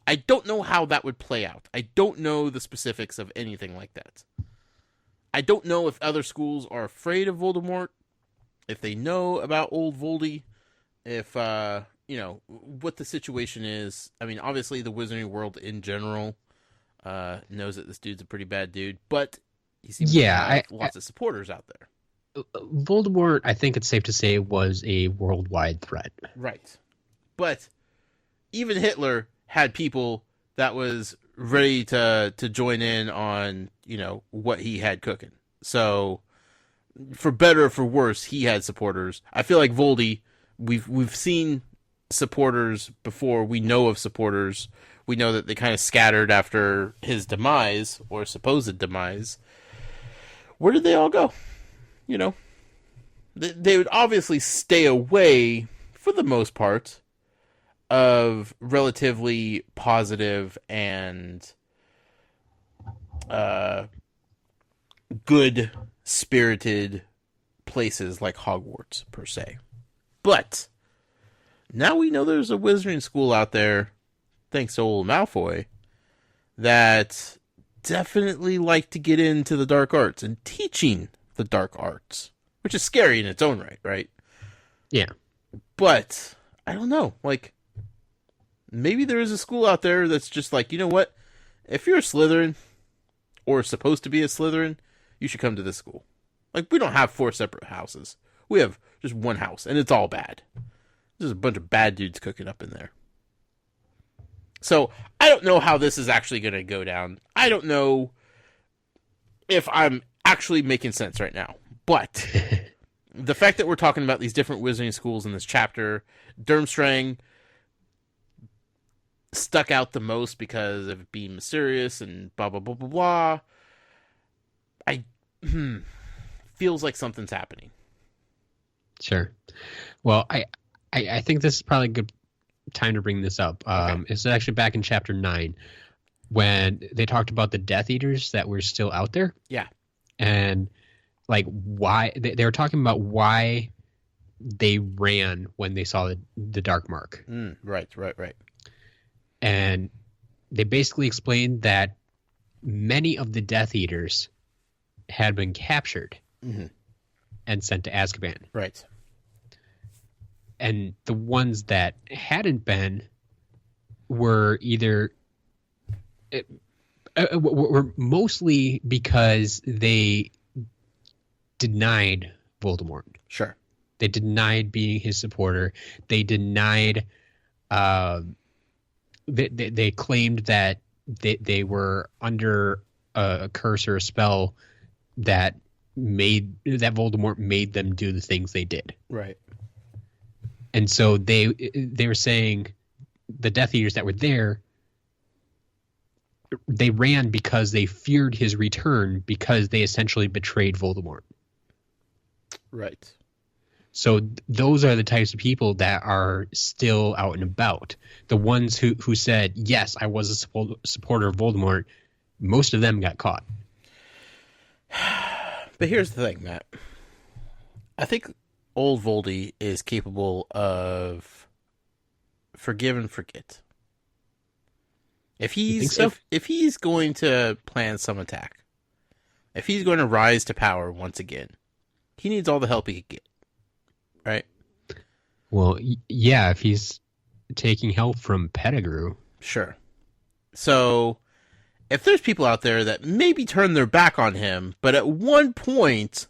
I don't know how that would play out. I don't know the specifics of anything like that. I don't know if other schools are afraid of Voldemort, if they know about old Voldy, if, what the situation is. I mean, obviously the wizarding world in general knows that this dude's a pretty bad dude, but he seems to have lots of supporters out there. Voldemort, I think it's safe to say, was a worldwide threat. Right. But even Hitler had people that was ready to join in on, what he had cooking. So, for better or for worse, he had supporters. I feel like Voldy, we've seen supporters before. We know of supporters. We know that they kind of scattered after his demise, or supposed demise. Where did they all go? They would obviously stay away, for the most part, of relatively positive and good-spirited places like Hogwarts, per se. But now we know there's a wizarding school out there, thanks to old Malfoy, that definitely like to get into the dark arts and teaching the dark arts, which is scary in its own right? Yeah. But I don't know, maybe there is a school out there that's just like, you know what? If you're a Slytherin, or supposed to be a Slytherin, you should come to this school. We don't have 4 separate houses. We have just one house, and it's all bad. There's a bunch of bad dudes cooking up in there. So, I don't know how this is actually going to go down. I don't know if I'm actually making sense right now. But the fact that we're talking about these different wizarding schools in this chapter, Durmstrang stuck out the most because of it being mysterious and blah, blah, blah, blah, blah. Feels like something's happening. Sure. Well, I think this is probably a good time to bring this up. Okay. It's actually back in chapter 9 when they talked about the Death Eaters that were still out there. Yeah. And why they were talking about why they ran when they saw the Dark Mark. Right. And they basically explained that many of the Death Eaters had been captured and sent to Azkaban. Right. And the ones that hadn't been were either were mostly because they denied Voldemort. Sure. They denied being his supporter. They denied. They claimed that they were under a curse or a spell that Voldemort made them do the things they did. Right. And so they were saying the Death Eaters that were there, they ran because they feared his return because they essentially betrayed Voldemort. Right. So those are the types of people that are still out and about. The ones who said, yes, I was a supporter of Voldemort, most of them got caught. But here's the thing, Matt. I think old Voldy is capable of forgive and forget. If You think he's so? if he's going to plan some attack, if he's going to rise to power once again, he needs all the help he can get. Right? Well, yeah, if he's taking help from Pettigrew. Sure. So, if there's people out there that maybe turn their back on him, but at one point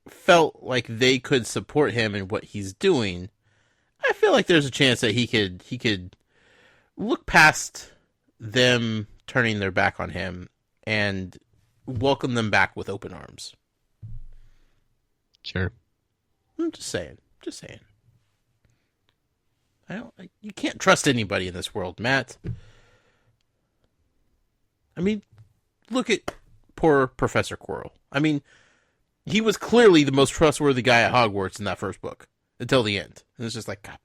felt like they could support him in what he's doing, I feel like there's a chance that he could look past them turning their back on him and welcome them back with open arms. Sure. I'm just saying. You can't trust anybody in this world, Matt. I mean, look at poor Professor Quirrell. I mean, he was clearly the most trustworthy guy at Hogwarts in that first book until the end. And it's just like, God,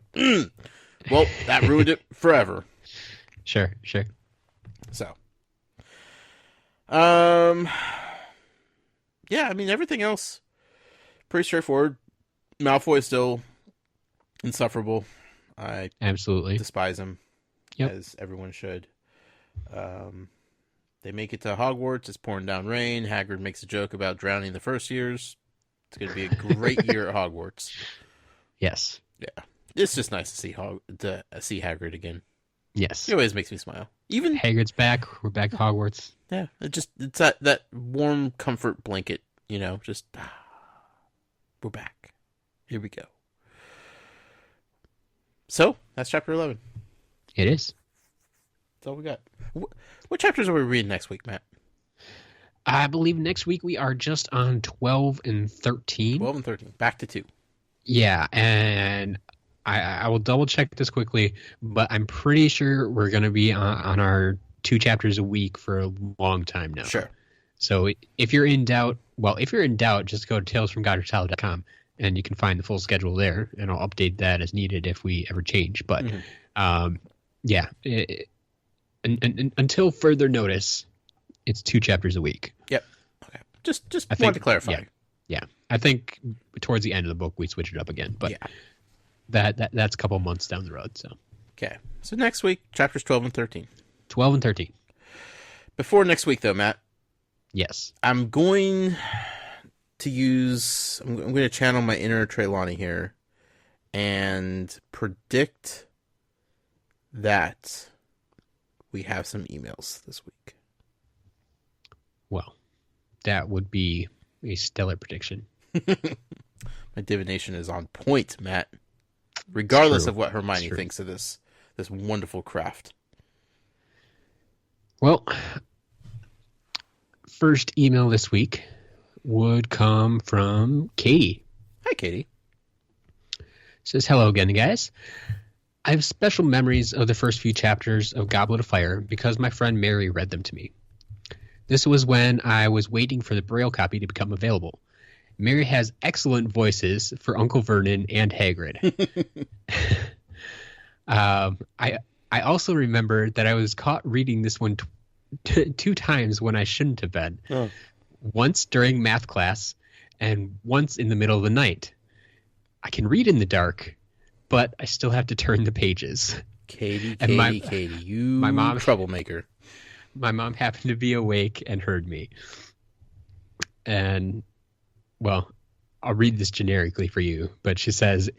well, that ruined it forever. Sure. So, yeah, I mean, everything else pretty straightforward. Malfoy is still insufferable. I Absolutely despise him, as everyone should. They make it to Hogwarts. It's pouring down rain. Hagrid makes a joke about drowning the first years. It's going to be a great year at Hogwarts. Yes. Yeah, it's just nice to see Hagrid again. Yes. He always makes me smile. Even Hagrid's back. We're back at Hogwarts. Yeah, it's that warm comfort blanket. Just we're back. Here we go. So that's chapter 11. It is. That's all we got. What chapters are we reading next week, Matt? I believe next week we are just on 12 and 13. 12 and 13. Back to 2. Yeah, and I will double check this quickly, but I'm pretty sure we're going to be on our 2 chapters a week for a long time now. Sure. So if you're in doubt, just go to talesfromgodrichollow.com and you can find the full schedule there, and I'll update that as needed if we ever change. But until further notice, it's 2 chapters a week. Yep. Okay. Just wanted to clarify. Yeah. I think towards the end of the book we switch it up again, but that's a couple months down the road. So okay. So next week, chapters 12 and 13. 12 and 13. Before next week, though, Matt. Yes. I'm going to channel my inner Trelawney here and predict that we have some emails this week. Well, that would be a stellar prediction. My divination is on point, Matt. Regardless of what Hermione thinks of this wonderful craft. Well, first email this week would come from Katie. Hi, Katie. Says, hello again, guys. I have special memories of the first few chapters of Goblet of Fire because my friend Mary read them to me. This was when I was waiting for the Braille copy to become available. Mary has excellent voices for Uncle Vernon and Hagrid. I also remember that I was caught reading this one 2 times when I shouldn't have been. Oh. Once during math class and once in the middle of the night. I can read in the dark, but I still have to turn the pages. Katie, you my mom, troublemaker. My mom happened to be awake and heard me. And, well, I'll read this generically for you, but she says,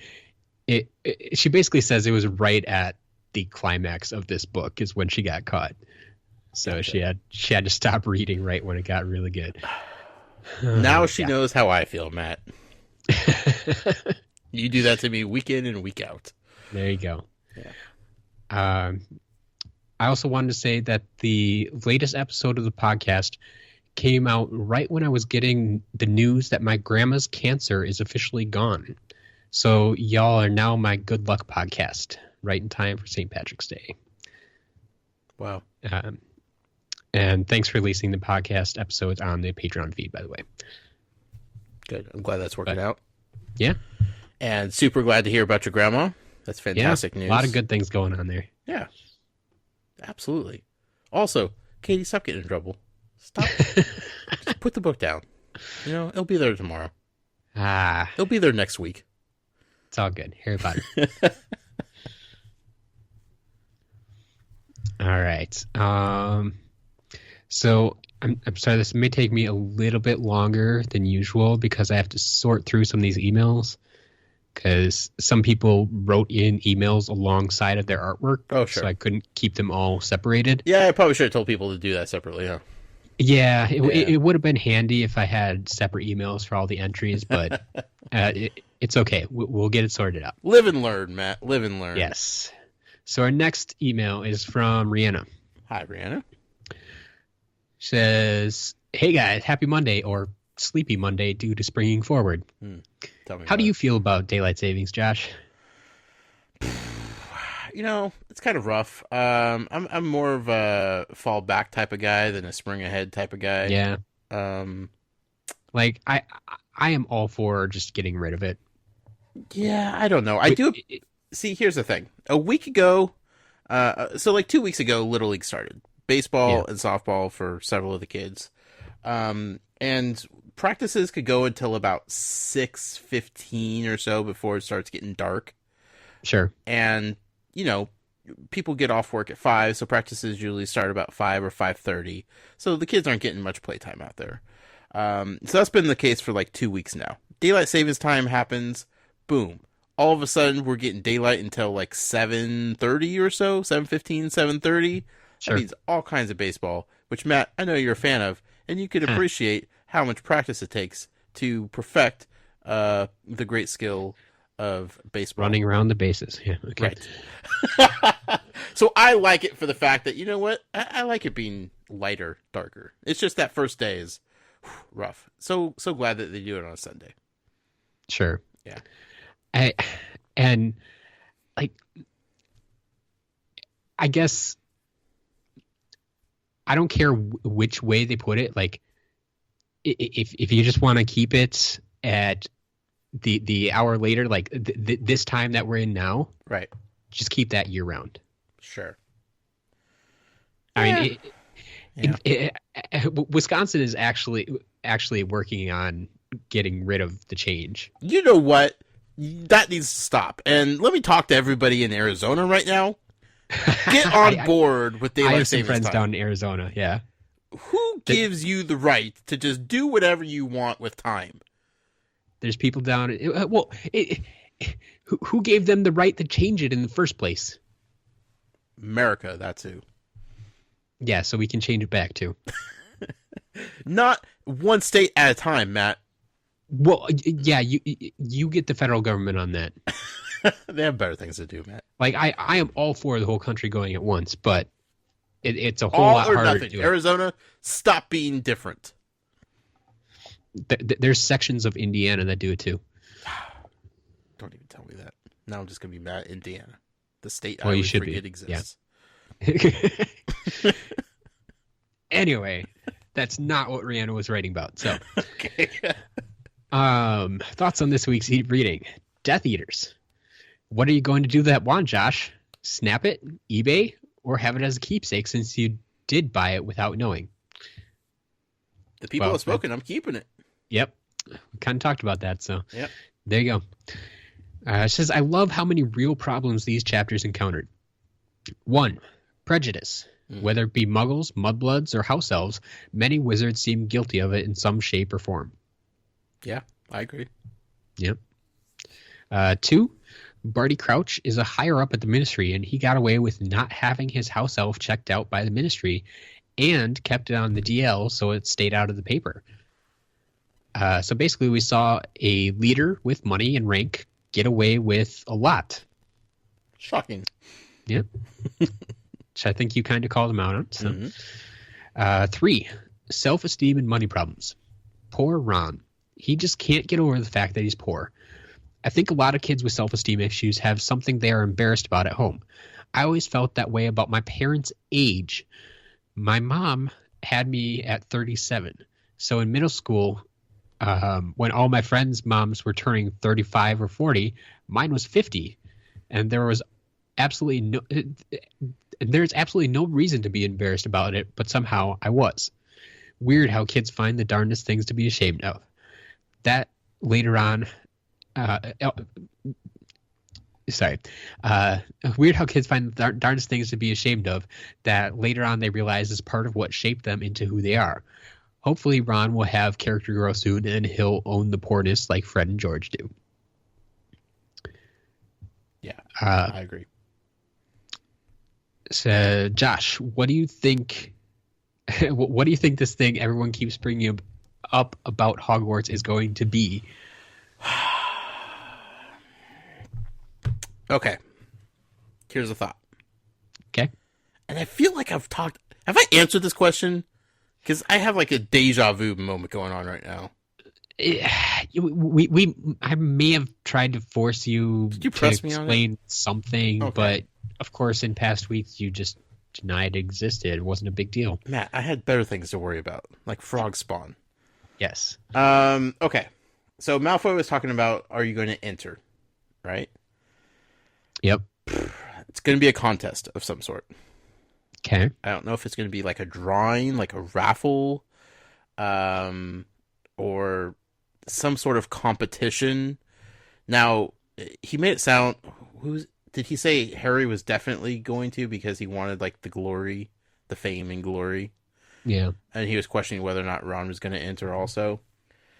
she basically says it was right at the climax of this book is when she got caught. So okay. she had to stop reading right when it got really good. Now she knows how I feel, Matt. You do that to me week in and week out. There you go. Yeah. I also wanted to say that the latest episode of the podcast came out right when I was getting the news that my grandma's cancer is officially gone. So y'all are now my good luck podcast, right in time for St. Patrick's Day. Wow. And thanks for releasing the podcast episodes on the Patreon feed, by the way. Good. I'm glad that's working out. Yeah. And super glad to hear about your grandma. That's fantastic news. A lot of good things going on there. Yeah. Absolutely. Also, Katie, stop getting in trouble. Stop. Just put the book down. It'll be there tomorrow. It'll be there next week. It's all good. Harry Potter. All right. So I'm sorry, this may take me a little bit longer than usual because I have to sort through some of these emails because some people wrote in emails alongside of their artwork. Oh, sure. So I couldn't keep them all separated. Yeah, I probably should have told people to do that separately, huh? Yeah, it would have been handy if I had separate emails for all the entries, but it's okay. We'll get it sorted out. Live and learn, Matt. Live and learn. Yes. So our next email is from Rihanna. Hi, Brianna. She says, "Hey guys, happy Monday or sleepy Monday due to springing forward. Tell me How do you feel about daylight savings, Josh?" You know, it's kind of rough. I'm more of a fall back type of guy than a spring ahead type of guy. Yeah. Like I am all for just getting rid of it. Yeah, I don't know. I do. See, here's the thing. A week ago, so like 2 weeks ago, Little League started. Baseball and softball for several of the kids. And practices could go until about 6:15 or so before it starts getting dark. Sure. And, you know, people get off work at 5, so practices usually start about 5 or 5:30. So the kids aren't getting much playtime out there. So that's been the case for like 2 weeks now. Daylight savings time happens. Boom. All of a sudden, we're getting daylight until like 7:30 or so, 7:15, 7:30. Sure. That means all kinds of baseball, which, Matt, I know you're a fan of, and you could appreciate how much practice it takes to perfect the great skill of baseball. Running around the bases. Yeah, okay. Right. So I like it for the fact that, you know what? I like it being lighter, darker. It's just that first day is rough. So glad that they do it on a Sunday. Sure. Yeah. I guess I don't care which way they put it. Like, if you just want to keep it at the hour later, like this time that we're in now, right? Just keep that year round. Sure. I mean, Wisconsin is actually working on getting rid of the change. You know what? That needs to stop. And let me talk to everybody in Arizona right now. Get on board with daylight savings time. I have some friends down in Arizona, yeah. Who gives you the right to just do whatever you want with time? There's people down... who gave them the right to change it in the first place? America, that's who. Yeah, so we can change it back, too. Not one state at a time, Matt. Well, yeah, you get the federal government on that. They have better things to do, Matt. Like, I am all for the whole country going at once, but it's a whole lot harder nothing. to do. Arizona, stop being different. There's sections of Indiana that do it too. Don't even tell me that. Now I'm just going to be mad at Indiana. The state I always should forget be. exists. Yeah. Anyway, that's not what Rihanna was writing about. So, okay. Thoughts on this week's reading. Death Eaters. What are you going to do with that wand, Josh? Snap it, eBay, or have it as a keepsake since you did buy it without knowing? The people have spoken. I'm keeping it. Yep. We kind of talked about that, so yep. There you go. It says, I love how many real problems these chapters encountered. 1. Prejudice. Whether it be muggles, mudbloods, or house elves, many wizards seem guilty of it in some shape or form. Yeah, I agree. Yep. 2. Barty Crouch is a higher up at the ministry, and he got away with not having his house elf checked out by the ministry and kept it on the DL so it stayed out of the paper. So basically we saw a leader with money and rank get away with a lot. Shocking. Yep. Which I think you kind of called him out on. So. 3. Self-esteem and money problems. Poor Ron. He just can't get over the fact that he's poor. I think a lot of kids with self-esteem issues have something they are embarrassed about at home. I always felt that way about my parents' age. My mom had me at 37. So in middle school, when all my friends' moms were turning 35 or 40, mine was 50. And there's absolutely no reason to be embarrassed about it, but somehow I was. Weird how kids find the darndest things to be ashamed of. That later on Sorry. Weird how kids find the darndest things to be ashamed of that later on they realize is part of what shaped them into who they are. Hopefully Ron will have character growth soon and he'll own the poorness like Fred and George do. Yeah, I agree. So, Josh, what do you think? What do you think this thing everyone keeps bringing up about Hogwarts is going to be? Okay. Here's a thought. Okay. And I feel like Have I answered this question? Because I have like a deja vu moment going on right now. I may have tried to force you to explain something, okay. But of course, in past weeks, you just denied it existed. It wasn't a big deal. Matt, I had better things to worry about, like frog spawn. Yes. Okay. So Malfoy was talking about, are you going to enter? Right? Yep. It's going to be a contest of some sort. Okay. I don't know if it's going to be like a drawing, like a raffle, or some sort of competition. Now, he made it sound... Did he say Harry was definitely going to because he wanted like the glory, the fame and glory? Yeah. And he was questioning whether or not Ron was going to enter also.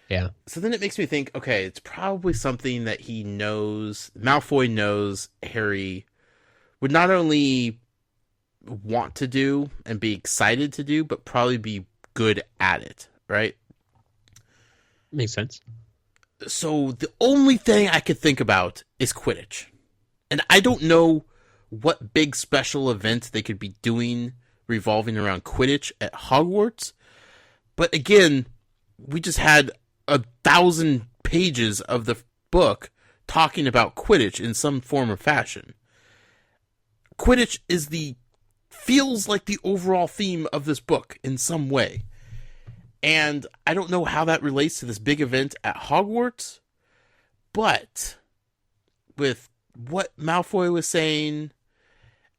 Yeah. So then it makes me think, okay, it's probably something that he knows, Malfoy knows Harry would not only want to do and be excited to do, but probably be good at it, right? Makes sense. So the only thing I could think about is Quidditch. And I don't know what big special event they could be doing revolving around Quidditch at Hogwarts. But again, we just had 1,000 pages of the book talking about Quidditch in some form or fashion. Quidditch feels like the overall theme of this book in some way. And I don't know how that relates to this big event at Hogwarts, but with what Malfoy was saying,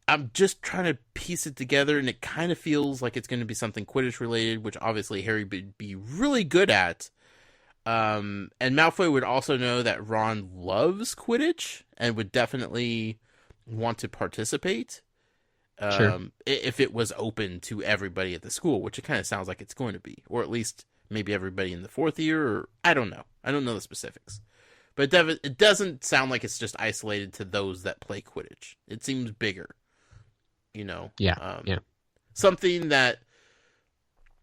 I'm just trying to piece it together, and it kind of feels like it's going to be something Quidditch related, which obviously Harry would be really good at. And Malfoy would also know that Ron loves Quidditch and would definitely want to participate. Sure. If it was open to everybody at the school, which it kind of sounds like it's going to be, or at least maybe everybody in the fourth year, or I don't know. I don't know the specifics. But it doesn't sound like it's just isolated to those that play Quidditch. It seems bigger, you know? Yeah, yeah. Something that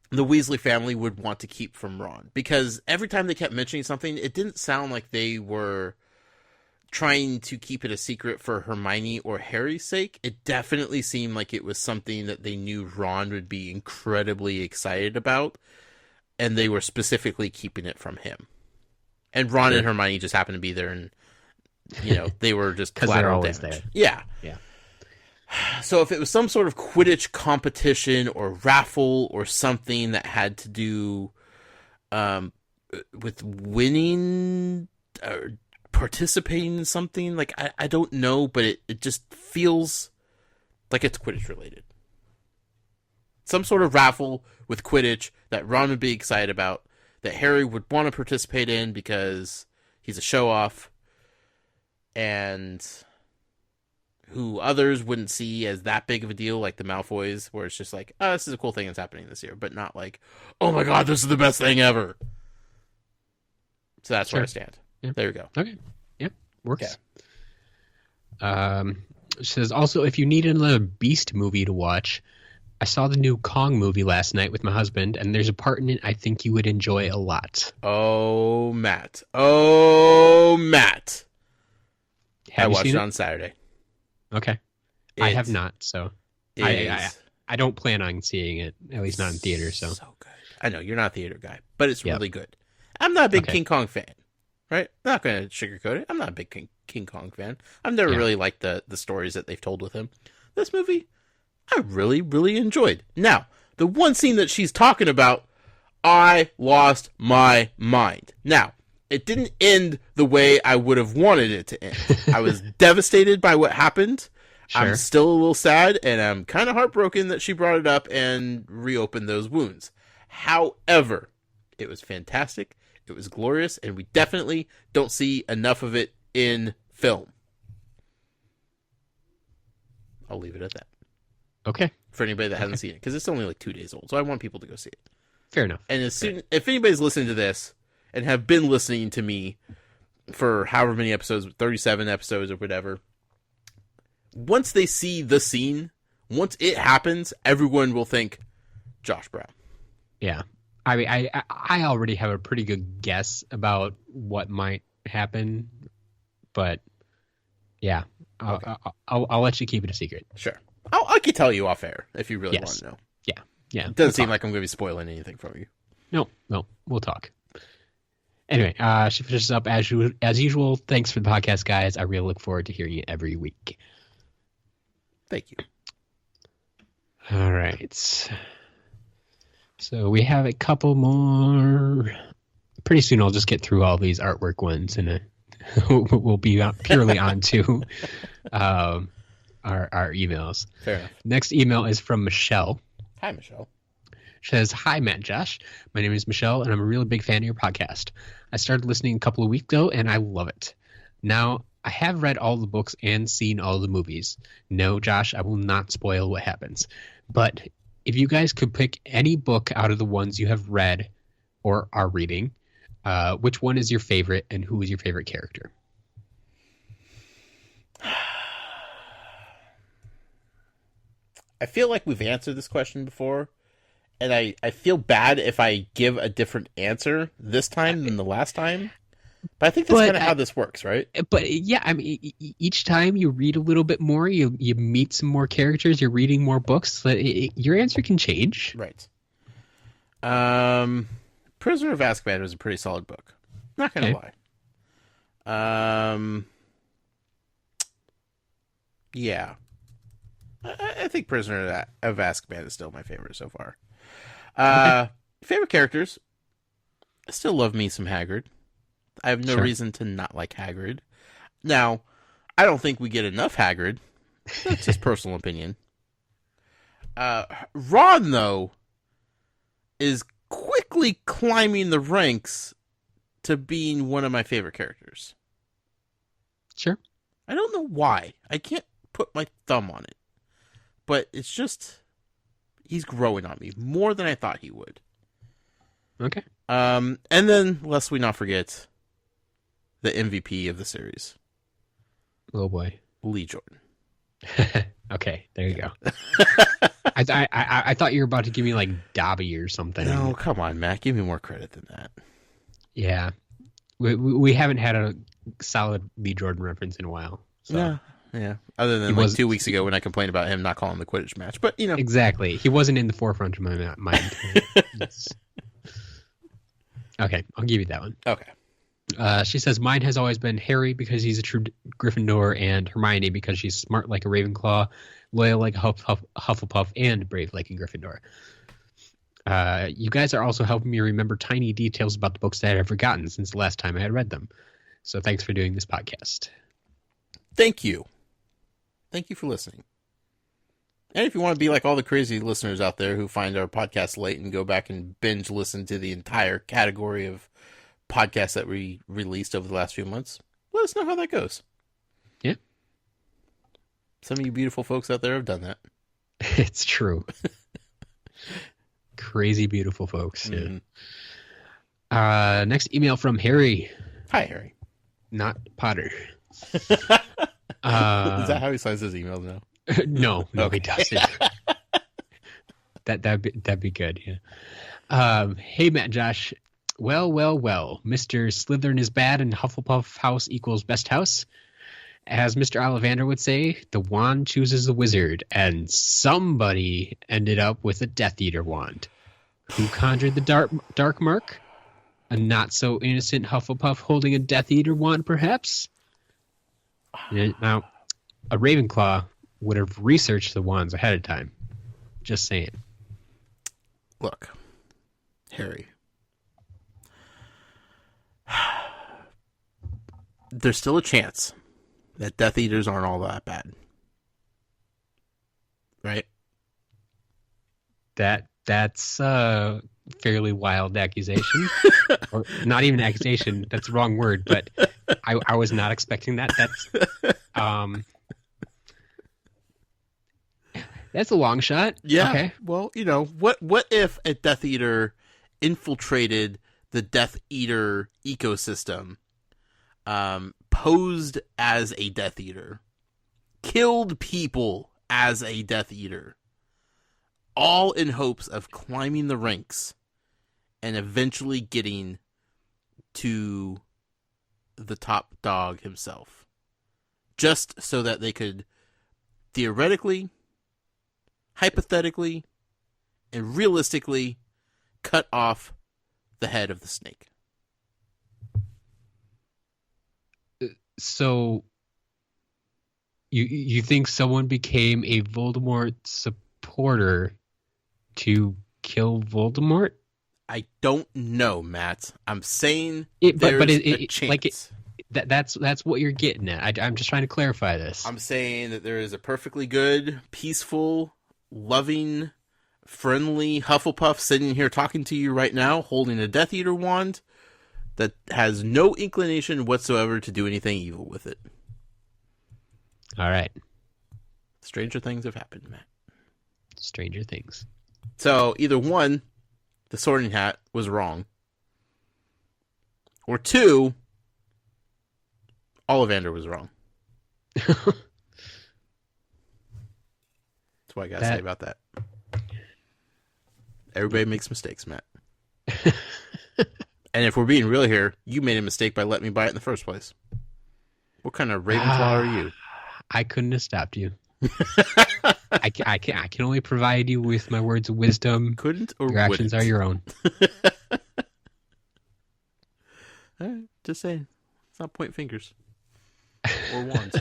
the Weasley family would want to keep from Ron. Because every time they kept mentioning something, it didn't sound like they were trying to keep it a secret for Hermione or Harry's sake. It definitely seemed like it was something that they knew Ron would be incredibly excited about, and they were specifically keeping it from him. And Ron and Hermione just happened to be there, and you know they were just collateral damage. There. Yeah, yeah. So if it was some sort of Quidditch competition or raffle or something that had to do with winning or participating in something, like I don't know, but it just feels like it's Quidditch related. Some sort of raffle with Quidditch that Ron would be excited about, that Harry would want to participate in because he's a show-off, and who others wouldn't see as that big of a deal, like the Malfoys, where it's just like, oh, this is a cool thing that's happening this year, but not like, oh my god, this is the best thing ever. So that's where I stand. Yeah. There you go. Okay. Yep. Works. Okay. It says, also, if you need another Beast movie to watch, I saw the new Kong movie last night with my husband, and there's a part in it I think you would enjoy a lot. Oh, Matt. I watched it on Saturday. Okay. I have not, so I don't plan on seeing it, at least not in theater. So good. I know, you're not a theater guy, but it's really good. I'm not a big King Kong fan, right? I'm not going to sugarcoat it. I'm not a big King Kong fan. I've never really liked the stories that they've told with him. This movie, I really, really enjoyed. Now, the one scene that she's talking about, I lost my mind. Now, it didn't end the way I would have wanted it to end. I was devastated by what happened. Sure. I'm still a little sad, and I'm kind of heartbroken that she brought it up and reopened those wounds. However, it was fantastic. It was glorious, and we definitely don't see enough of it in film. I'll leave it at that. Okay. For anybody that hasn't seen it, because it's only like 2 days old, so I want people to go see it. Fair enough. And if anybody's listening to this and have been listening to me for however many episodes, 37 episodes or whatever, once they see the scene, once it happens, everyone will think Josh Brown. Yeah. I mean, I already have a pretty good guess about what might happen, but yeah, Okay. I'll let you keep it a secret. Sure. I can tell you off air if you really want to know. Yeah. It doesn't seem like I'm going to be spoiling anything from you. No, we'll talk. Anyway, she finishes up as usual. Thanks for the podcast, guys. I really look forward to hearing you every week. Thank you. All right. So we have a couple more. Pretty soon I'll just get through all these artwork ones, and we'll be purely on to our emails. Fair enough. Next email is from Michelle. Hi, Michelle. She says, "Hi, Matt and Josh. My name is Michelle, and I'm a really big fan of your podcast. I started listening a couple of weeks ago, and I love it. Now, I have read all the books and seen all the movies. No, Josh, I will not spoil what happens. But if you guys could pick any book out of the ones you have read or are reading, which one is your favorite, and who is your favorite character?" I feel like we've answered this question before, and I feel bad if I give a different answer this time than the last time. But I think that's kind of how this works, right? But yeah, I mean, each time you read a little bit more, you meet some more characters, you're reading more books. Your answer can change. Right. Prisoner of Azkaban was a pretty solid book. Not gonna lie. Yeah. I think Prisoner of Azkaban is still my favorite so far. Favorite characters. I still love me some Hagrid. I have no reason to not like Hagrid. Now, I don't think we get enough Hagrid. That's just personal opinion. Ron, though, is quickly climbing the ranks to being one of my favorite characters. Sure. I don't know why. I can't put my thumb on it. But it's just, he's growing on me more than I thought he would. Okay. And then, lest we not forget, the MVP of the series. Oh boy. Lee Jordan. Okay, there you go. I thought you were about to give me like Dobby or something. No, come on, Matt. Give me more credit than that. Yeah. We haven't had a solid Lee Jordan reference in a while. So. Yeah. Other than 2 weeks ago when I complained about him not calling the Quidditch match. But, Exactly. He wasn't in the forefront of my mind. Okay, I'll give you that one. Okay. She says, "Mine has always been Harry because he's a true Gryffindor, and Hermione because she's smart like a Ravenclaw, loyal like a Hufflepuff, and brave like a Gryffindor. You guys are also helping me remember tiny details about the books that I had forgotten since the last time I had read them. So thanks for doing this podcast." Thank you. Thank you for listening. And if you want to be like all the crazy listeners out there who find our podcast late and go back and binge listen to the entire category of podcasts that we released over the last few months, let us know how that goes. Yeah. Some of you beautiful folks out there have done that. It's true. Crazy beautiful folks. Mm-hmm. Yeah. Next email from Harry. Hi, Harry. Not Potter. Is that how he signs his emails now? No, Okay. he doesn't. That'd be good. Yeah. Hey, Matt and Josh. Well. Mr. Slytherin is bad and Hufflepuff house equals best house. As Mr. Ollivander would say, the wand chooses the wizard, and somebody ended up with a Death Eater wand. Who conjured the dark mark? A not so innocent Hufflepuff holding a Death Eater wand, perhaps? Now, a Ravenclaw would have researched the wands ahead of time. Just saying. Look, Harry. There's still a chance that Death Eaters aren't all that bad. Right? That's a fairly wild accusation. Or not even an accusation, that's the wrong word, but I was not expecting that. That's That's a long shot. Yeah. Okay. Well, what if a Death Eater infiltrated the Death Eater ecosystem, posed as a Death Eater, killed people as a Death Eater, all in hopes of climbing the ranks and eventually getting to the top dog himself, just so that they could theoretically, hypothetically, and realistically cut off the head of the snake. So you think someone became a Voldemort supporter to kill Voldemort? I don't know, Matt. I'm saying there's a chance. That's what you're getting at. I'm just trying to clarify this. I'm saying that there is a perfectly good, peaceful, loving, friendly Hufflepuff sitting here talking to you right now, holding a Death Eater wand that has no inclination whatsoever to do anything evil with it. All right. Stranger things have happened, Matt. Stranger things. So either one, the Sorting Hat was wrong, or two, Ollivander was wrong. That's what I gotta say about that. Everybody makes mistakes, Matt. And if we're being real here, you made a mistake by letting me buy it in the first place. What kind of Ravenclaw are you? I couldn't have stopped you. I can only provide you with my words of wisdom. Couldn't or your actions wouldn't. are your own. All right, just saying. Let's not point fingers or wands.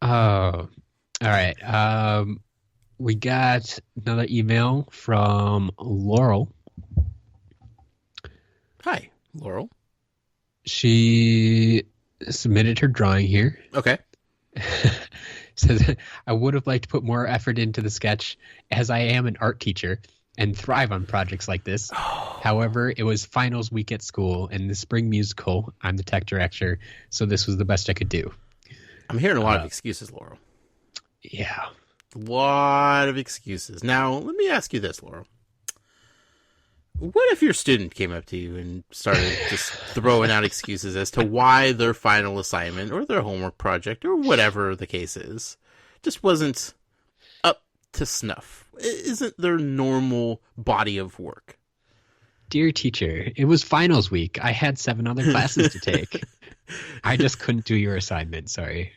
Oh, all right. We got another email from Laurel. Hi, Laurel. She submitted her drawing here. Okay. Says, I would have liked to put more effort into the sketch, as I am an art teacher and thrive on projects like this. However, it was finals week at school and the spring musical. I'm the tech director, so this was the best I could do. I'm hearing a lot of excuses, Laurel. Yeah. A lot of excuses. Now, let me ask you this, Laurel. What if your student came up to you and started just throwing out excuses as to why their final assignment or their homework project or whatever the case is just wasn't up to snuff? Isn't their normal body of work? Dear teacher, it was finals week. I had 7 other classes to take. I just couldn't do your assignment. Sorry.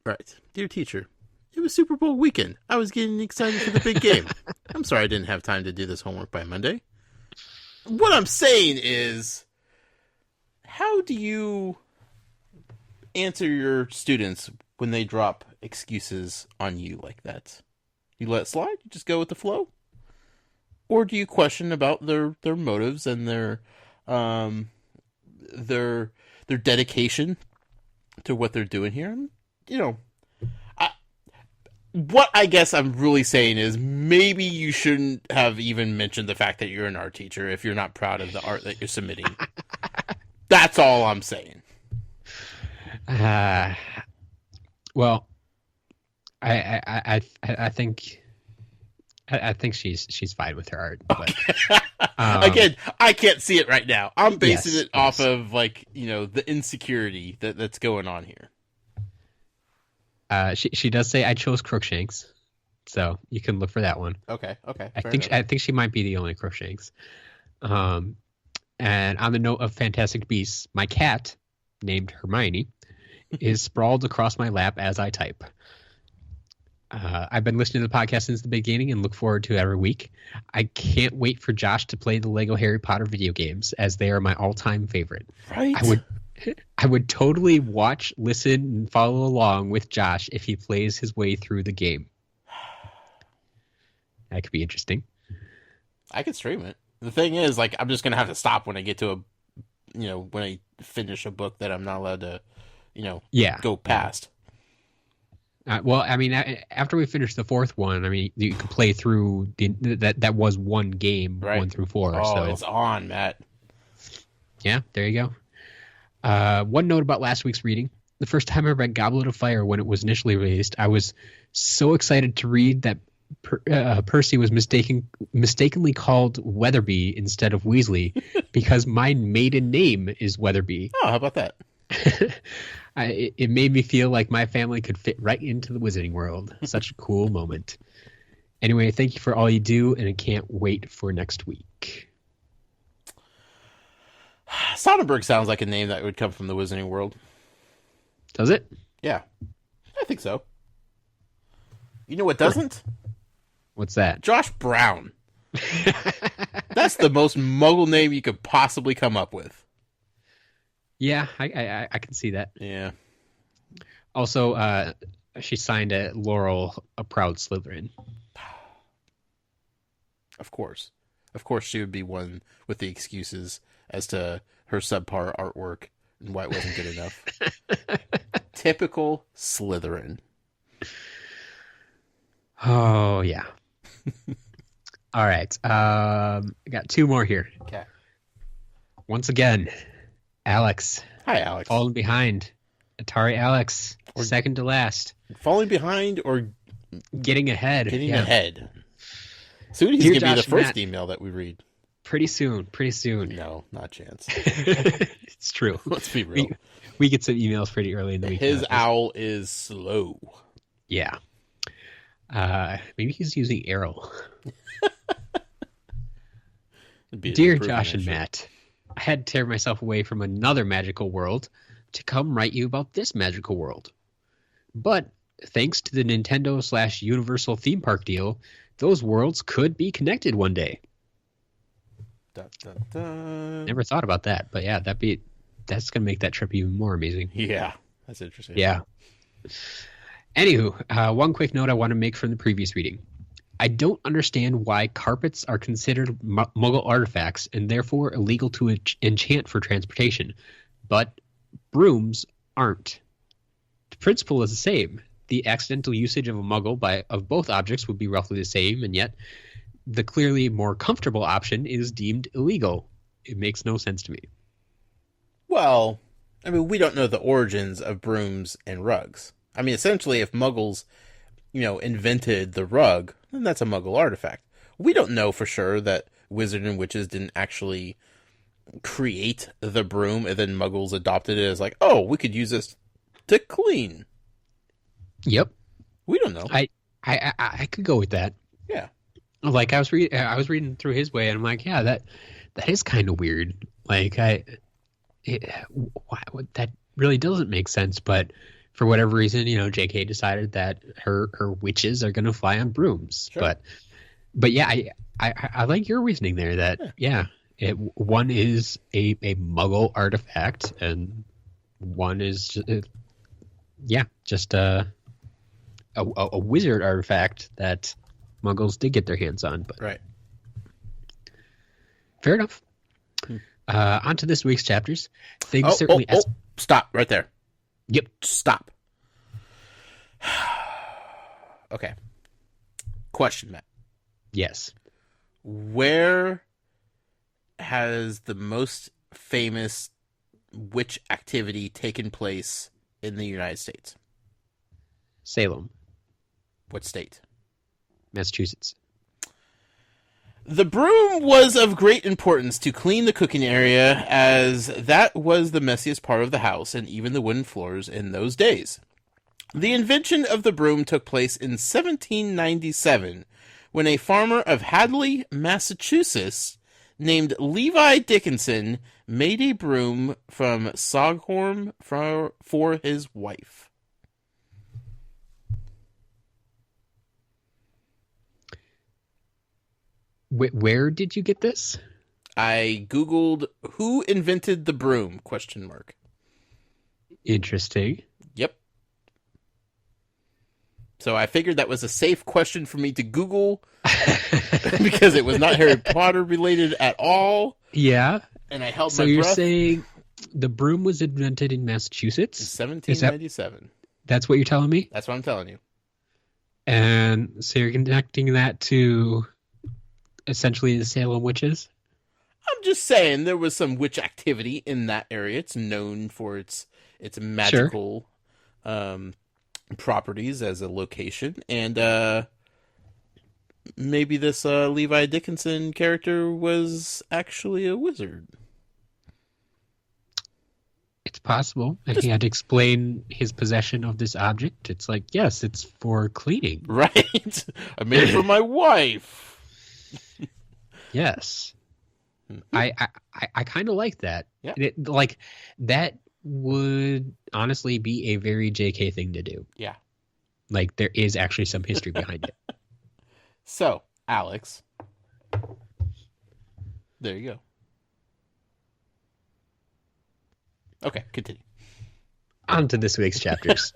Right. Dear teacher, it was Super Bowl weekend. I was getting excited for the big game. I'm sorry I didn't have time to do this homework by Monday. What I'm saying is, how do you answer your students when they drop excuses on you like that? You let it slide? You just go with the flow? Or do you question about their motives and their dedication to what they're doing here? What I guess I'm really saying is maybe you shouldn't have even mentioned the fact that you're an art teacher if you're not proud of the art that you're submitting. That's all I'm saying. Well, I think she's fine with her art. But, again, I can't see it right now. I'm basing it off of the insecurity that's going on here. She does say I chose Crookshanks, so you can look for that one. Okay. I think she might be the only Crookshanks. And on the note of Fantastic Beasts, my cat, named Hermione, is sprawled across my lap as I type. I've been listening to the podcast since the beginning and look forward to it every week. I can't wait for Josh to play the Lego Harry Potter video games, as they are my all-time favorite. Right. I would totally watch, listen, and follow along with Josh if he plays his way through the game. That could be interesting. I could stream it. The thing is, I'm just going to have to stop when I get to when I finish a book that I'm not allowed to, go past. Well, I mean, after we finish the 4th one, I mean, you can play through that was one game, right. 1 through 4. Oh, so it's on, Matt. Yeah, there you go. One note about last week's reading. the first time I read Goblet of Fire when it was initially released, I was so excited to read that Percy was mistakenly called Weatherby instead of Weasley because my maiden name is Weatherby. Oh, how about that? It made me feel like my family could fit right into the Wizarding world. Such a cool moment. Anyway, thank you for all you do, and I can't wait for next week. Sonnenberg sounds like a name that would come from the Wizarding world. Does it? Yeah, I think so. You know what doesn't? What's that? Josh Brown. That's the most Muggle name you could possibly come up with. Yeah, I can see that. Yeah. Also, she signed a Laurel, a proud Slytherin. Of course. Of course she would be one with the excuses as to her subpar artwork and why it wasn't good enough. Typical Slytherin. Oh, yeah. All right. I got two more here. Okay. Once again, Alex. Hi, Alex. Falling behind. Atari Alex. Second to last. Falling behind or getting ahead. Getting ahead. Soon he's going to be the first email that we read. Pretty soon. No, not a chance. It's true. Let's be real. We get some emails pretty early in the week. His owl is slow. Yeah. Maybe he's using Arrow. Dear Josh and Matt, I had to tear myself away from another magical world to come write you about this magical world. But thanks to the Nintendo/Universal theme park deal, those worlds could be connected one day. Dun, dun, dun. Never thought about that, but yeah, that's gonna make that trip even more amazing. Yeah, that's interesting. Yeah. Anywho, one quick note I want to make from the previous reading. I don't understand why carpets are considered Muggle artifacts and therefore illegal to enchant for transportation, but brooms aren't. The principle is the same. The accidental usage of a Muggle of both objects would be roughly the same, and yet the clearly more comfortable option is deemed illegal. It makes no sense to me. Well, I mean, we don't know the origins of brooms and rugs. I mean, essentially, if Muggles, invented the rug, then that's a Muggle artifact. We don't know for sure that wizards and witches didn't actually create the broom and then Muggles adopted it as like, oh, we could use this to clean. Yep. We don't know. I could go with that. Yeah. Like I was reading through his way, and I'm like, yeah, that is kind of weird. Like that really doesn't make sense, but for whatever reason, JK decided that her witches are going to fly on brooms. Sure. But yeah, I like your reasoning there that, one is a Muggle artifact and one is just a wizard artifact that Muggles did get their hands on. But right. Fair enough. On to this week's chapters. Things certainly. Stop right there. Yep. Stop. Okay. Question, Matt. Yes. Where has the most famous witch activity taken place in the United States? Salem. What state? Massachusetts. The broom was of great importance to clean the cooking area, as that was the messiest part of the house and even the wooden floors in those days. The invention of the broom took place in 1797, when a farmer of Hadley, Massachusetts, named Levi Dickinson, made a broom from Soghorn for his wife. Where did you get this? I Googled who invented the broom, ? Interesting. Yep. So I figured that was a safe question for me to Google because it was not Harry Potter related at all. Yeah. And I held my breath. So you're saying the broom was invented in Massachusetts? In 1797. That's what you're telling me? That's what I'm telling you. And so you're connecting that to essentially the Salem witches? I'm just saying there was some witch activity in that area. It's known for its magical properties as a location, and maybe this Levi Dickinson character was actually a wizard. It's possible. And he had to explain his possession of this object. It's like, yes, it's for cleaning. Right? I made it for my wife. Yes. I kind of like that. Yeah. That would honestly be a very JK thing to do. Yeah. Like, there is actually some history behind it. So, Alex. There you go. Okay, continue. On to this week's chapters.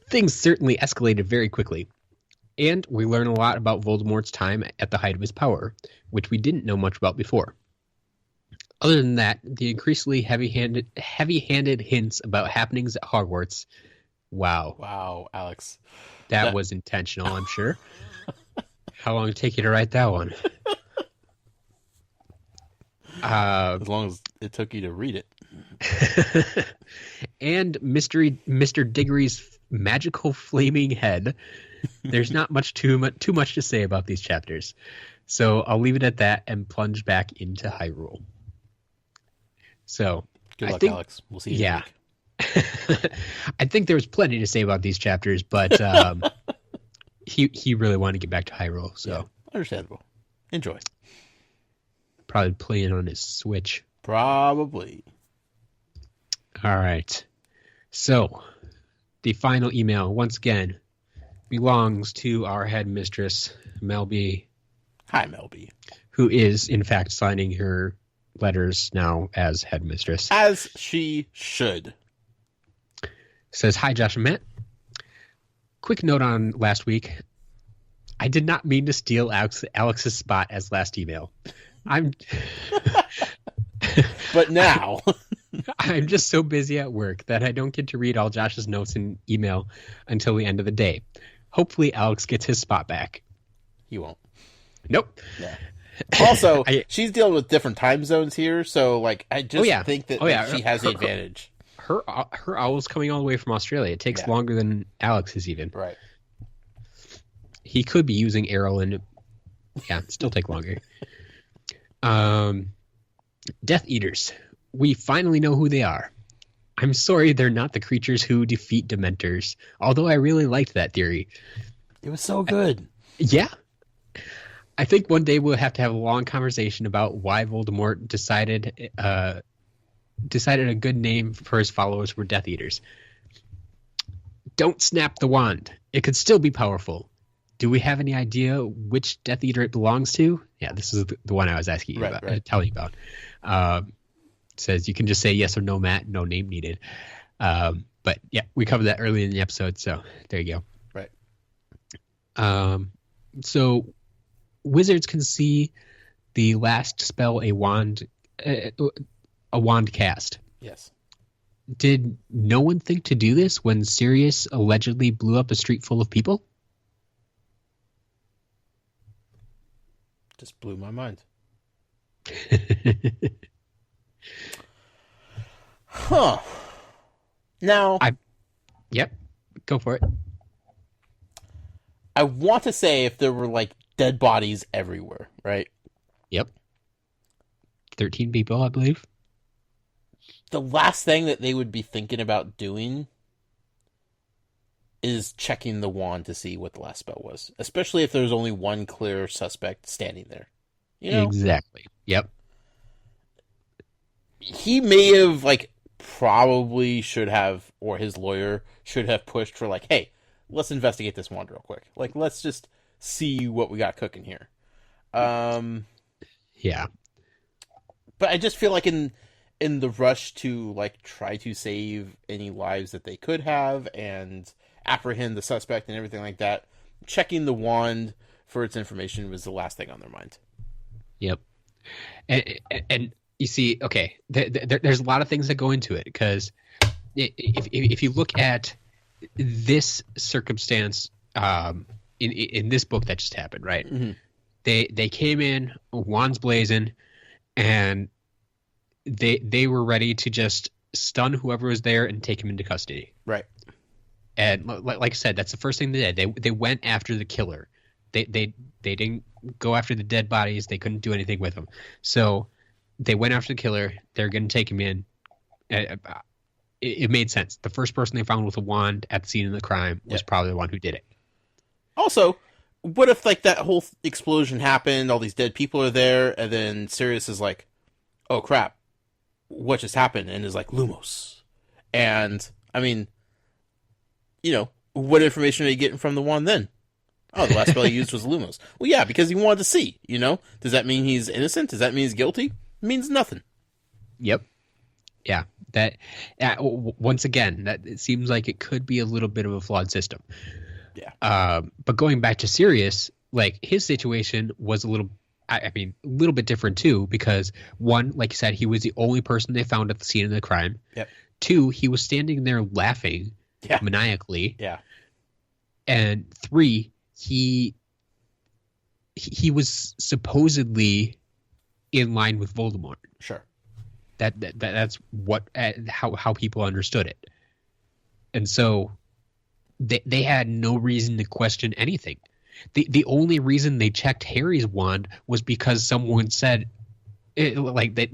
Things certainly escalated very quickly. And we learn a lot about Voldemort's time at the height of his power, which we didn't know much about before. Other than that, the increasingly heavy-handed hints about happenings at Hogwarts. Wow. Wow, Alex. That was intentional, I'm sure. How long did it take you to write that one? As long as it took you to read it. And Mr. Diggory's magical flaming head. There's not too much to say about these chapters. So I'll leave it at that and plunge back into Hyrule. So good luck, Alex. We'll see you next week. I think there was plenty to say about these chapters, but he really wanted to get back to Hyrule, so yeah, understandable. Enjoy. Probably playing on his Switch. Probably. All right. So the final email, once again, belongs to our headmistress, Mel B. Hi, Mel B. Who is, in fact, signing her letters now as headmistress. As she should. Says, hi, Josh and Matt. Quick note on last week. I did not mean to steal Alex's spot as last email. But now. I'm just so busy at work that I don't get to read all Josh's notes and email until the end of the day. Hopefully Alex gets his spot back. He won't. Nope. Yeah. Also, she's dealing with different time zones here, so I just think that she has the advantage. Her owl's coming all the way from Australia. It takes longer than Alex's even. Right. He could be using Arrow and still take longer. Death Eaters. We finally know who they are. I'm sorry they're not the creatures who defeat Dementors, although I really liked that theory. It was so good. Yeah. I think one day we'll have to have a long conversation about why Voldemort decided a good name for his followers were Death Eaters. Don't snap the wand. It could still be powerful. Do we have any idea which Death Eater it belongs to? Yeah, this is the one I was asking you about, telling you about. It says you can just say yes or no, Matt. No name needed. But yeah, we covered that earlier in the episode, so there you go. Right. So wizards can see the last spell a wand cast. Yes. Did no one think to do this when Sirius allegedly blew up a street full of people? Just blew my mind. Huh. Now. Yep. Go for it. I want to say if there were dead bodies everywhere, right? Yep. 13 people, I believe. The last thing that they would be thinking about doing is checking the wand to see what the last spell was. Especially if there's only one clear suspect standing there. You know? Exactly. Yep. He may have, probably should have, or his lawyer should have pushed for, hey, let's investigate this wand real quick. Let's just see what we got cooking here. Yeah. But I just feel like in the rush to, try to save any lives that they could have and apprehend the suspect and everything like that, checking the wand for its information was the last thing on their mind. Yep. And you see, okay, there's a lot of things that go into it, because if you look at this circumstance in this book that just happened, right? Mm-hmm. They came in, wands blazing, and they were ready to just stun whoever was there and take him into custody. Right. And like I said, that's the first thing they did. They went after the killer. They didn't go after the dead bodies. They couldn't do anything with them. So they went after the killer. They're going to take him in. It made sense. The first person they found with a wand at the scene of the crime was probably the one who did it. Also, what if like that whole explosion happened, all these dead people are there, and then Sirius is like, oh crap, what just happened? And is like, Lumos. And, I mean, you know, what information are you getting from the wand then? Oh, the last spell he used was Lumos. Well, yeah, because he wanted to see, you know? Does that mean he's innocent? Does that mean he's guilty? It means nothing. Yep. Yeah. That once again, that it seems like it could be a little bit of a flawed system. Yeah. But going back to Sirius, like his situation was a little bit different too, because one, like you said, he was the only person they found at the scene of the crime. Yep. Two, he was standing there laughing maniacally. Yeah. And three, he was supposedly in line with Voldemort. Sure. That's what how people understood it. And so they had no reason to question anything. The only reason they checked Harry's wand was because someone said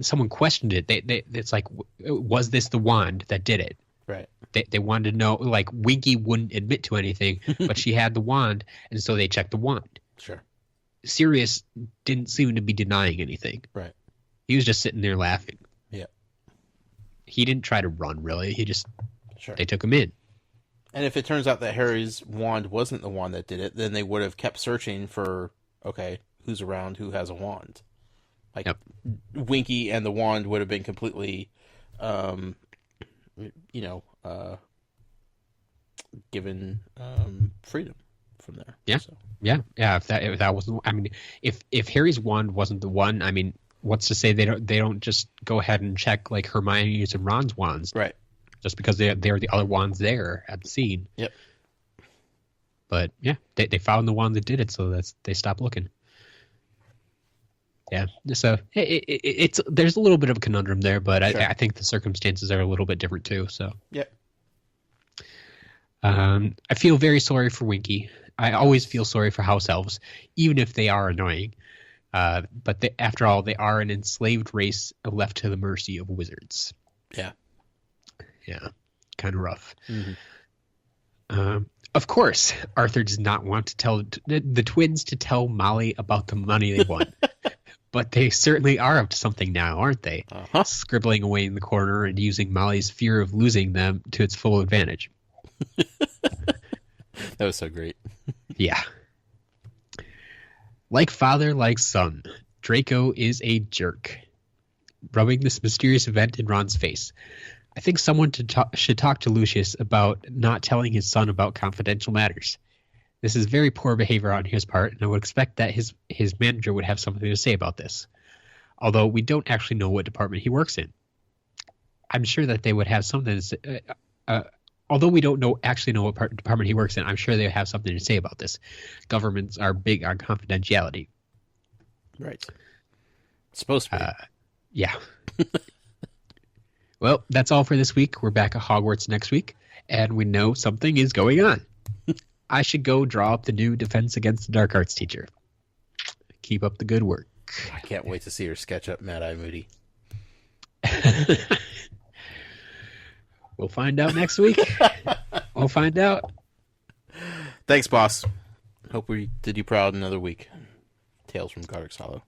someone questioned it. It's like, was this the wand that did it? Right. They wanted to know, like, Winky wouldn't admit to anything, but she had the wand, and so they checked the wand. Sure. Sirius didn't seem to be denying anything. Right. He was just sitting there laughing. Yeah. He didn't try to run, really. He just, they took him in. And if it turns out that Harry's wand wasn't the wand that did it, then they would have kept searching for, okay, who's around, who has a wand. Like, Winky and the wand would have been completely, given freedom from there. Yeah. So. Yeah. If that wasn't, I mean, if Harry's wand wasn't the one, I mean, what's to say they don't just go ahead and check like Hermione's and Ron's wands, right? Just because they're the other wands there at the scene. Yep. But yeah, they found the wand that did it, so they stopped looking. Yeah, so it's there's a little bit of a conundrum there, but sure. I think the circumstances are a little bit different too. So yeah. I feel very sorry for Winky. I always feel sorry for house elves, even if they are annoying. But after all, they are an enslaved race left to the mercy of wizards. Yeah. Yeah, kind of rough. Mm-hmm. Of course, Arthur does not want to tell the twins to tell Molly about the money they won. But they certainly are up to something now, aren't they? Uh-huh. Scribbling away in the corner and using Molly's fear of losing them to its full advantage. That was so great. Yeah. Like father, like son, Draco is a jerk. Rubbing this mysterious event in Ron's face. I think someone should talk to Lucius about not telling his son about confidential matters. This is very poor behavior on his part, and I would expect that his manager would have something to say about this. Although we don't actually know what department he works in. I'm sure that they would have something to say. Although we don't actually know what department he works in, I'm sure they have something to say about this. Governments are big on confidentiality. Right. It's supposed to be. Yeah. Well, that's all for this week. We're back at Hogwarts next week, and we know something is going on. I should go draw up the new Defense Against the Dark Arts teacher. Keep up the good work. I can't wait to see her sketch up Mad-Eye Moody. We'll find out next week. We'll find out. Thanks, boss. Hope we did you proud another week. Tales from Godric's Hollow.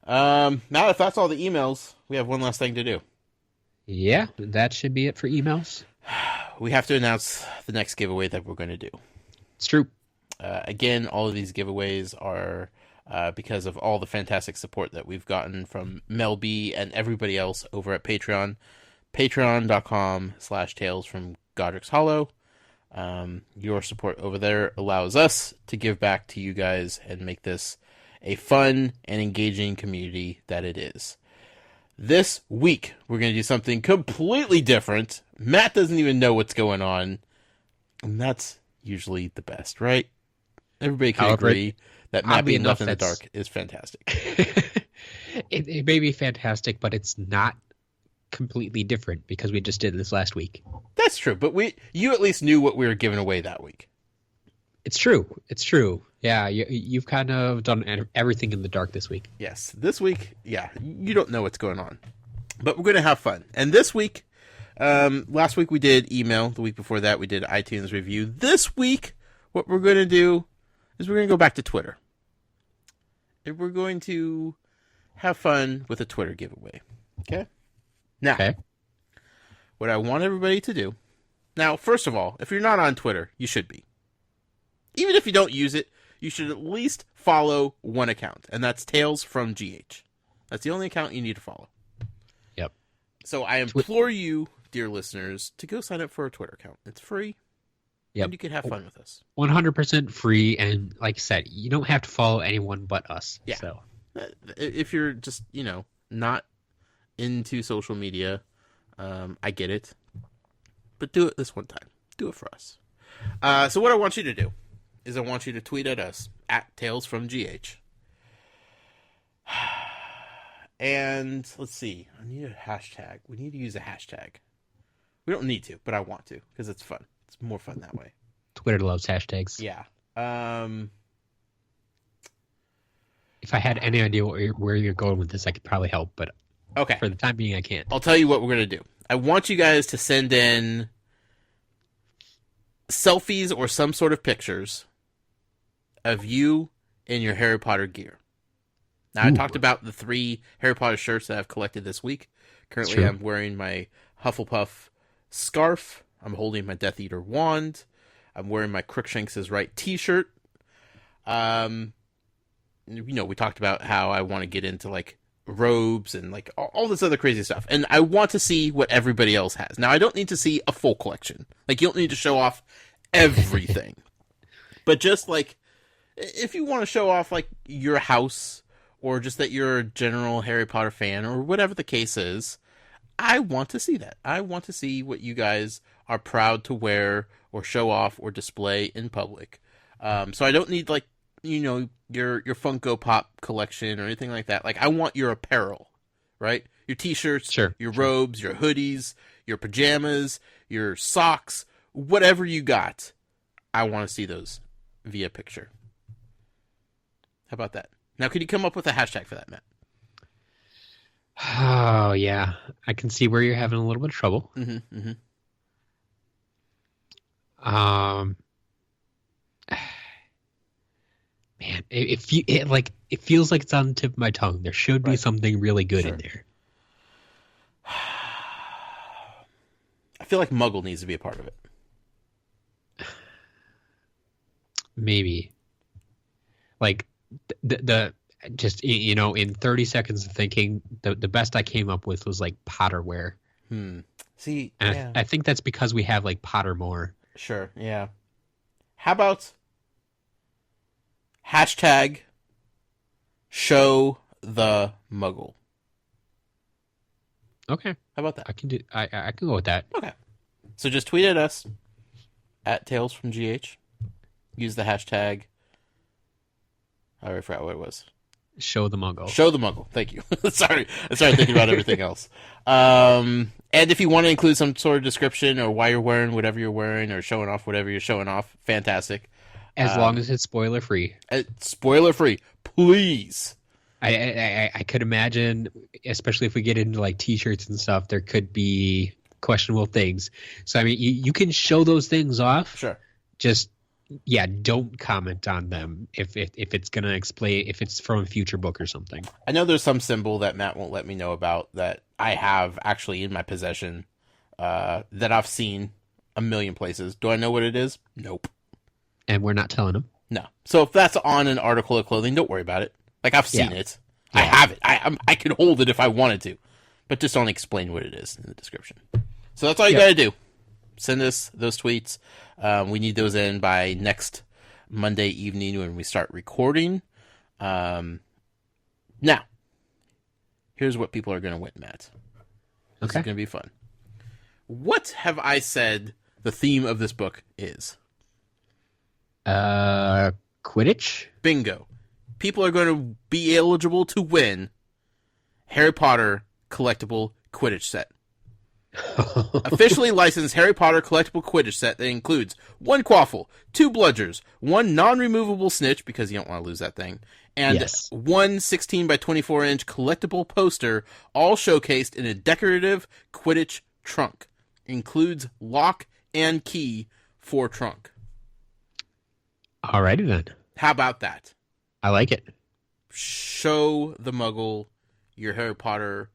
Now, if that's all the emails, we have one last thing to do. Yeah, that should be it for emails. We have to announce the next giveaway that we're going to do. It's true. Again, all of these giveaways are because of all the fantastic support that we've gotten from Mel B and everybody else over at Patreon. Patreon.com/Tales from Godric's Hollow. Your support over there allows us to give back to you guys and make this a fun and engaging community that it is. This week, we're going to do something completely different. Matt doesn't even know what's going on. And that's usually the best, right? Everybody can agree that Matt being left in the dark is fantastic. It may be fantastic, but it's not completely different because we just did this last week. That's true, but you at least knew what we were giving away that week. It's true. It's true. Yeah, you've kind of done everything in the dark this week. Yes, this week, yeah, you don't know what's going on. But we're going to have fun. And this week, last week we did email. The week before that we did iTunes review. This week, what we're going to do is we're going to go back to Twitter. And we're going to have fun with a Twitter giveaway. Okay? Now, what I want everybody to do... Now, first of all, if you're not on Twitter, you should be. Even if you don't use it, you should at least follow one account. And that's Tales from GH. That's the only account you need to follow. Yep. So I implore you, dear listeners, to go sign up for a Twitter account. It's free. Yep. And you can have fun with us. 100% free. And like I said, you don't have to follow anyone but us. Yeah. So if you're just, not into social media, I get it. But do it this one time. Do it for us. So what I want you to do is I want you to tweet at us at TalesFromGH. And let's see. I need a hashtag. We need to use a hashtag. We don't need to, but I want to because it's fun. It's more fun that way. Twitter loves hashtags. Yeah. If I had any idea where you're going with this, I could probably help. But okay, for the time being, I can't. I'll tell you what we're going to do. I want you guys to send in selfies or some sort of pictures of you in your Harry Potter gear. Now, I talked about the 3 Harry Potter shirts that I've collected this week. Currently, I'm wearing my Hufflepuff scarf. I'm holding my Death Eater wand. I'm wearing my Crookshanks is Right t-shirt. We talked about how I want to get into, robes and, all this other crazy stuff. And I want to see what everybody else has. Now, I don't need to see a full collection. You don't need to show off everything. But just, if you want to show off, your house... or just that you're a general Harry Potter fan, or whatever the case is, I want to see that. I want to see what you guys are proud to wear, or show off, or display in public. So I don't need, your Funko Pop collection, or anything like that. I want your apparel, right? Your t-shirts, your robes, your hoodies, your pajamas, your socks, whatever you got. I want to see those via picture. How about that? Now, could you come up with a hashtag for that, Matt? Oh, yeah. I can see where you're having a little bit of trouble. Mm-hmm, mm-hmm. Man, it feels like it's on the tip of my tongue. There should be something really good in there. I feel like Muggle needs to be a part of it. Maybe. The in 30 seconds of thinking, the best I came up with was Potterware. See, and yeah. I think that's because we have Pottermore. Sure, yeah. How about hashtag show the Muggle? Okay, how about that? I can go with that. Okay, so just tweet at us at TalesFromGH. Use the hashtag. I already forgot what it was. Show the Muggle. Show the Muggle. Thank you. Sorry. I started thinking about everything else. And if you want to include some sort of description or why you're wearing whatever you're wearing or showing off whatever you're showing off, fantastic. As long as it's spoiler free. Spoiler free, please. I could imagine, especially if we get into t-shirts and stuff, there could be questionable things. So I mean, you can show those things off. Sure. Just don't comment on them if it's going to explain, if it's from a future book or something. I know there's some symbol that Matt won't let me know about that I have actually in my possession that I've seen a million places. Do I know what it is? Nope. And we're not telling them? No. So if that's on an article of clothing, don't worry about it. I've seen it. Yeah. I have it. I can hold it if I wanted to. But just don't explain what it is in the description. So that's all you got to do. Send us those tweets. We need those in by next Monday evening when we start recording. Now, here's what people are going to win, Matt. This is going to be fun. What have I said the theme of this book is? Quidditch? Bingo. People are going to be eligible to win Harry Potter collectible Quidditch set. Officially licensed Harry Potter collectible Quidditch set that includes 1 Quaffle, 2 Bludgers, 1 non-removable Snitch, because you don't want to lose that thing, and Yes. 1 16 by 24 inch collectible poster, all showcased in a decorative Quidditch trunk. Includes lock and key for trunk. Alrighty then. How about that? I like it. Show the Muggle your Harry Potter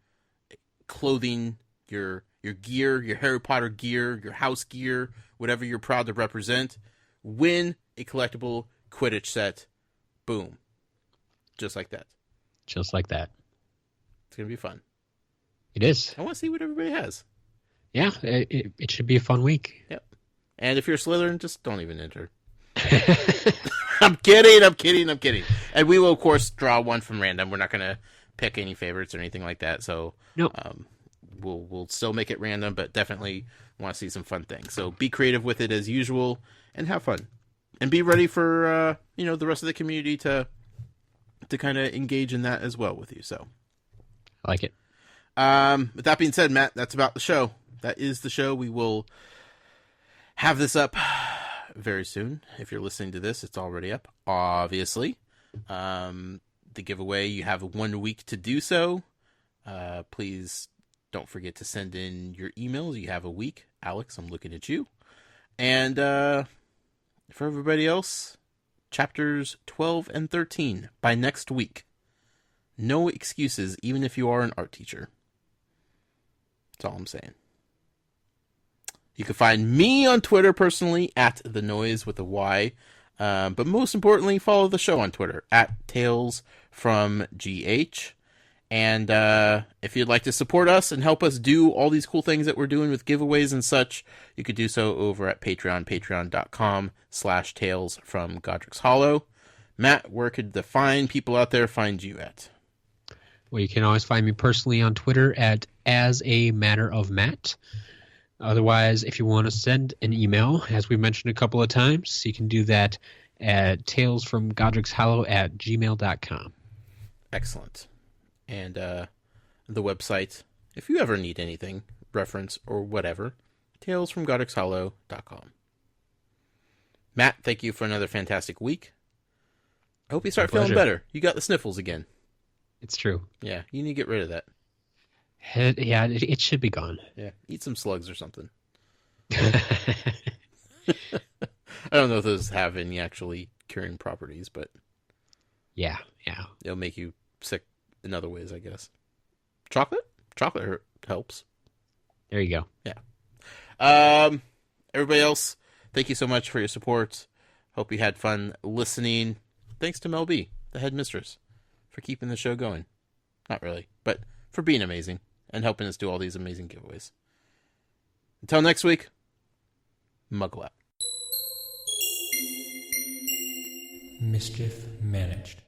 clothing, your gear, your Harry Potter gear, your house gear, whatever you're proud to represent. Win a collectible Quidditch set. Boom. Just like that. Just like that. It's going to be fun. It is. I want to see what everybody has. Yeah, it should be a fun week. Yep. And if you're Slytherin, just don't even enter. I'm kidding. And we will, of course, draw one from random. We're not going to pick any favorites or anything like that. So Nope. We'll still make it random, but definitely want to see some fun things. So be creative with it as usual and have fun. And be ready for the rest of the community to kind of engage in that as well with you. So I like it. With that being said, Matt, that's about the show. That is the show. We will have this up very soon. If you're listening to this, it's already up, obviously. The giveaway, you have 1 week to do so. Please don't forget to send in your emails. You have a week. Alex, I'm looking at you. And for everybody else, chapters 12 and 13 by next week. No excuses, even if you are an art teacher. That's all I'm saying. You can find me on Twitter personally at The Noise with a Y. But most importantly, follow the show on Twitter at Tales from GH. And if you'd like to support us and help us do all these cool things that we're doing with giveaways and such, you could do so over at Patreon, patreon.com/Tales from Godric's Hollow. Matt, where could the fine people out there find you at? Well, you can always find me personally on Twitter at As a Matter of Matt. Otherwise, if you want to send an email, as we mentioned a couple of times, you can do that at talesfromgodricshollow@gmail.com. Excellent. And the website, if you ever need anything, reference or whatever, talesfromgodricshollow.com. Matt, thank you for another fantastic week. I hope you start feeling better. You got the sniffles again. It's true. Yeah, you need to get rid of that. It should be gone. Yeah, eat some slugs or something. I don't know if those have any actually curing properties, but yeah. It'll make you sick in other ways, I guess. Chocolate helps. There you go. Yeah. Everybody else, thank you so much for your support. Hope you had fun listening. Thanks to Mel B, the headmistress, for keeping the show going. Not really, but for being amazing and helping us do all these amazing giveaways. Until next week, Muggle out. Mischief managed.